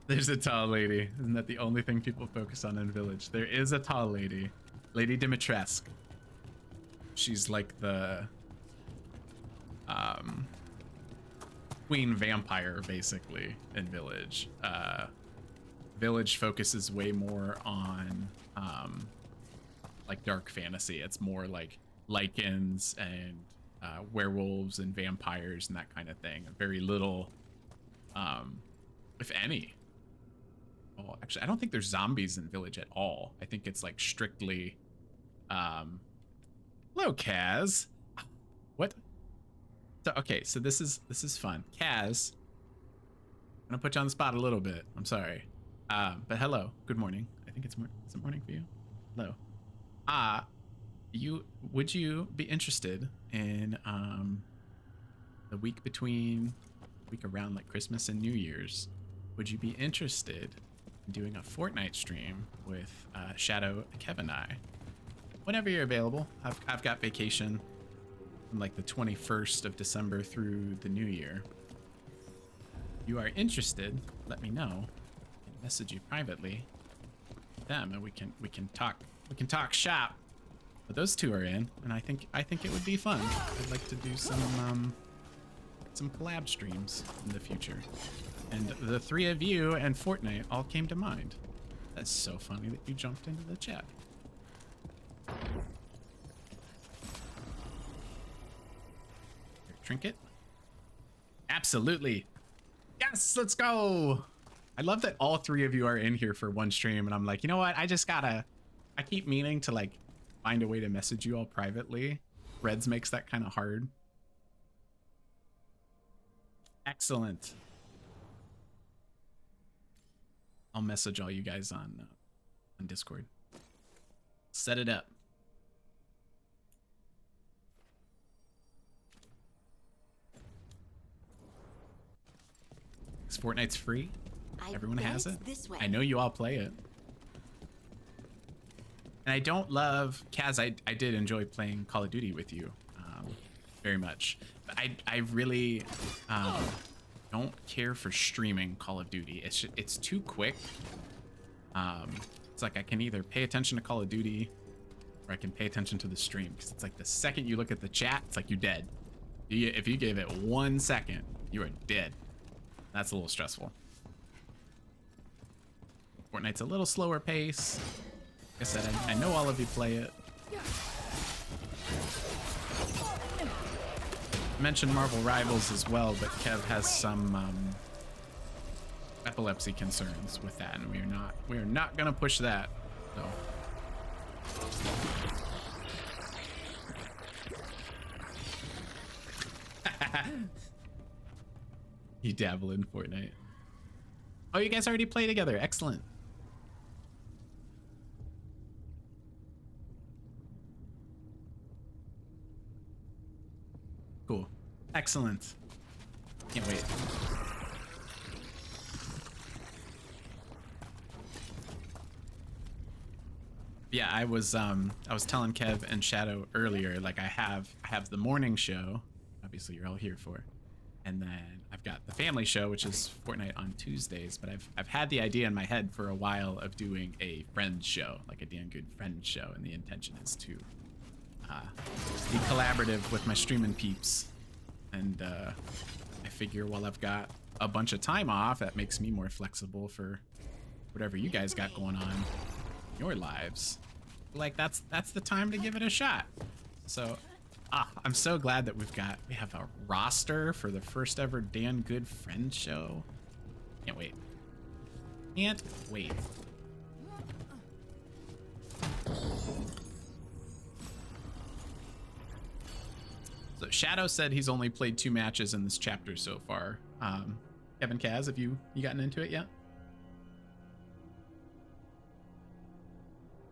There's a tall lady. Isn't that the only thing people focus on in Village? There is a tall lady. Lady Dimitrescu. She's like the queen vampire, basically, in Village. Village focuses way more on like dark fantasy. It's more like lycans and werewolves and vampires and that kind of thing. Very little, if any. Oh, actually, I don't think there's zombies in Village at all. I think it's like strictly. Hello, Kaz. What? So, okay, so this is fun. Kaz, I'm gonna put you on the spot a little bit. I'm sorry. But hello, good morning. I think it's morning for you. Hello. Would you be interested in the week around like Christmas and New Year's? Would you be interested in doing a Fortnite stream with Shadow, Kev, and I? Whenever you're available. I've got vacation from like the 21st of December through the New Year. If you are interested, let me know. Message you privately them and we can talk shop. But those two are in, and I think it would be fun. I'd like to do some collab streams in the future. And the three of you and Fortnite all came to mind. That's so funny that you jumped into the chat. Trinket? Absolutely. Yes, let's go. I love that all three of you are in here for one stream, and I'm like, you know what? I keep meaning to like find a way to message you all privately. Reds makes that kind of hard. Excellent. I'll message all you guys on Discord. Set it up. Fortnite's free. Everyone has it. I know you all play it. And I don't love Kaz. I did enjoy playing Call of Duty with you very much. But I really don't care for streaming Call of Duty. It's too quick. It's like I can either pay attention to Call of Duty or I can pay attention to the stream, because it's like the second you look at the chat, it's like you're dead. If you gave it 1 second, you are dead. That's a little stressful. Fortnite's a little slower pace. Like I said, I know all of you play it. I mentioned Marvel Rivals as well, but Kev has some epilepsy concerns with that, and we are not gonna push that. So. You dabble in Fortnite. Oh, you guys already play together. Excellent. Cool. Excellent. Can't wait. Yeah, I was telling Kev and Shadow earlier, like I have the morning show, obviously you're all here for, and then I've got the family show, which is Fortnite on Tuesdays. But I've had the idea in my head for a while of doing a Friends show, like a damn good Friends show, and the intention is to be collaborative with my streaming peeps. And I figure while I've got a bunch of time off, that makes me more flexible for whatever you guys got going on in your lives. Like that's the time to give it a shot. So I'm so glad that we have a roster for the first ever Dan Good Friends show. Can't wait. Can't wait. So Shadow said he's only played 2 matches in this chapter so far. Kevin Kaz, have you gotten into it yet?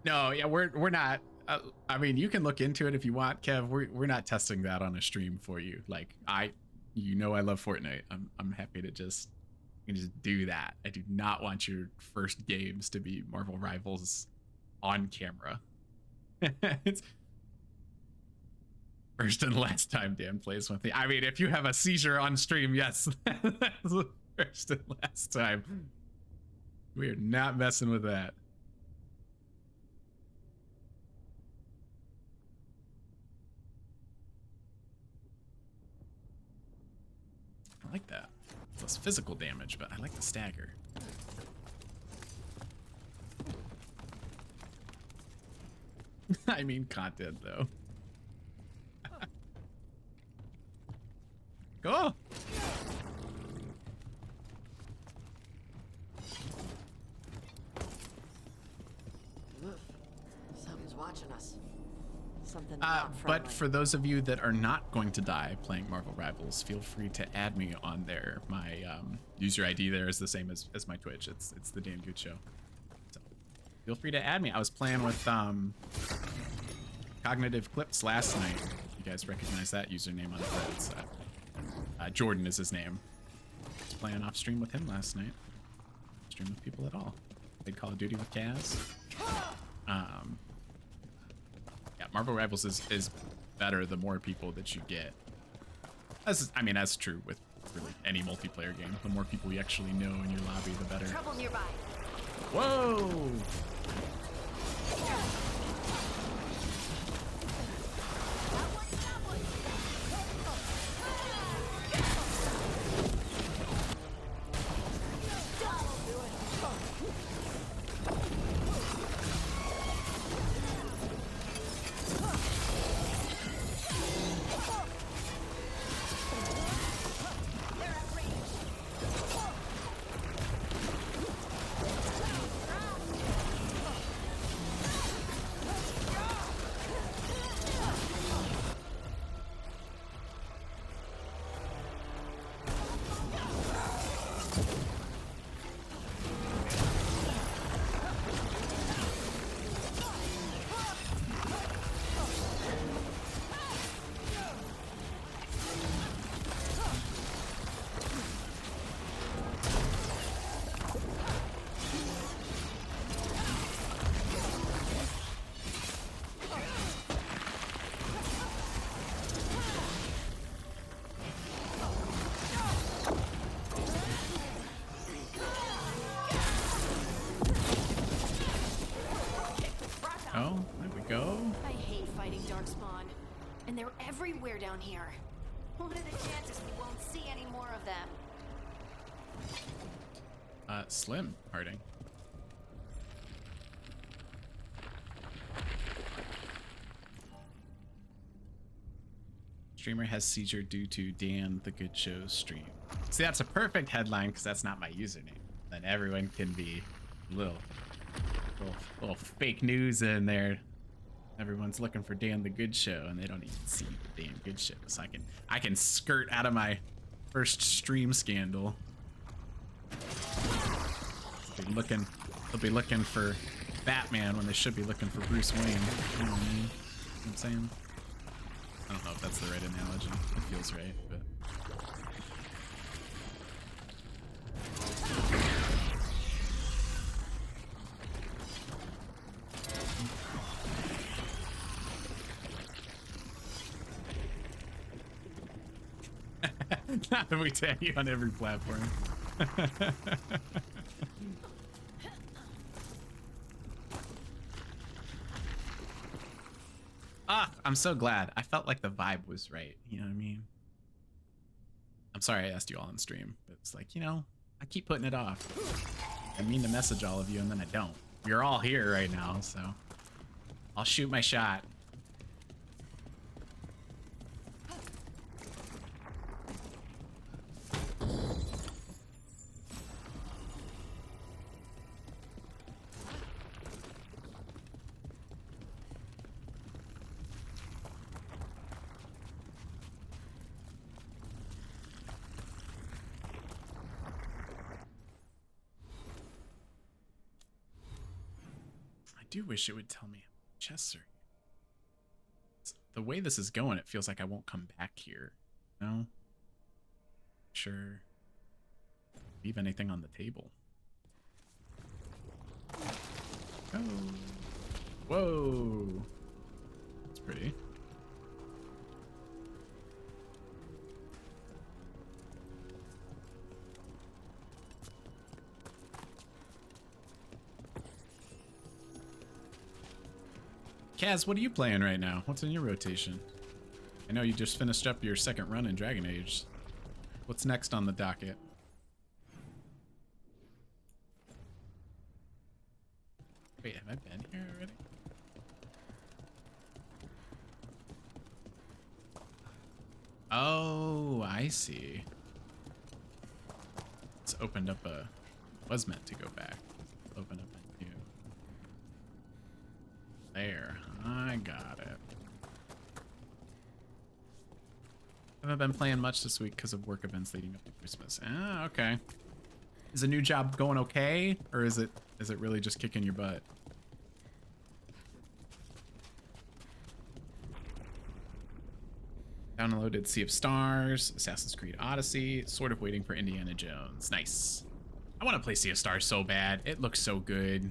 No, yeah, we're not. I mean, you can look into it if you want, Kev. We're not testing that on a stream for you. Like I love Fortnite. I'm happy to just do that. I do not want your first games to be Marvel Rivals on camera. It's first and last time Dan plays with me. I mean, if you have a seizure on stream, yes, that's the first and last time. We are not messing with that. I like that. It's less physical damage, but I like the stagger. I mean content, though. Go! Something's watching us. Something not friendly. But for those of you that are not going to die playing Marvel Rivals, feel free to add me on there. My user ID there is the same as my Twitch. It's the Dan Good Show. So feel free to add me. I was playing with Cognitive Clips last night. You guys recognize that username on Threads. Jordan is his name. I was playing off stream with him last night. Stream with people at all. Played Call of Duty with Kaz. Yeah, Marvel Rivals is better the more people that you get. I mean, that's true with really any multiplayer game. The more people you actually know in your lobby, the better. Trouble nearby. Whoa! Oh, there we go. I hate fighting Darkspawn. And they're everywhere down here. What are the chances we won't see any more of them? Slim, Harding. Streamer has seizure due to Dan the Good Show's stream. See, that's a perfect headline because that's not my username. Then everyone can be little fake news in there. Everyone's looking for Dan the Good Show and they don't even see the Dan Good Show. So I can skirt out of my first stream scandal. They'll be looking for Batman when they should be looking for Bruce Wayne. You know what I mean? You know what I'm saying? I don't know if that's the right analogy. It feels right, but. Not that we tag you on every platform. Ah, I'm so glad. I felt like the vibe was right. You know what I mean? I'm sorry I asked you all on stream, but it's like, you know, I keep putting it off. I mean to message all of you and then I don't. You're all here right now, so I'll shoot my shot. I do wish it would tell me chests are. The way this is going, it feels like I won't come back here. No? Sure. Leave anything on the table. Oh. Whoa. That's pretty. Kaz, what are you playing right now? What's in your rotation? I know you just finished up your second run in Dragon Age. What's next on the docket? Wait, have I been here already? Oh, I see. It's opened up a... was meant to go back. Open up a new... There. I got it. Haven't been playing much this week because of work events leading up to Christmas. Ah, okay. Is the new job going okay, or is it really just kicking your butt? Downloaded Sea of Stars, Assassin's Creed Odyssey, sort of waiting for Indiana Jones. Nice. I want to play Sea of Stars so bad. It looks so good.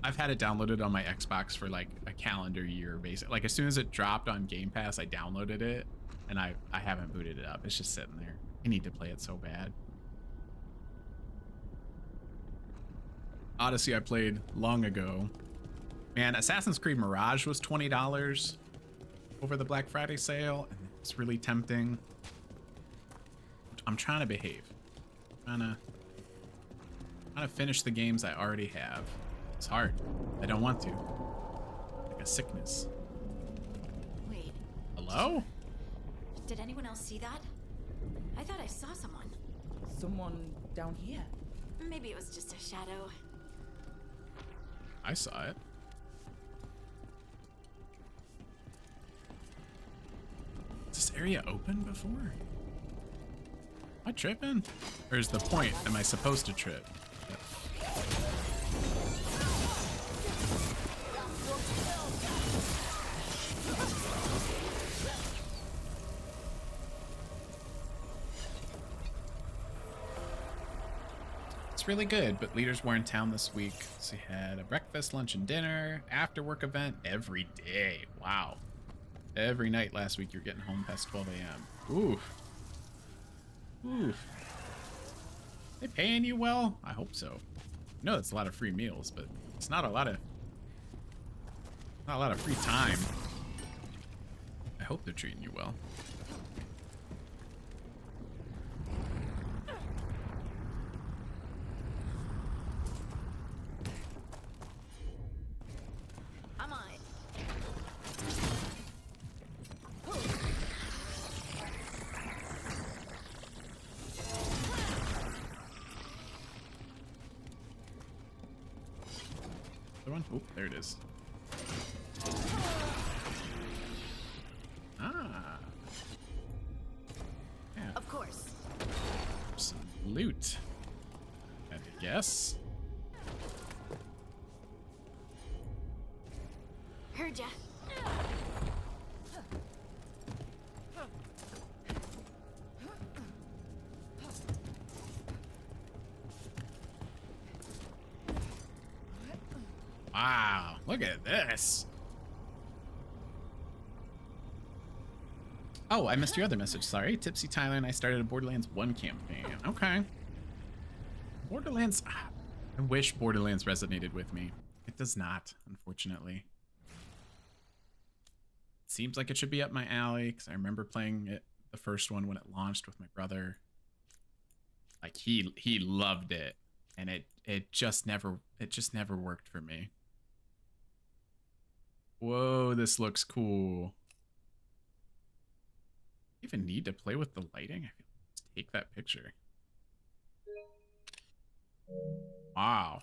I've had it downloaded on my Xbox for like a calendar year, basically. Like as soon as it dropped on Game Pass, I downloaded it, and I haven't booted it up. It's just sitting there. I need to play it so bad. Odyssey I played long ago. Man, Assassin's Creed Mirage was $20 over the Black Friday sale, and it's really tempting. I'm trying to behave. I'm trying to finish the games I already have. It's hard. I don't want to. Like a sickness. Wait. Hello? Did anyone else see that? I thought I saw someone. Someone down here? Maybe it was just a shadow. I saw it. Is this area open before? Am I tripping? Or is the point, am I supposed to trip? It's really good, but leaders were in town this week, so we had a breakfast, lunch, and dinner, after work event every day. Wow. Every night last week you're getting home past 12 a.m. Oof. Oof. They paying you well? I hope so. I know it's a lot of free meals, but it's not a lot of free time. I hope they're treating you well. I'm on it. Other one? Oh, there it is. Ah. Yeah. Of course. Some loot. I guess. Heard ya. Wow, look at this. Oh, I missed your other message. Sorry. Tipsy Tyler and I started a Borderlands 1 campaign. Okay. Borderlands. I wish Borderlands resonated with me. It does not, unfortunately. Seems like it should be up my alley because I remember playing it, the first one, when it launched with my brother. Like he loved it, and it just never worked for me. Whoa, this looks cool. You even need to play with the lighting? I feel like just take that picture. Wow.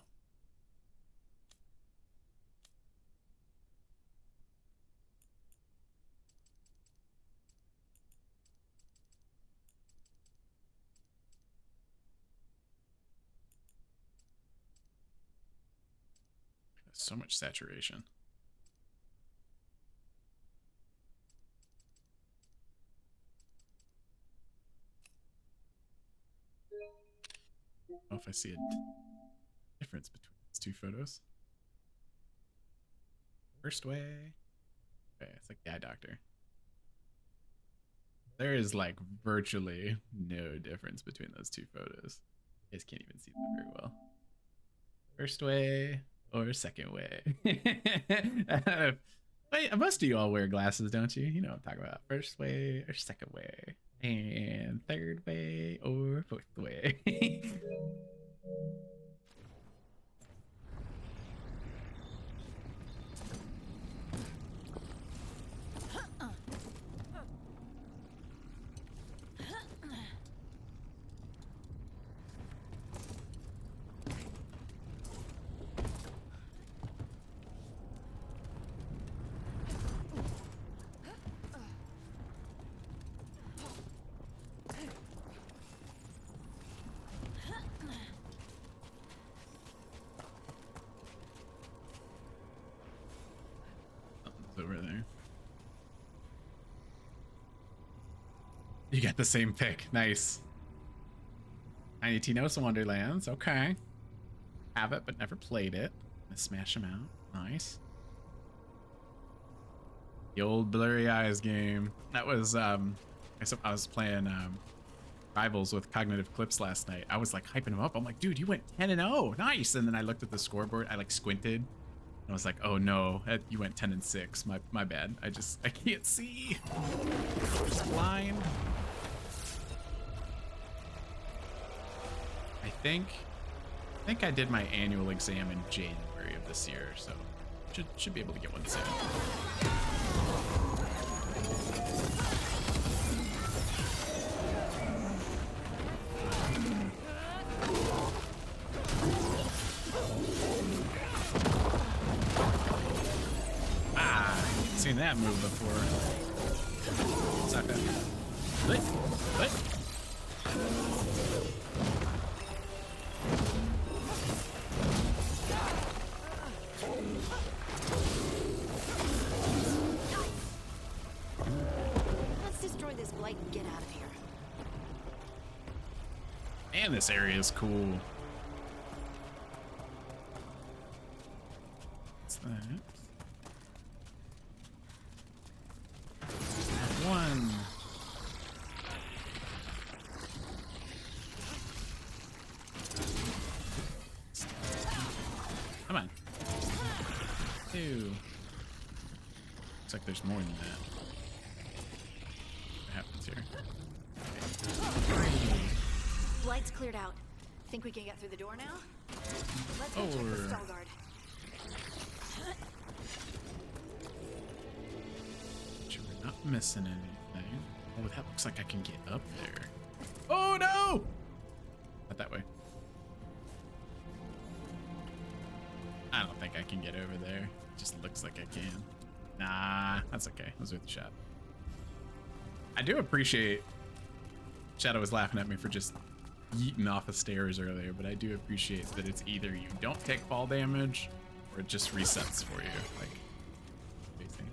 So much saturation. I don't know if I see a difference between these two photos. First way. Okay, it's like the eye doctor. There is like virtually no difference between those two photos. You guys can't even see them very well. First way or second way. Wait, most of you all wear glasses, don't you? You know what I'm talking about. First way or second way. And third way or fourth way. Over there. You got the same pick. Nice. Tiny Tino's Wonderlands. Okay. Have it, but never played it. Gonna smash them out. Nice. The old Blurry Eyes game. That was, I was playing Rivals with Cognitive Clips last night. I was like hyping him up. I'm like, dude, you went 10-0. Nice. And then I looked at the scoreboard. I like squinted. I was like, oh no, you went 10-6. My bad. I can't see. Just blind. I think I did my annual exam in January of this year, so should be able to get one soon. Seen that move before. Sucker. What? Let's destroy this blight and get out of here. Man, this area is cool. What's that? One. Come on. Two. Looks like there's more than that. What happens here? Okay. Blight's cleared out. Think we can get through the door now? Let's go check the stall guard. Not missing anything. Oh, that looks like I can get up there. Oh no! Not that way. I don't think I can get over there. It just looks like I can. Nah, that's okay. It was worth a shot. I do appreciate... Shadow was laughing at me for just yeeting off the stairs earlier, but I do appreciate that it's either you don't take fall damage or it just resets for you. Like, basically.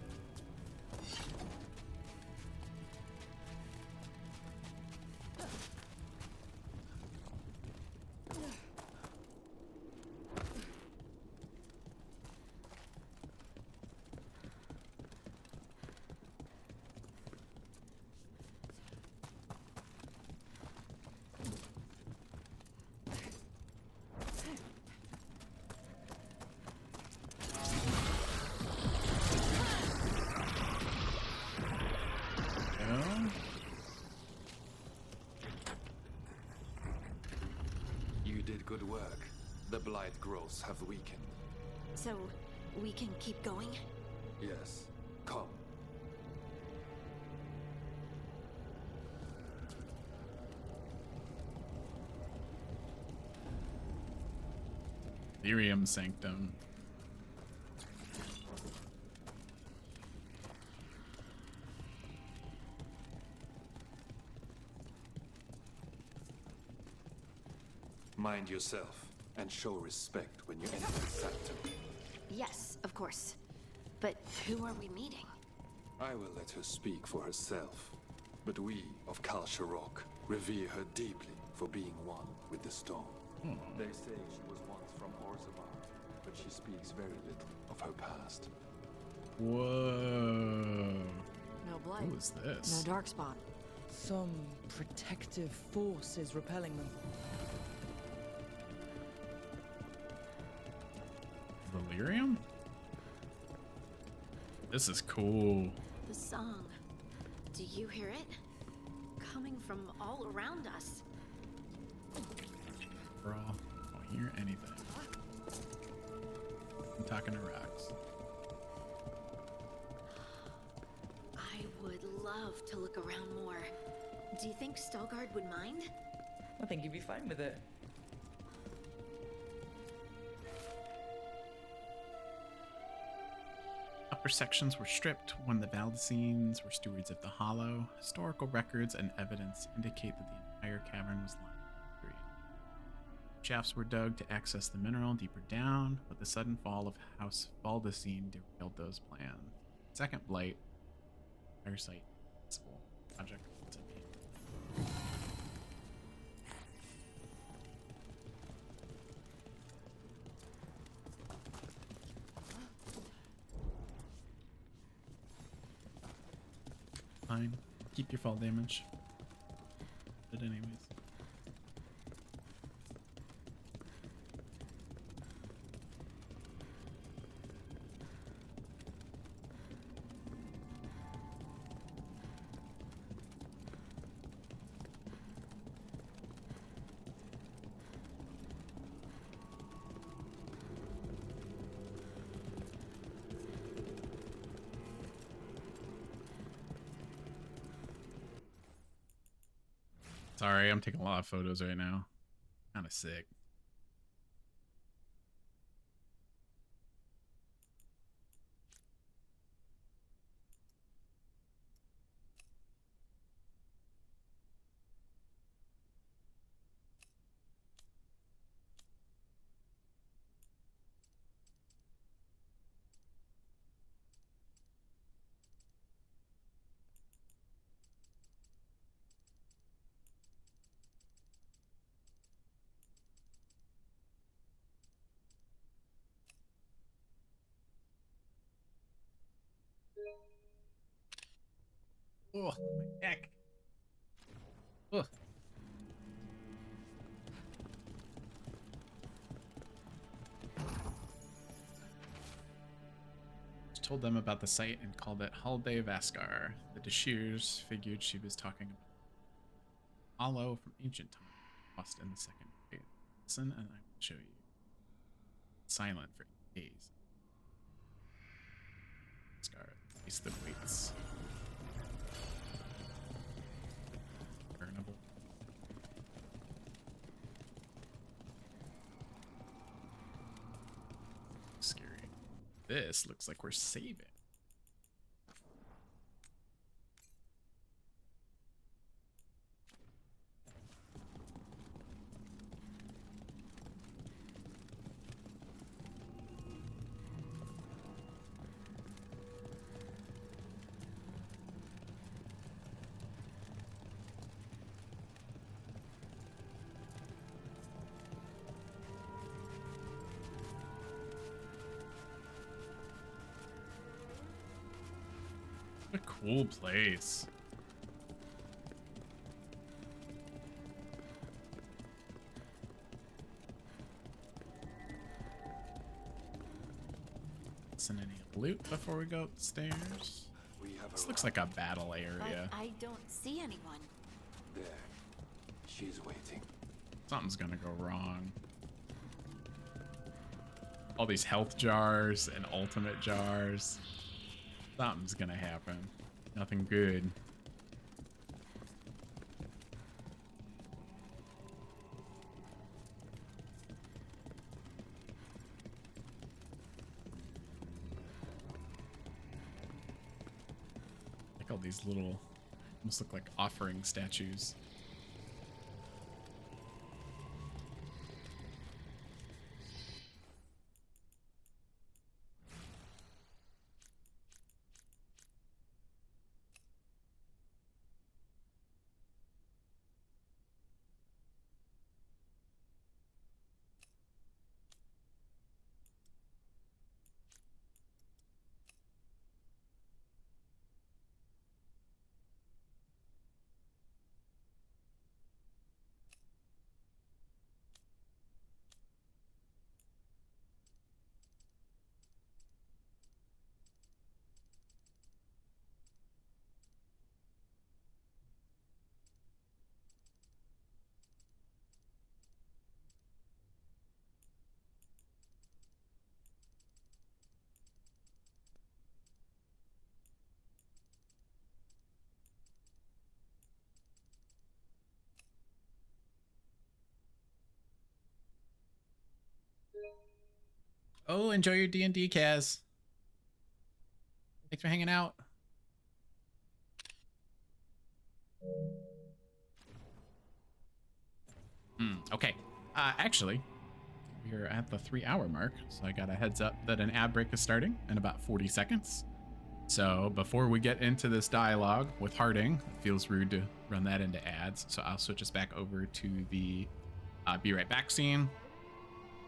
did good work. The blight growths have weakened. So, we can keep going? Yes. Come. Ethereum Sanctum. Mind yourself, and show respect when you enter the sanctum. Yes, of course. But who are we meeting? I will let her speak for herself. But we of Kal Sharok revere her deeply for being one with the stone. They say she was once from Orzammar, but she speaks very little of her past. Whoa. No blight. Who is this? No darkspawn. Some protective force is repelling them. Delirium? This is cool. The song. Do you hear it? Coming from all around us. Bro, I don't hear anything. I'm talking to rocks. I would love to look around more. Do you think Stalgard would mind? I think he'd be fine with it. Upper sections were stripped when the Valdecines were stewards of the Hollow. Historical records and evidence indicate that the entire cavern was lined with debris. Shafts were dug to access the mineral deeper down, but the sudden fall of House Valdecine derailed those plans. Second Blight, Parasite, Principal, Project. Fine. Keep your fall damage. But anyways. Sorry, I'm taking a lot of photos right now. Kind of sick. Oh, my neck. Ugh. She told them about the site and called it Halde Vaskar. The Dashirs figured she was talking about Hollow from ancient times, lost in the second grade. Listen, and I will show you. Silent for days. Vaskar, face that waits. Scary. This looks like we're saving. What a cool place. Listen, any loot before we go upstairs? This looks like a battle area. But I don't see anyone. There. She's waiting. Something's gonna go wrong. All these health jars and ultimate jars. Something's gonna happen. Nothing good. Like all these little, almost look like offering statues. Oh, enjoy your D&D, Kaz. Thanks for hanging out. Okay. Actually, we're at the 3-hour mark, so I got a heads up that an ad break is starting in about 40 seconds. So before we get into this dialogue with Harding, it feels rude to run that into ads, so I'll switch us back over to the be right back scene.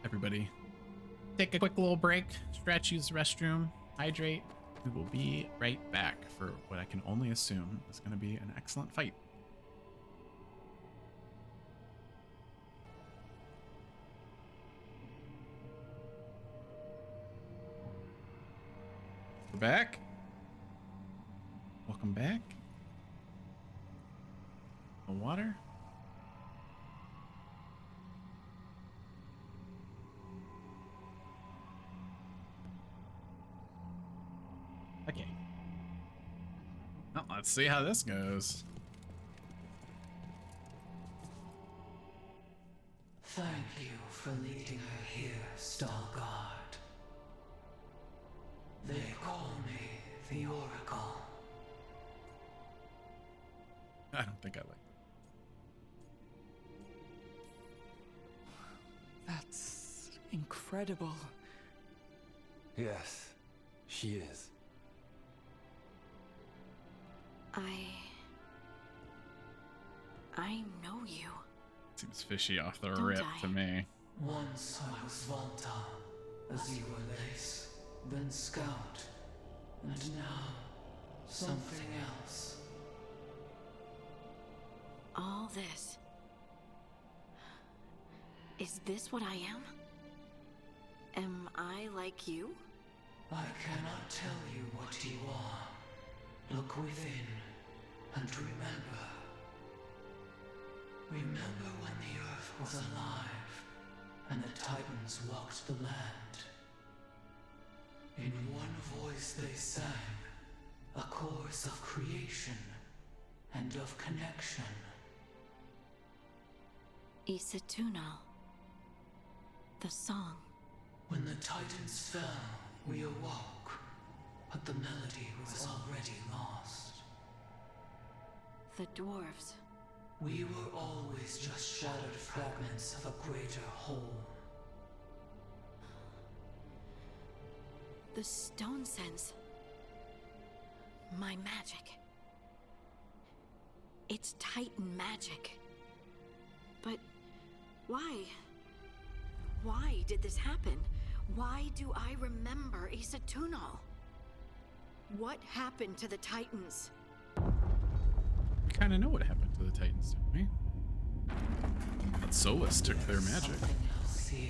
Everybody take a quick little break, stretch, use the restroom, hydrate. We will be right back for what I can only assume is going to be an excellent fight. We're back. Welcome back. The water. Okay. Well, let's see how this goes. Thank you for leading her here, Starguard. They call me the Oracle. I don't think I like that. That's incredible. Yes, she is. I know you. Seems fishy off the Don't rip I? to me. Once I was Volta, as you were Lace, then Scout, and now something else. All this. Is this what I am? Am I like you? I cannot tell you what you are. Look within and remember. Remember when the Earth was alive and the Titans walked the land. In one voice they sang a chorus of creation and of connection. Isatunal. The song. When the Titans fell, we awoke, but the melody was already lost. The dwarves. We were always just shattered fragments of a greater whole. The stone sense. My magic. It's Titan magic. But why? Why did this happen? Why do I remember Isatunal? What happened to the Titans? We kind of know what happened to the Titans, don't we? But Solus took their magic. Something else here.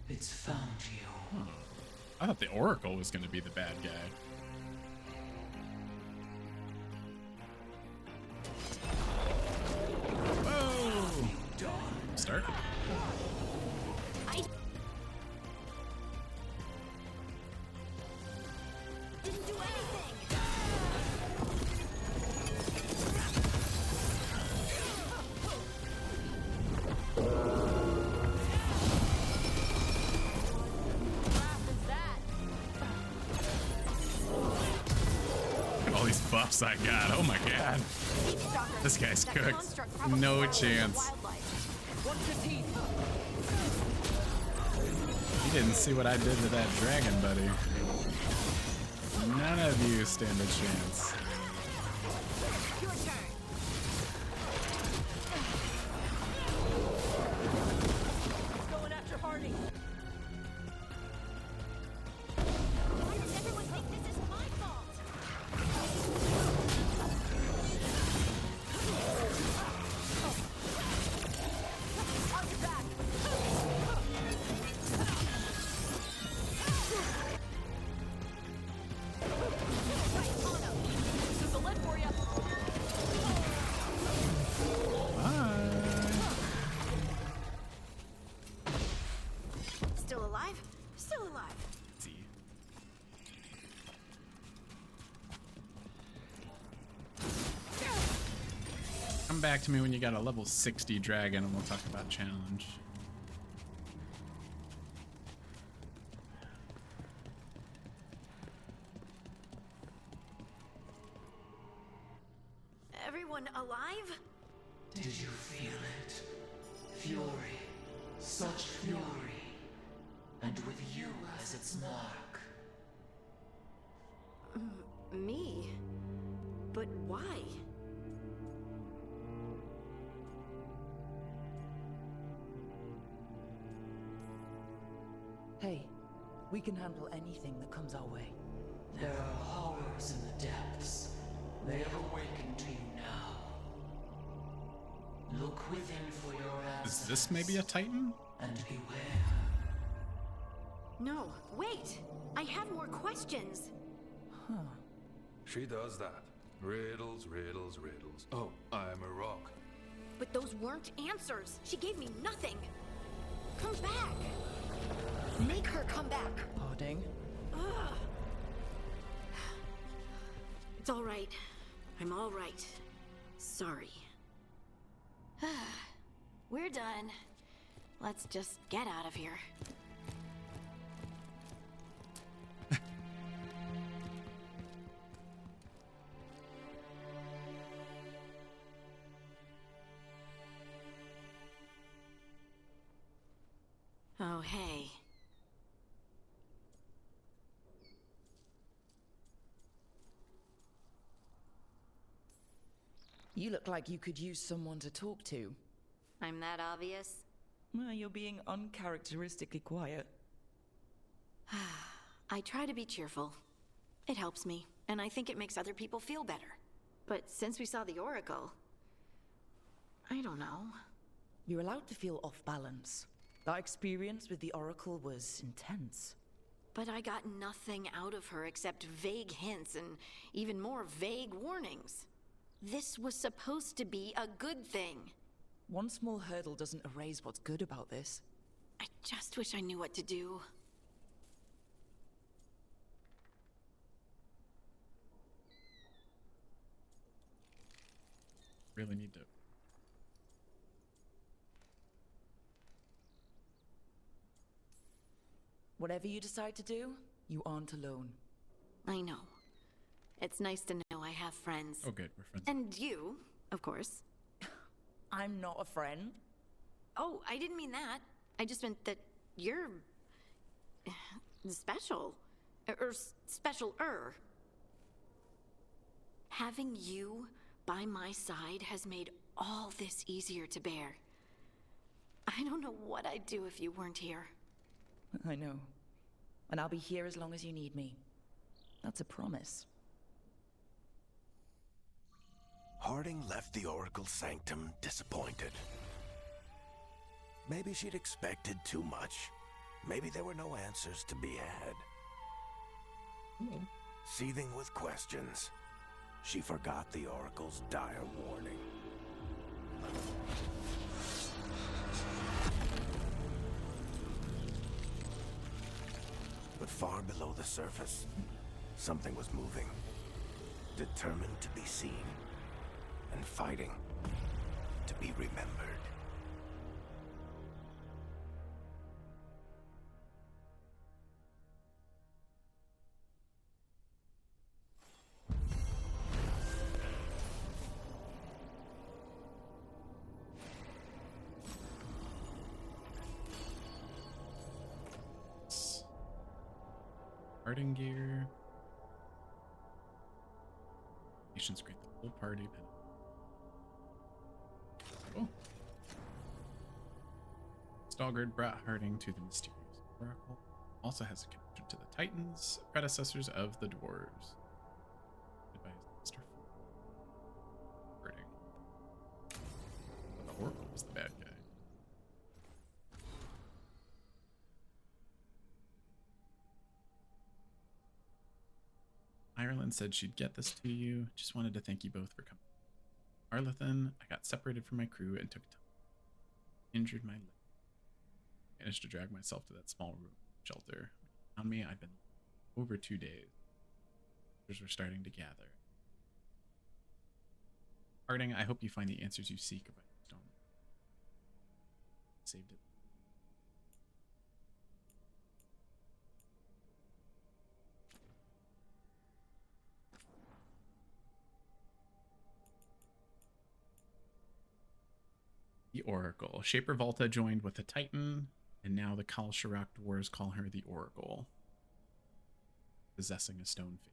It's found you. Huh. I thought the Oracle was going to be the bad guy. Whoa! Done. start. I didn't do anything. All these buffs I got. Oh my god. This guy's cooked. No chance. You didn't see what I did to that dragon, buddy. None of you stand a chance. Your turn. Going after Hardy. Why does everyone think this is my fault? On your back. Right on him. This is a lid for you. Still alive? Still alive. Let's see. Come back to me when you got a level 60 dragon and we'll talk about challenge. Everyone alive? Did you feel it? Fury. Such fury. And with you as its mark. Me? But why? Hey, we can handle anything that comes our way. There are horrors in the depths. They have awakened to you now. Look within for your answers. Is this maybe a Titan? And beware. No, wait! I have more questions. Huh. She does that. Riddles, riddles, riddles. Oh, I'm a rock. But those weren't answers. She gave me nothing. Come back. Make her come back. Harding? Ugh. It's all right. I'm all right. Sorry. We're done. Let's just get out of here. Oh, hey. You look like you could use someone to talk to. I'm that obvious? Well, you're being uncharacteristically quiet. I try to be cheerful. It helps me, and I think it makes other people feel better. But since we saw the Oracle, I don't know. You're allowed to feel off balance. That experience with the Oracle was intense. But I got nothing out of her except vague hints and even more vague warnings. This was supposed to be a good thing. One small hurdle doesn't erase what's good about this. I just wish I knew what to do. Really need to. Whatever you decide to do, you aren't alone. I know. It's nice to know I have friends. Oh, good. We're friends. And you, of course. I'm not a friend. Oh, I didn't mean that. I just meant that you're special. Or special-er. Having you by my side has made all this easier to bear. I don't know what I'd do if you weren't here. I know. And I'll be here as long as you need me. That's a promise. Harding left the Oracle Sanctum disappointed. Maybe she'd expected too much. Maybe there were no answers to be had. Seething with questions, she forgot the Oracle's dire warning. But far below the surface, something was moving. Determined to be seen. And fighting to be remembered. Parting gear. Nations greet the whole party. Oh. Stalgard brought Harding to the mysterious oracle. Also has a connection to the Titans, predecessors of the dwarves. By his master Harding. The oracle was the bad guy. Ireland said she'd get this to you. Just wanted to thank you both for coming. Arlethan, I got separated from my crew and took time. Injured my leg. Managed to drag myself to that small room shelter. On me, I've been over 2 days. Others were starting to gather. Harding, I hope you find the answers you seek about the stone. Saved it. The Oracle. Shaper Volta joined with the Titan, and now the Kal Shirak dwarves call her the Oracle. Possessing a stone figure.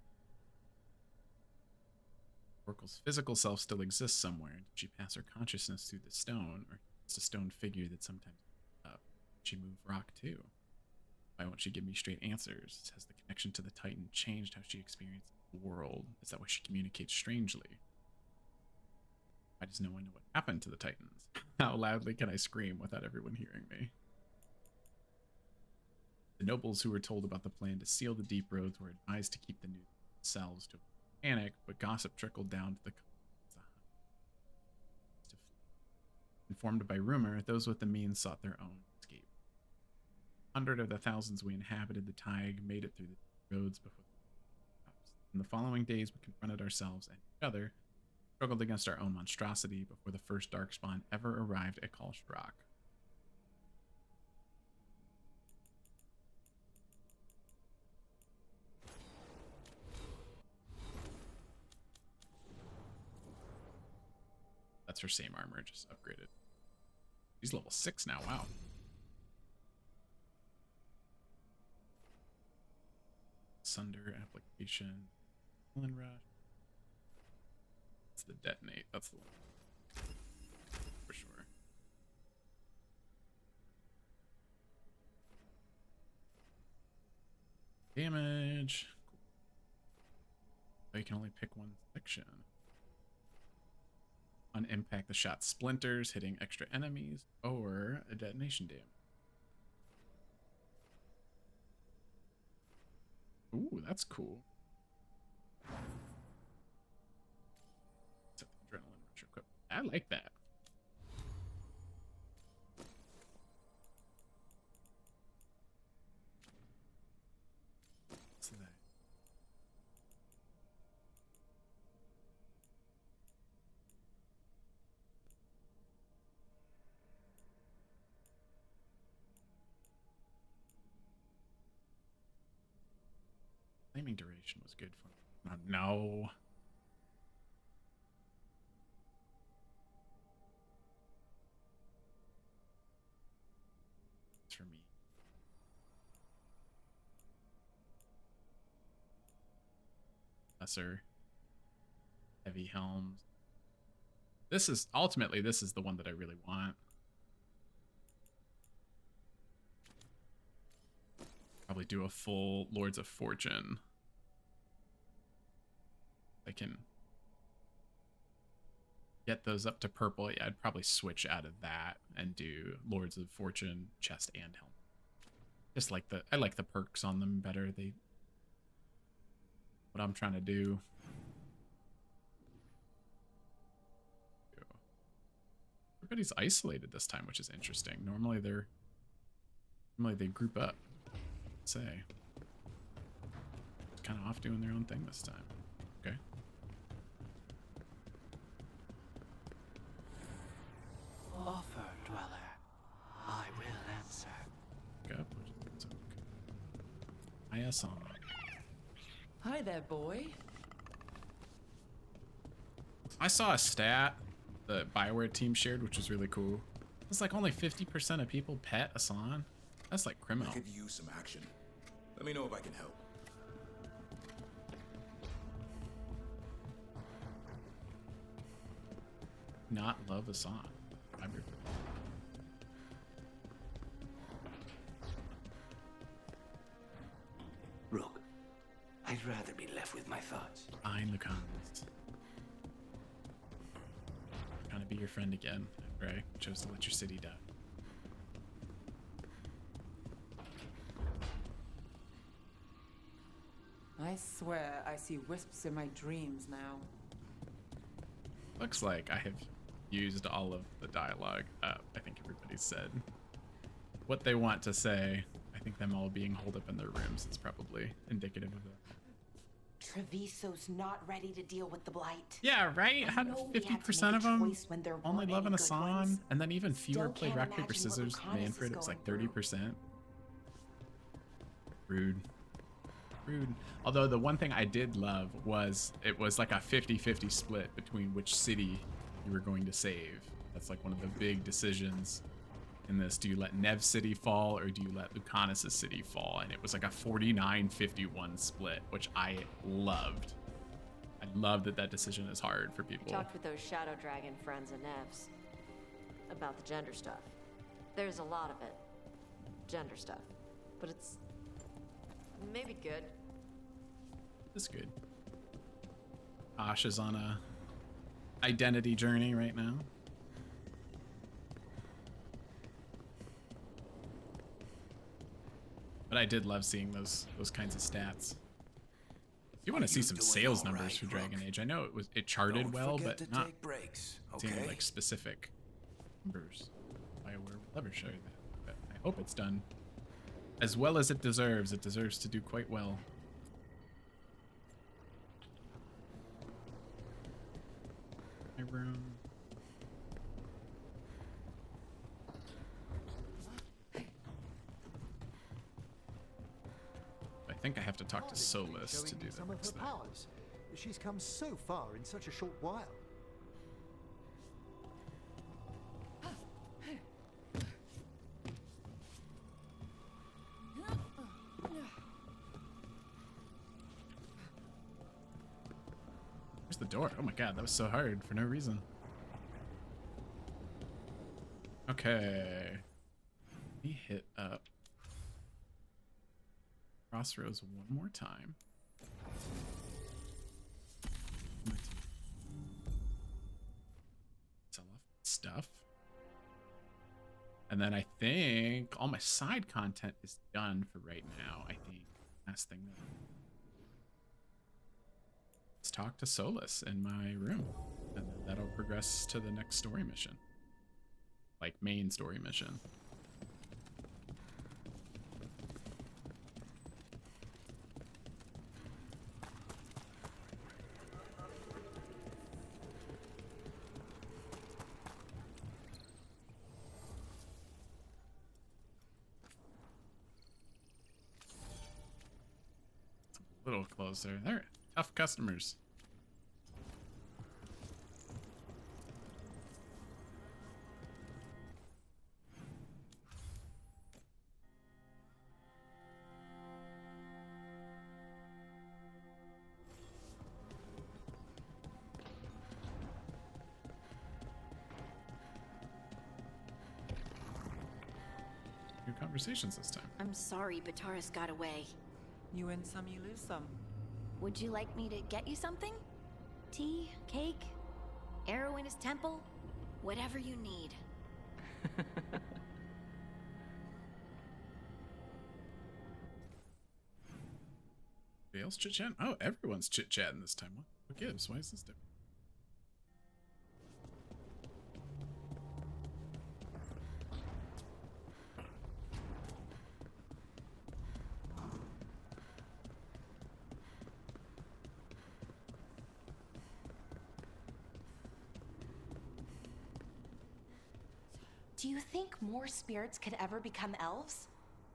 Oracle's physical self still exists somewhere. Did she pass her consciousness through the stone, or it's a stone figure that sometimes up? Did she move rock too? Why won't she give me straight answers? Has the connection to the Titan changed how she experiences the world? Is that why she communicates strangely? Why does no one know what happened to the Titans? How loudly can I scream without everyone hearing me? The nobles who were told about the plan to seal the deep roads were advised to keep the news themselves to panic, but gossip trickled down to the informed by rumor, those with the means sought their own escape. 100 of the thousands we inhabited the Tig made it through the roads before in the following days we confronted ourselves and each other, struggled against our own monstrosity before the first darkspawn ever arrived at Kal Shirak. That's her same armor, just upgraded. She's level 6 now, wow. Sunder application. Rush. It's the detonate, that's the one. For sure. Damage. Cool. Oh, you can only pick one section. On impact, the shot splinters, hitting extra enemies, or a detonation damage. Ooh, that's cool. Set the adrenaline rush equip. I like that. What's that? Flaming duration was good for me. Oh, no. It's for me. Lesser. Heavy helms. This is ultimately this is the one that I really want. Probably do a full Lords of Fortune. I can get those up to purple. Yeah, I'd probably switch out of that and do Lords of Fortune, chest and helmet. Just like I like the perks on them better. What I'm trying to do. Everybody's isolated this time, which is interesting. Normally they group up. Say. kind of off doing their own thing this time. Okay. Offer, dweller. I will answer. Go. I saw. Hi there, boy. I saw a stat the Bioware team shared, which was really cool. It's like only 50% of people pet Asan. That's like criminal. I could use some action. Let me know if I can help. Not love Asan. Rook, I'd rather be left with my thoughts. Ein Lucanus. Trying to be your friend again after I chose to let your city die. I swear I see wisps in my dreams now. Looks like I have used all of the dialogue. I think everybody's said what they want to say. I think them all being holed up in their rooms is probably indicative of it. Treviso's not ready to deal with the blight. Yeah, right? How 50% of them only love an Asan, and then even fewer Still played can't rock, paper, imagine what scissors. Lucanus is Manfred, it's like going 30%. Rude. Rude. Although the one thing I did love was it was like a 50-50 split between which city you were going to save. That's like one of the big decisions in this. Do you let Nev City fall or do you let Lucanus' city fall? And it was like a 49-51 split, which I loved. I love that that decision is hard for people. Talked with those Shadow Dragon friends and Nevs about the gender stuff. There's a lot of it. Gender stuff. But it's maybe good. It's good. Ash is on a identity journey right now. But I did love seeing those kinds of stats. You want to see some sales numbers for Dragon Age. I know it charted well, but not seeing like specific numbers. Bioware will never show you that. But I hope it's done as well as it deserves. It deserves to do quite well. My room. I think I have to talk to Solus to do some that of next her thing. powers. She's come so far in such a short while. Where's the door? Oh my god, that was so hard for no reason. Okay. We hit up Crossroads one more time. Sell off stuff. And then I think all my side content is done for right now. I think last thing. Let's talk to Solus in my room, and then that'll progress to the next story mission, like main story mission. A little closer. They're tough customers. Good conversations this time. I'm sorry Bataris got away. You win some, you lose some. Would you like me to get you something? Tea? Cake? Arrow in his temple? Whatever you need. Anybody else chit-chatting? Oh, everyone's chit-chatting this time. What gives? Why is this different? Do you think more spirits could ever become elves?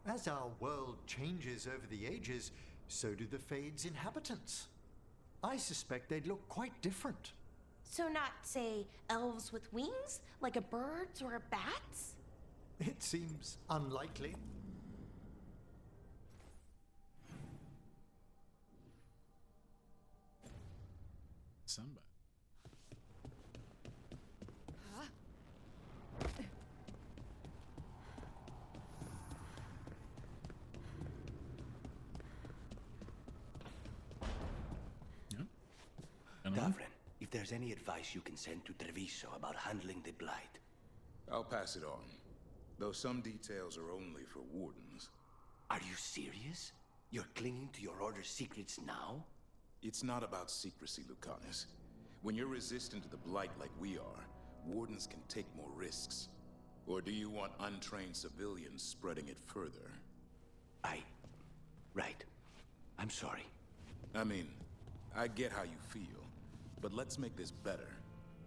As our world changes over the ages, so do the Fade's inhabitants. I suspect they'd look quite different. So not, say, elves with wings? Like a bird's or a bat's? It seems unlikely. Somebody. Davrin, if there's any advice you can send to Treviso about handling the Blight. I'll pass it on. Though some details are only for wardens. Are you serious? You're clinging to your order's secrets now? It's not about secrecy, Lucanus. When you're resistant to the Blight like we are, wardens can take more risks. Or do you want untrained civilians spreading it further? Right. I'm sorry. I mean, I get how you feel, but let's make this better,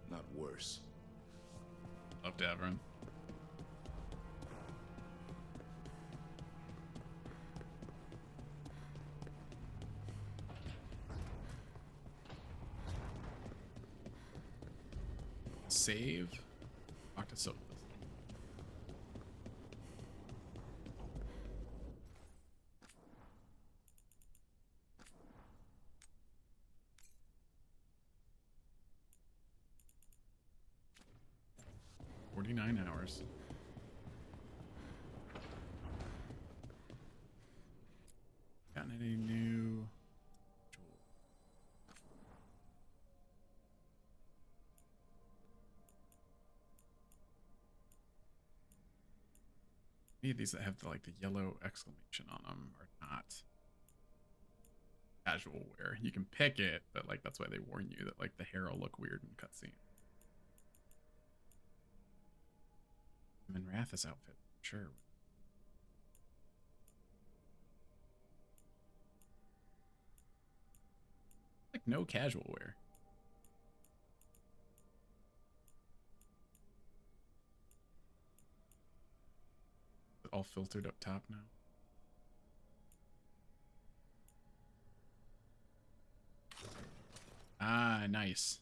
not worse. Love Davrin. Save. Talk to Sophus. $49. Gotten any new? Any of these that have the yellow exclamation on them are not casual wear. You can pick it, but that's why they warn you that the hair will look weird in cutscene. And Rath's outfit, sure. No casual wear. All filtered up top now. Ah, nice.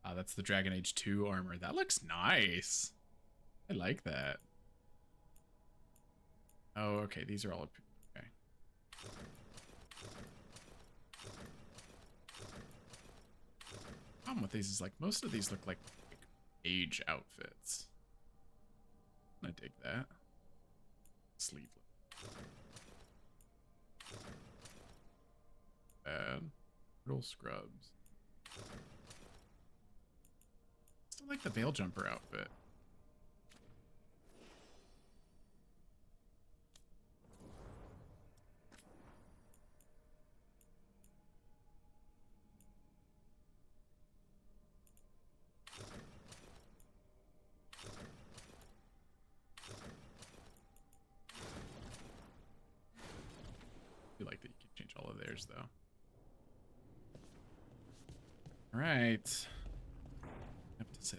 Ah, that's the Dragon Age 2 armor. That looks nice. I like that. Oh, okay. These are all okay. Problem with these is most of these look like age outfits. I dig that. Sleeveless. Bad. Turtle scrubs. Still like the Veil Jumper outfit. I like that you can change all of theirs though. All right. I have to say.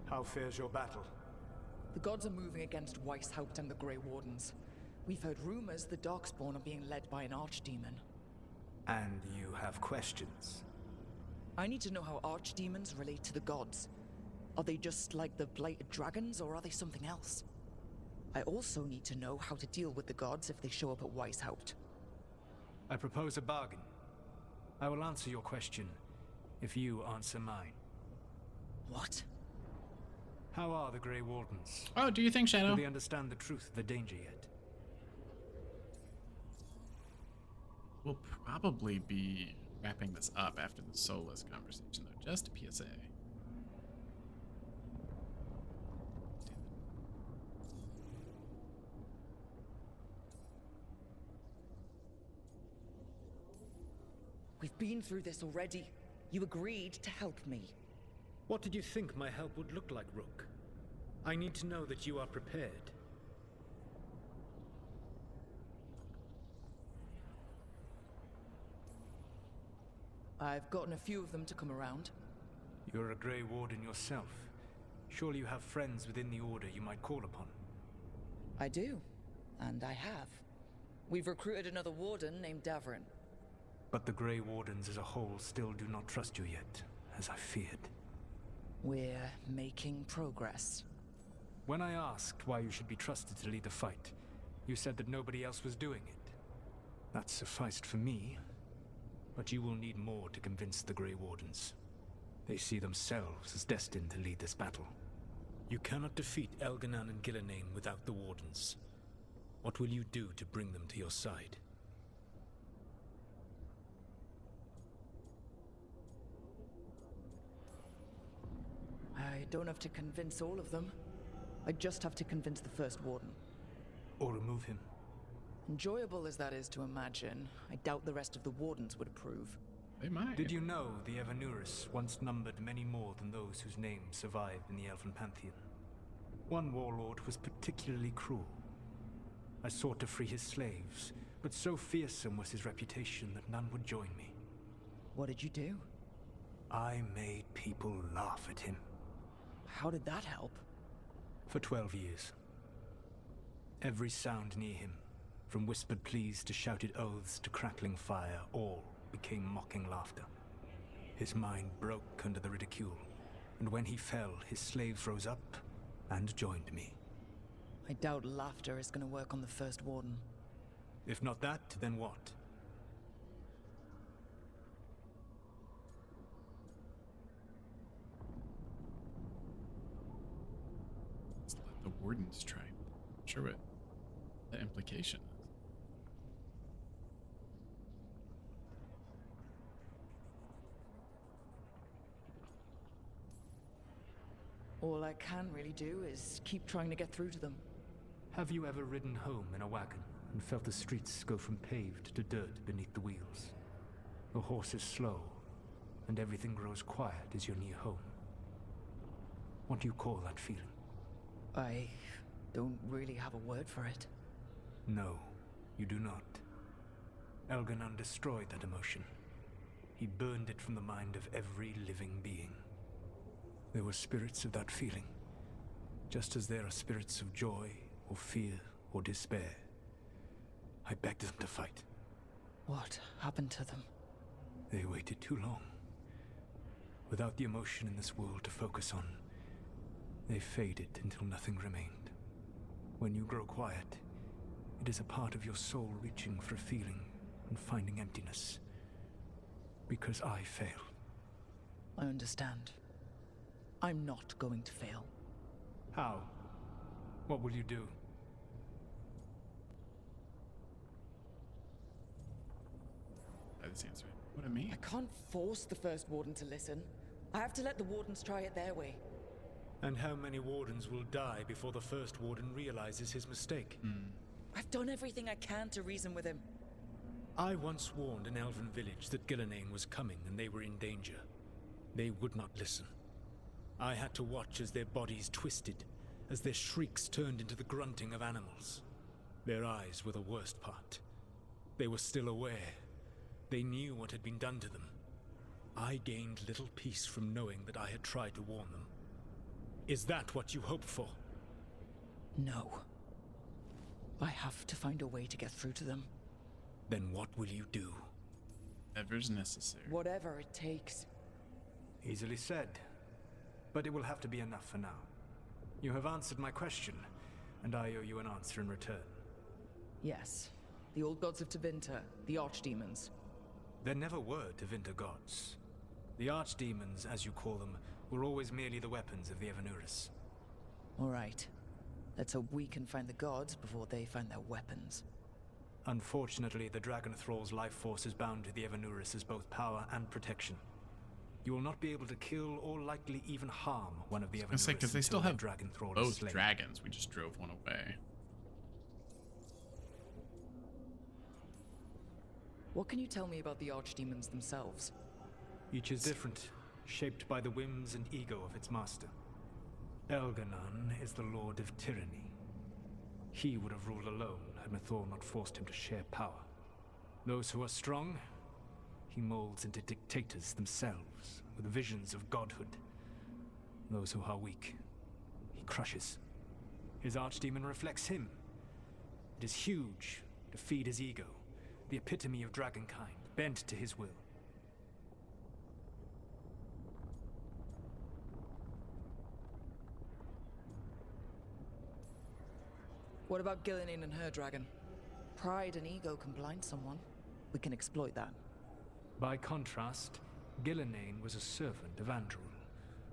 How fares your battle? The gods are moving against Weishaupt and the Grey Wardens. We've heard rumors the Darkspawn are being led by an archdemon. And you have questions? I need to know how archdemons relate to the gods. Are they just like the blighted dragons, or are they something else? I also need to know how to deal with the gods if they show up at Weishaupt. I propose a bargain. I will answer your question if you answer mine. What? How are the Grey Wardens? Oh, do you think, Shadow? Do they understand the truth of the danger yet? We'll probably be wrapping this up after the Solus conversation, though. Just a PSA. We've been through this already. You agreed to help me. What did you think my help would look like, Rook? I need to know that you are prepared. I've gotten a few of them to come around. You're a Grey Warden yourself. Surely you have friends within the Order you might call upon. I do. And I have. We've recruited another Warden named Davrin. But the Grey Wardens as a whole still do not trust you yet, as I feared. We're making progress. When I asked why you should be trusted to lead the fight, you said that nobody else was doing it. That sufficed for me, but you will need more to convince the Grey Wardens. They see themselves as destined to lead this battle. You cannot defeat Elganan and Gillenane without the Wardens. What will you do to bring them to your side? I don't have to convince all of them. I just have to convince the first Warden. Or remove him. Enjoyable as that is to imagine, I doubt the rest of the Wardens would approve. They might. Did you know the Evanurus once numbered many more than those whose names survive in the Elven Pantheon? One warlord was particularly cruel. I sought to free his slaves, but so fearsome was his reputation that none would join me. What did you do? I made people laugh at him. How did that help? For 12 years. Every sound near him, from whispered pleas to shouted oaths to crackling fire, all became mocking laughter. His mind broke under the ridicule, and when he fell, his slaves rose up and joined me. I doubt laughter is going to work on the first Warden. If not that, then what? Let's let the Wardens try. Not sure what the implication is. All I can really do is keep trying to get through to them. Have you ever ridden home in a wagon and felt the streets go from paved to dirt beneath the wheels? The horse is slow, and everything grows quiet as you're near home. What do you call that feeling? I don't really have a word for it. No, you do not. Elganan destroyed that emotion. He burned it from the mind of every living being. There were spirits of that feeling, just as there are spirits of joy, or fear, or despair. I begged them to fight. What happened to them? They waited too long. Without the emotion in this world to focus on, they faded until nothing remained. When you grow quiet, it is a part of your soul reaching for a feeling and finding emptiness. Because I failed. I understand. I'm not going to fail. How? What will you do? This answer. What I mean? I can't force the first Warden to listen. I have to let the Wardens try it their way. And how many Wardens will die before the first Warden realizes his mistake? I've done everything I can to reason with him. I once warned an elven village that Gillenane was coming and they were in danger. They would not listen. I had to watch as their bodies twisted, as their shrieks turned into the grunting of animals. Their eyes were the worst part. They were still aware. They knew what had been done to them. I gained little peace from knowing that I had tried to warn them. Is that what you hoped for? No. I have to find a way to get through to them. Then what will you do? Whatever's necessary. Whatever it takes. Easily said. But it will have to be enough for now. You have answered my question, and I owe you an answer in return. Yes. The old gods of Tevinter, the archdemons. There never were Tevinter gods. The archdemons, as you call them, were always merely the weapons of the Evanurus. All right. Let's hope we can find the gods before they find their weapons. Unfortunately, the Dragon Thrall's life force is bound to the Evanurus as both power and protection. You will not be able to kill or likely even harm one of the Evanurus because they still until have Dragon Thrall is both slain. dragons. We just drove one away. What can you tell me about the archdemons themselves? Each is different, shaped by the whims and ego of its master. Elganon is the Lord of Tyranny. He would have ruled alone had Mathor not forced him to share power. Those who are strong, he molds into dictators themselves, with visions of godhood. Those who are weak, he crushes. His archdemon reflects him. It is huge, to feed his ego, the epitome of dragonkind, bent to his will. What about Gillinan and her dragon? Pride and ego can blind someone. We can exploit that. By contrast, Gillinan was a servant of Andrul,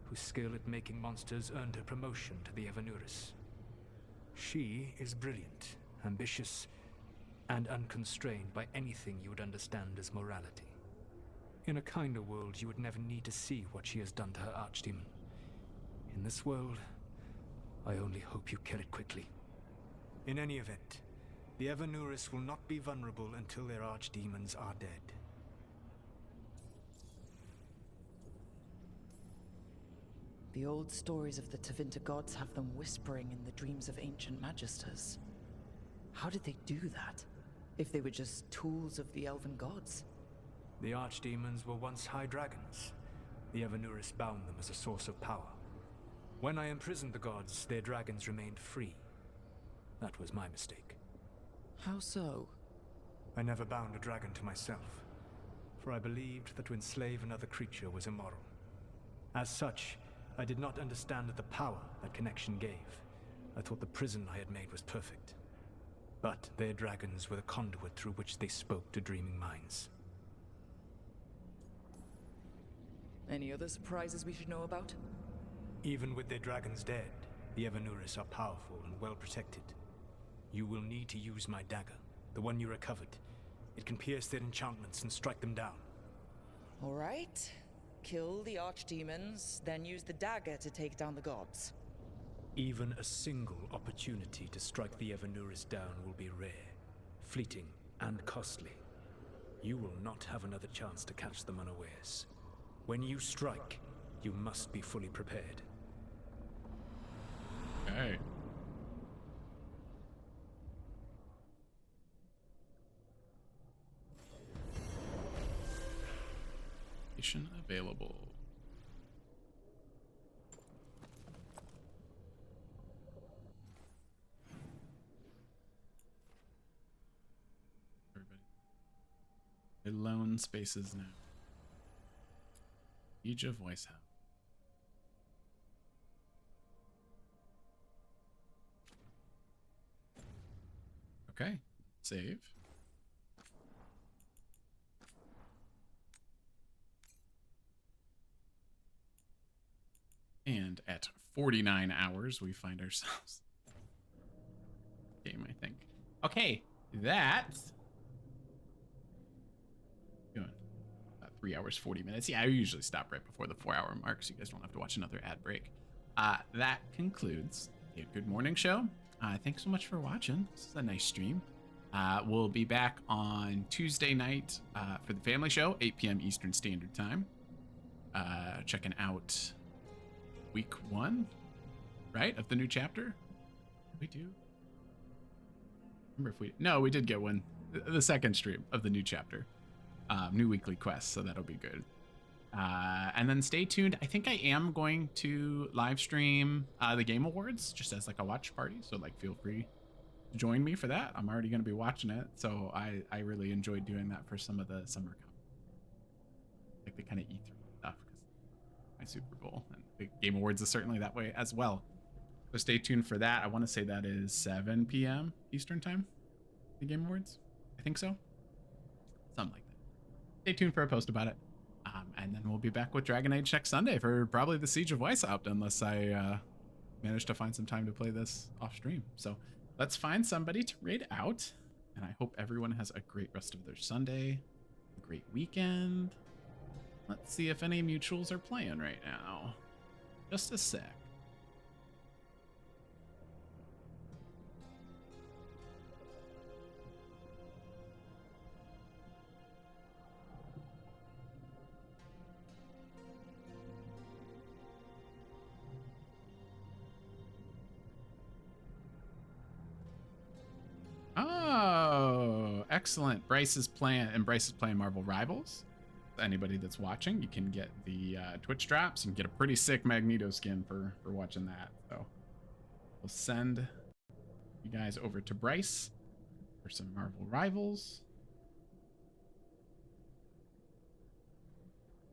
whose skill at making monsters earned her promotion to the Evanuris. She is brilliant, ambitious, and unconstrained by anything you would understand as morality. In a kinder world, you would never need to see what she has done to her archdemon. In this world, I only hope you kill it quickly. In any event, the Evanuris will not be vulnerable until their archdemons are dead. The old stories of the Tevinter gods have them whispering in the dreams of ancient magisters. How did they do that, if they were just tools of the elven gods? The archdemons were once high dragons. The Evanuris bound them as a source of power. When I imprisoned the gods, their dragons remained free. That was my mistake. How so? I never bound a dragon to myself, for I believed that to enslave another creature was immoral. As such, I did not understand the power that connection gave. I thought the prison I had made was perfect. But their dragons were the conduit through which they spoke to dreaming minds. Any other surprises we should know about? Even with their dragons dead, the Evanuris are powerful and well protected. You will need to use my dagger, the one you recovered. It can pierce their enchantments and strike them down. All right. Kill the archdemons, then use the dagger to take down the gods. Even a single opportunity to strike the Evanuris down will be rare, fleeting, and costly. You will not have another chance to catch them unawares. When you strike, you must be fully prepared. Okay. Mission available. Everybody. Alone spaces now. Siege of Weishaupt. Okay, save. And at 49 hours, we find ourselves. Game, I think. Okay, that. Doing about 3 hours, 40 minutes. Yeah, I usually stop right before the 4-hour mark, so you guys don't have to watch another ad break. That concludes the Good Morning Show. Thanks so much for watching. This is a nice stream. We'll be back on Tuesday night for the family show, 8 p.m. Eastern Standard Time. Checking out week 1, right, of the new chapter. We do. Remember if we? No, we did get one. The second stream of the new chapter, new weekly quest. So that'll be good. And then stay tuned. I think I am going to live stream the Game Awards just as like a watch party. So like feel free to join me for that. I'm already going to be watching it. So I really enjoyed doing that for some of the summer, like the kind of E3 stuff, because my Super Bowl and the Game Awards is certainly that way as well. So stay tuned for that. I want to say that is 7 p.m. Eastern time, the Game Awards. I think so. Something like that. Stay tuned for a post about it. And then we'll be back with Dragon Age next Sunday for probably the Siege of Weishaupt, unless I manage to find some time to play this off stream. So let's find somebody to raid out. And I hope everyone has a great rest of their Sunday, a great weekend. Let's see if any mutuals are playing right now. Just a sec. Excellent. Bryce is playing Marvel Rivals. Anybody that's watching, you can get the Twitch drops and get a pretty sick Magneto skin for watching that. So we'll send you guys over to Bryce for some Marvel Rivals.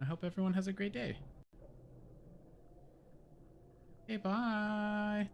I hope everyone has a great day. Okay, bye.